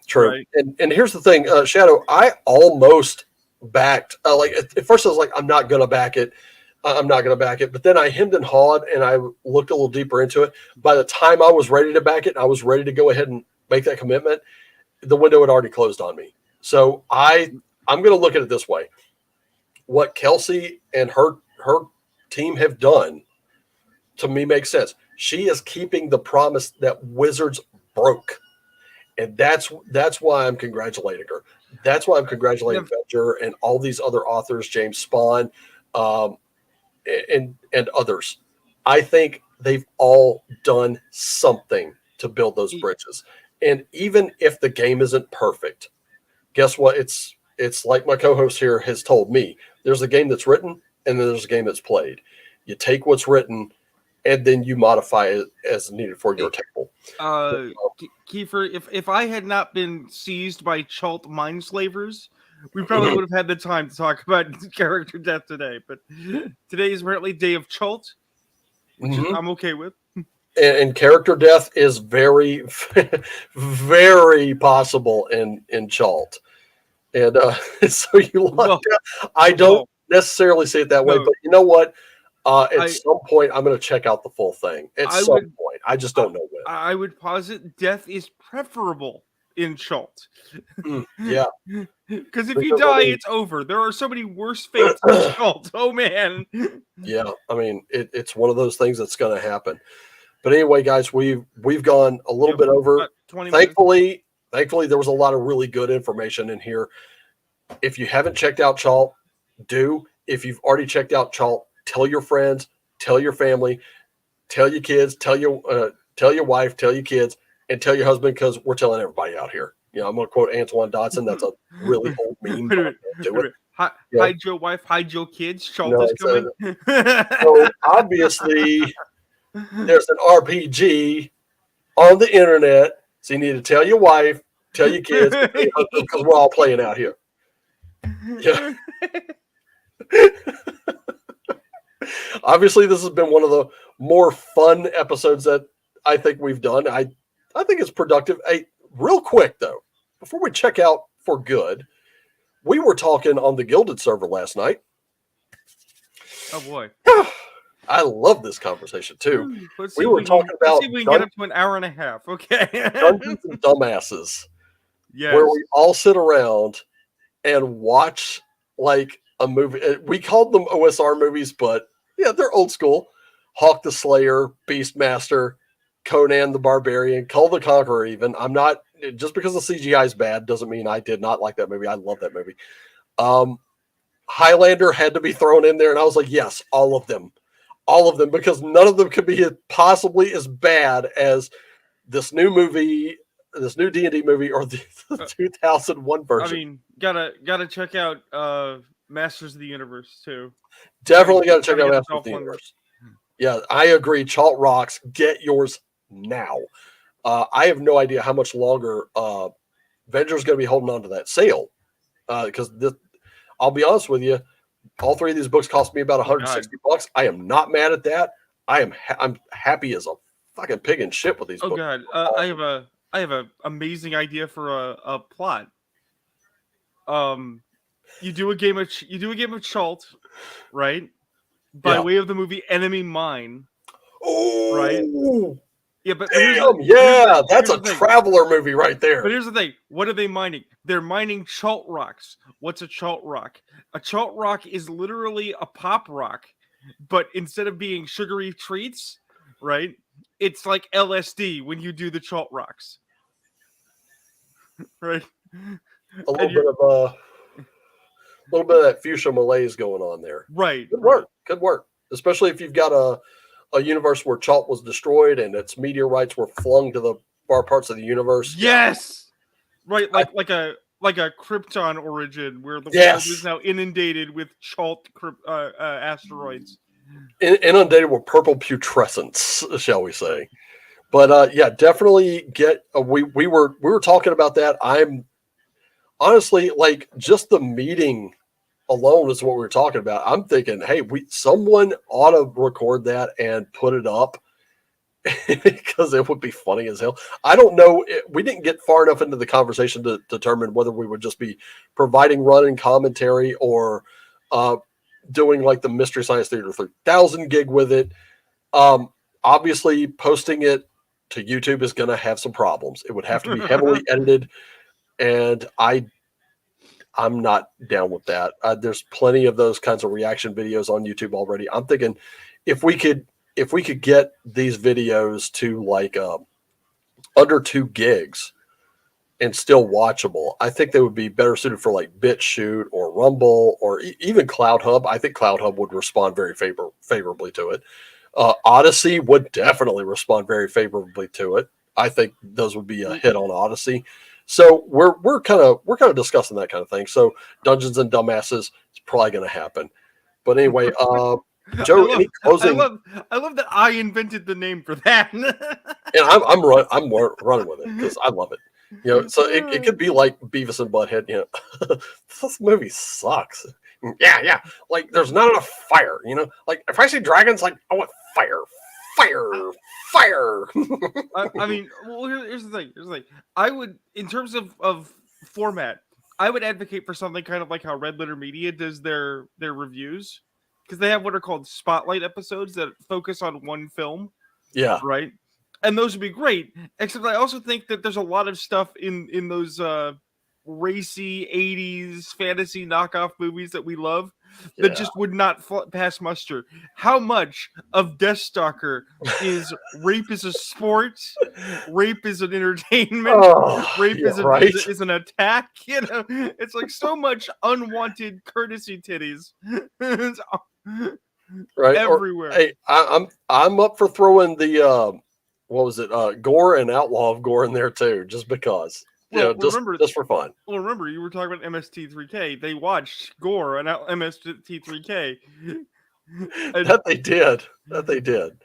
Speaker 1: True.
Speaker 2: Right.
Speaker 1: And here's the thing, Shadow, I almost backed, like at first I was like, I'm not going to back it. I'm not going to back it. But then I hemmed and hawed and I looked a little deeper into it. By the time I was ready to back it, I was ready to go ahead and make that commitment. The window had already closed on me. So I'm going to look at it this way. What Kelsey and her team have done to me makes sense. She is keeping the promise that Wizards broke. And that's why I'm congratulating her. That's why I'm congratulating Venger and all these other authors, James Spahn, and others. I think they've all done something to build those bridges. And even if the game isn't perfect, guess what? It's like my co-host here has told me. There's a game that's written and then there's a game that's played. You take what's written and then you modify it as needed for your table.
Speaker 2: Kiefer, if I had not been seized by Chult mind slavers, we probably would have had the time to talk about character death today. But today is apparently Day of Chult, which I'm okay with.
Speaker 1: And character death is very, very possible in Chult. And so you lucked out. I don't necessarily see it that way, but you know what? At some point, I'm going to check out the full thing. At some point, I just don't know when.
Speaker 2: I would posit death is preferable in Chult.
Speaker 1: Yeah,
Speaker 2: because if you die, it's over. There are so many worse fates in Chult. Oh man.
Speaker 1: Yeah, I mean, it's one of those things that's going to happen. But anyway, guys, we've gone a little bit over.
Speaker 2: 20
Speaker 1: thankfully, there was a lot of really good information in here. If you haven't checked out Chult, do. If you've already checked out Chult, tell your friends, tell your family, tell your kids, tell tell your wife, tell your kids, and tell your husband, because we're telling everybody out here. I'm going to quote Antoine Dodson. That's a really old meme.
Speaker 2: Wait a minute.
Speaker 1: Do it.
Speaker 2: Hide your wife, hide your kids. Schultz
Speaker 1: No,
Speaker 2: is coming.
Speaker 1: so obviously, there's an RPG on the internet. So you need to tell your wife, tell your kids, because we're all playing out here. Yeah. Obviously, this has been one of the more fun episodes that I think we've done. I think it's productive. Hey, real quick, though, before we check out for good, we were talking on the Gilded server last night.
Speaker 2: Oh, boy.
Speaker 1: I love this conversation, too.
Speaker 2: We
Speaker 1: were talking about...
Speaker 2: Let's see if we can get up to an hour and a half. Okay.
Speaker 1: Dungeons and Dumbasses.
Speaker 2: Yes.
Speaker 1: Where we all sit around and watch, like, a movie. We called them OSR movies, but, yeah, they're old school. Hawk the Slayer, Beastmaster, Conan the Barbarian, Kull the Conqueror even. I'm not... Just because the CGI is bad doesn't mean I did not like that movie. I love that movie. Highlander had to be thrown in there, and I was like, yes, all of them. All of them, because none of them could be possibly as bad as this new movie, this new D&D movie, or the 2001 version.
Speaker 2: I mean, gotta check out Masters of the Universe, too.
Speaker 1: Definitely gotta check out Masters of the Universe. Yeah, I agree. Chalt Rocks, get yours now. I have no idea how much longer Venger's going to be holding on to that sale, because I'll be honest with you, all three of these books cost me about $160. I am not mad at that. I'm happy as a fucking pig in shit with these books.
Speaker 2: God, I have a amazing idea for a plot. You do a game of Chalt, right? By way of the movie Enemy Mine.
Speaker 1: Oh,
Speaker 2: right. Yeah, but
Speaker 1: that's a Traveler movie right there.
Speaker 2: But here's the thing: what are they mining? They're mining Chalt Rocks. What's a Chalt Rock? A Chalt Rock is literally a pop rock, but instead of being sugary treats, right? It's like LSD when you do the Chalt Rocks, right?
Speaker 1: A little bit of that fuchsia malaise going on there.
Speaker 2: Right.
Speaker 1: Good work. Especially if you've got a universe where Chalt was destroyed and its meteorites were flung to the far parts of the universe.
Speaker 2: Yes. Right, like a Krypton origin where the world is now inundated with Chalt asteroids.
Speaker 1: Inundated with purple putrescence, shall we say. But definitely get we were talking about that. I'm honestly, like, just the meeting alone is what we were talking about. I'm thinking, hey, someone ought to record that and put it up, because it would be funny as hell. I don't know. We didn't get far enough into the conversation to determine whether we would just be providing running commentary or doing like the Mystery Science Theater 3000 gig with it. Obviously, posting it to YouTube is going to have some problems. It would have to be heavily edited, and I'm not down with that. There's plenty of those kinds of reaction videos on YouTube already. I'm thinking if we could get these videos to like under 2 gigs and still watchable, I think they would be better suited for like BitChute or Rumble or even CloudHub. I think CloudHub would respond very favorably to it. Odyssey would definitely respond very favorably to it. I think those would be a hit on Odyssey. So we're kind of discussing that kind of thing. So Dungeons and Dumbasses is probably going to happen. But anyway, Joe, any closing?
Speaker 2: I love that I invented the name for that.
Speaker 1: And I'm running with it because I love it. So it could be like Beavis and Butthead. This movie sucks. Yeah. Like there's not enough fire. Like if I see dragons, like I want fire.
Speaker 2: I mean, well, here's the thing. I would, in terms of format, I would advocate for something kind of like how Red Letter Media does their reviews, because they have what are called spotlight episodes that focus on one film.
Speaker 1: Yeah.
Speaker 2: Right. And those would be great. Except I also think that there's a lot of stuff in those racy 80s fantasy knockoff movies that we love that just would not pass muster. How much of Deathstalker is rape is a sport, rape is an entertainment, rape is an attack? It's like so much unwanted courtesy titties.
Speaker 1: Right,
Speaker 2: everywhere.
Speaker 1: Hey, I'm up for throwing the what was it? Gore and Outlaw of Gore in there too, just because.
Speaker 2: Well,
Speaker 1: Just for fun.
Speaker 2: Well, remember, you were talking about MST3K. They watched Gore and MST3K.
Speaker 1: That they did. That they did.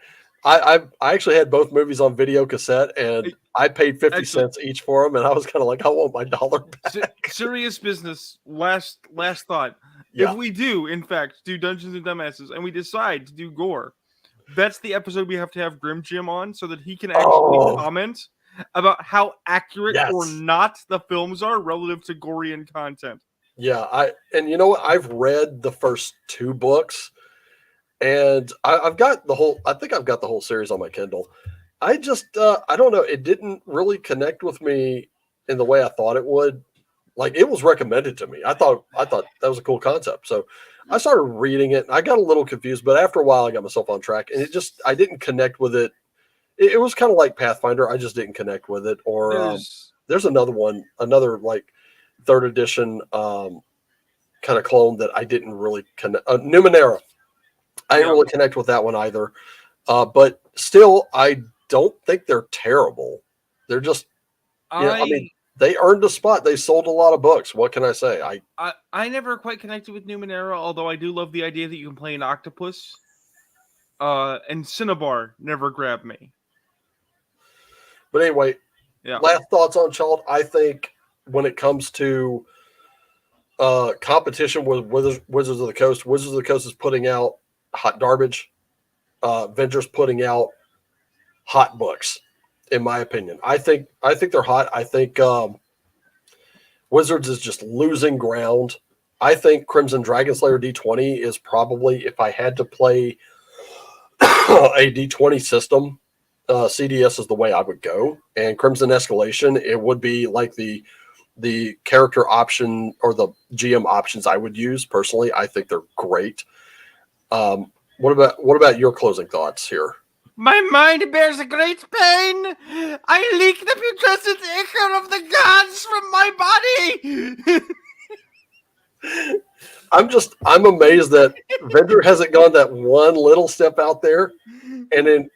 Speaker 1: I actually had both movies on video cassette, and I paid 50 cents each for them, and I was kind of like, I want my dollar back.
Speaker 2: Serious business. Last thought.
Speaker 1: Yeah.
Speaker 2: If we do, in fact, do Dungeons and Dumbasses, and we decide to do Gore, that's the episode we have to have Grim Jim on so that he can actually comment about how accurate or not the films are relative to Gorian content.
Speaker 1: Yeah, and you know what? I've read the first 2 books, and I've got the whole. I think I've got the whole series on my Kindle. I just I don't know. It didn't really connect with me in the way I thought it would. Like, it was recommended to me. I thought that was a cool concept. So I started reading it. And I got a little confused, but after a while, I got myself on track, and I didn't connect with it. It was kind of like Pathfinder. I just didn't connect with it. Or there's another one, another like 3rd edition kind of clone that I didn't really connect. Numenera. I didn't really connect with that one either. But still, I don't think they're terrible. They're just, I mean, they earned a spot. They sold a lot of books. What can I say?
Speaker 2: I never quite connected with Numenera, although I do love the idea that you can play an octopus. And Cinnabar never grabbed me.
Speaker 1: But anyway, last thoughts on Chalt. I think when it comes to competition with Wizards of the Coast is putting out hot garbage. Venger's putting out hot books, in my opinion. I think they're hot. I think Wizards is just losing ground. I think Crimson Dragonslayer D20 is probably, if I had to play a D20 system, CDS is the way I would go. And Crimson Escalation, it would be like the character option or the GM options I would use personally. I think they're great. What about your closing thoughts here?
Speaker 2: My mind bears a great pain. I leak the putrescent ichor of the gods from my body.
Speaker 1: I'm amazed that Venger hasn't gone that one little step out there and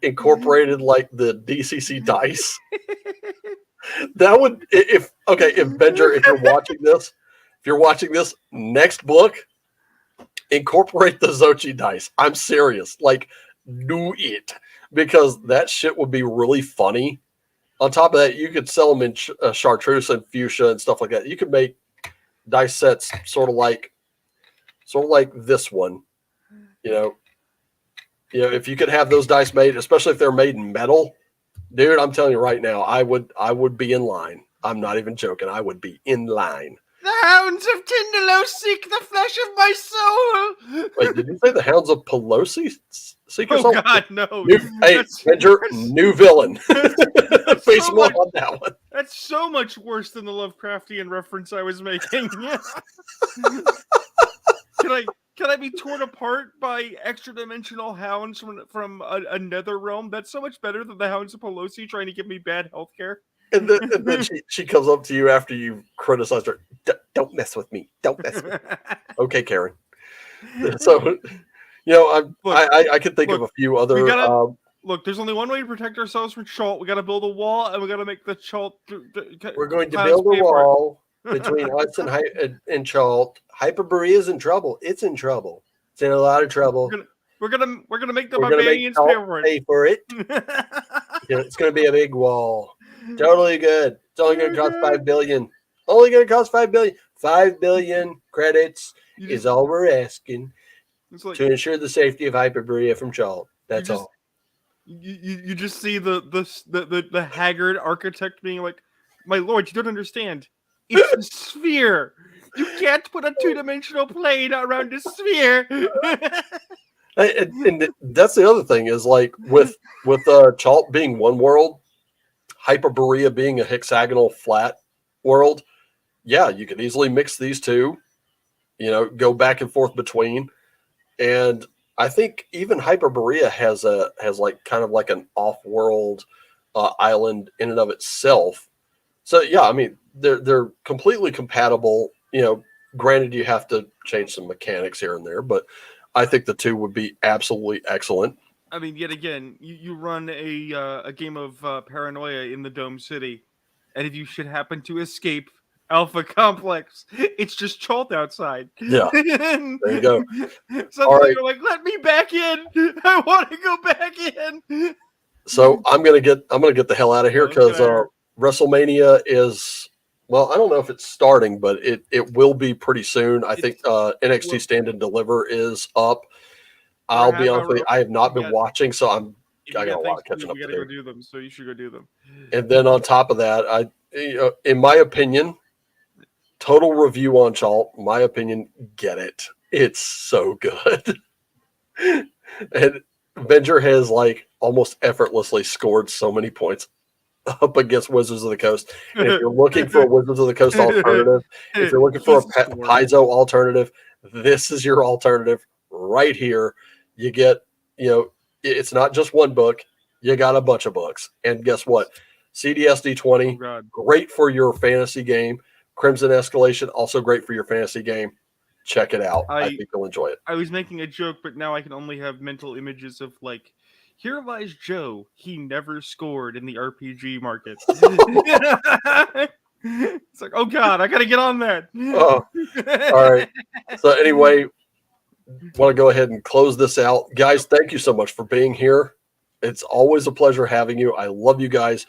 Speaker 1: incorporated like the DCC dice. That would, if Venger, if you're watching this next book, incorporate the Xochi dice. I'm serious. Like, do it, because that shit would be really funny. On top of that, you could sell them in chartreuse and fuchsia and stuff like that. You could make dice sets sort of like this one. You know, if you could have those dice made, especially if they're made in metal, dude, I'm telling you right now, I would be in line. I'm not even joking. I would be in line.
Speaker 2: The hounds of Tindalo seek the flesh of my soul.
Speaker 1: Wait, did you say the hounds of Pelosi seek or
Speaker 2: something?
Speaker 1: Oh
Speaker 2: God, no.
Speaker 1: Venger, new villain. Face so on that one.
Speaker 2: That's so much worse than the Lovecraftian reference I was making. Can I be torn apart by extra-dimensional hounds from a nether realm? That's so much better than the hounds of Pelosi trying to give me bad healthcare.
Speaker 1: And then she comes up to you after you criticized her. Don't mess with me. Don't mess with me. Okay, Karen. So, I could think of a few other.
Speaker 2: Look, there's only one way to protect ourselves from Chalt. We got to build a wall, and we got to make the Chalt.
Speaker 1: We're going to build a wall between us and Chalt. Hyperborea's in trouble. It's in trouble. It's in a lot of trouble.
Speaker 2: We're gonna make the barbarians pay for it.
Speaker 1: It's gonna be a big wall. Totally good. It's only gonna cost $5 billion. Only gonna cost $5 billion. 5 billion credits is all we're asking to ensure the safety of Hyperborea from Chalt. That's all.
Speaker 2: You just see the haggard architect being like, "My lord, you don't understand. It's a sphere. You can't put a 2-dimensional plane around a sphere."
Speaker 1: And that's the other thing is, like, with Chalt being one world, Hyperborea being a hexagonal flat world, yeah, you could easily mix these two, go back and forth between. And I think even Hyperborea has like kind of like an off-world island in and of itself. So yeah, I mean, they're completely compatible. Granted, you have to change some mechanics here and there, but I think the two would be absolutely excellent.
Speaker 2: I mean, yet again, you run a game of Paranoia in the Dome City, and if you should happen to escape Alpha Complex, it's just Chult outside.
Speaker 1: Yeah,
Speaker 2: And
Speaker 1: there you go. All
Speaker 2: suddenly
Speaker 1: right.
Speaker 2: you're like, "Let me back in! I want to go back in."
Speaker 1: So I'm gonna get the hell out of here
Speaker 2: Oh, let's get
Speaker 1: because
Speaker 2: out of here.
Speaker 1: WrestleMania is, well, I don't know if it's starting, but it will be pretty soon. I think
Speaker 2: It's
Speaker 1: NXT
Speaker 2: well,
Speaker 1: Stand and Deliver is up.
Speaker 2: we're a
Speaker 1: I'll be
Speaker 2: half
Speaker 1: honest with
Speaker 2: hour.
Speaker 1: you, I have
Speaker 2: We
Speaker 1: not been
Speaker 2: got
Speaker 1: watching, so
Speaker 2: if
Speaker 1: I
Speaker 2: we
Speaker 1: got a
Speaker 2: got
Speaker 1: lot
Speaker 2: things
Speaker 1: of
Speaker 2: to do,
Speaker 1: catching
Speaker 2: we
Speaker 1: up
Speaker 2: got
Speaker 1: to
Speaker 2: to go
Speaker 1: do.
Speaker 2: do them. So you should go do them.
Speaker 1: And then on top of that, in my opinion, total review on Chalt. My opinion, get it. It's so good. And Venger has like almost effortlessly scored so many points up against Wizards of the Coast. And if you're looking for a Wizards of the Coast alternative, if you're looking for
Speaker 2: He's
Speaker 1: a
Speaker 2: a scorer.
Speaker 1: Paizo alternative, this is your alternative right here. You get, it's not just one book, you got a bunch of books. And guess what? CDSD
Speaker 2: Oh
Speaker 1: 20,
Speaker 2: God.
Speaker 1: great for your fantasy game. Crimson Escalation, also great for your fantasy game. Check it out. I
Speaker 2: I
Speaker 1: think you'll enjoy it.
Speaker 2: I was making a joke, but now I can only have mental images of like, here lies Joe. He never scored in the RPG market. It's like, oh God, I gotta get on that.
Speaker 1: Oh, all right. So anyway, want to go ahead and close this out. Guys, thank you so much for being here. It's always a pleasure having you. I love you guys.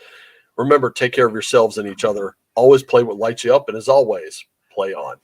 Speaker 1: Remember, take care of yourselves and each other. Always play what lights you up. And as always, play on.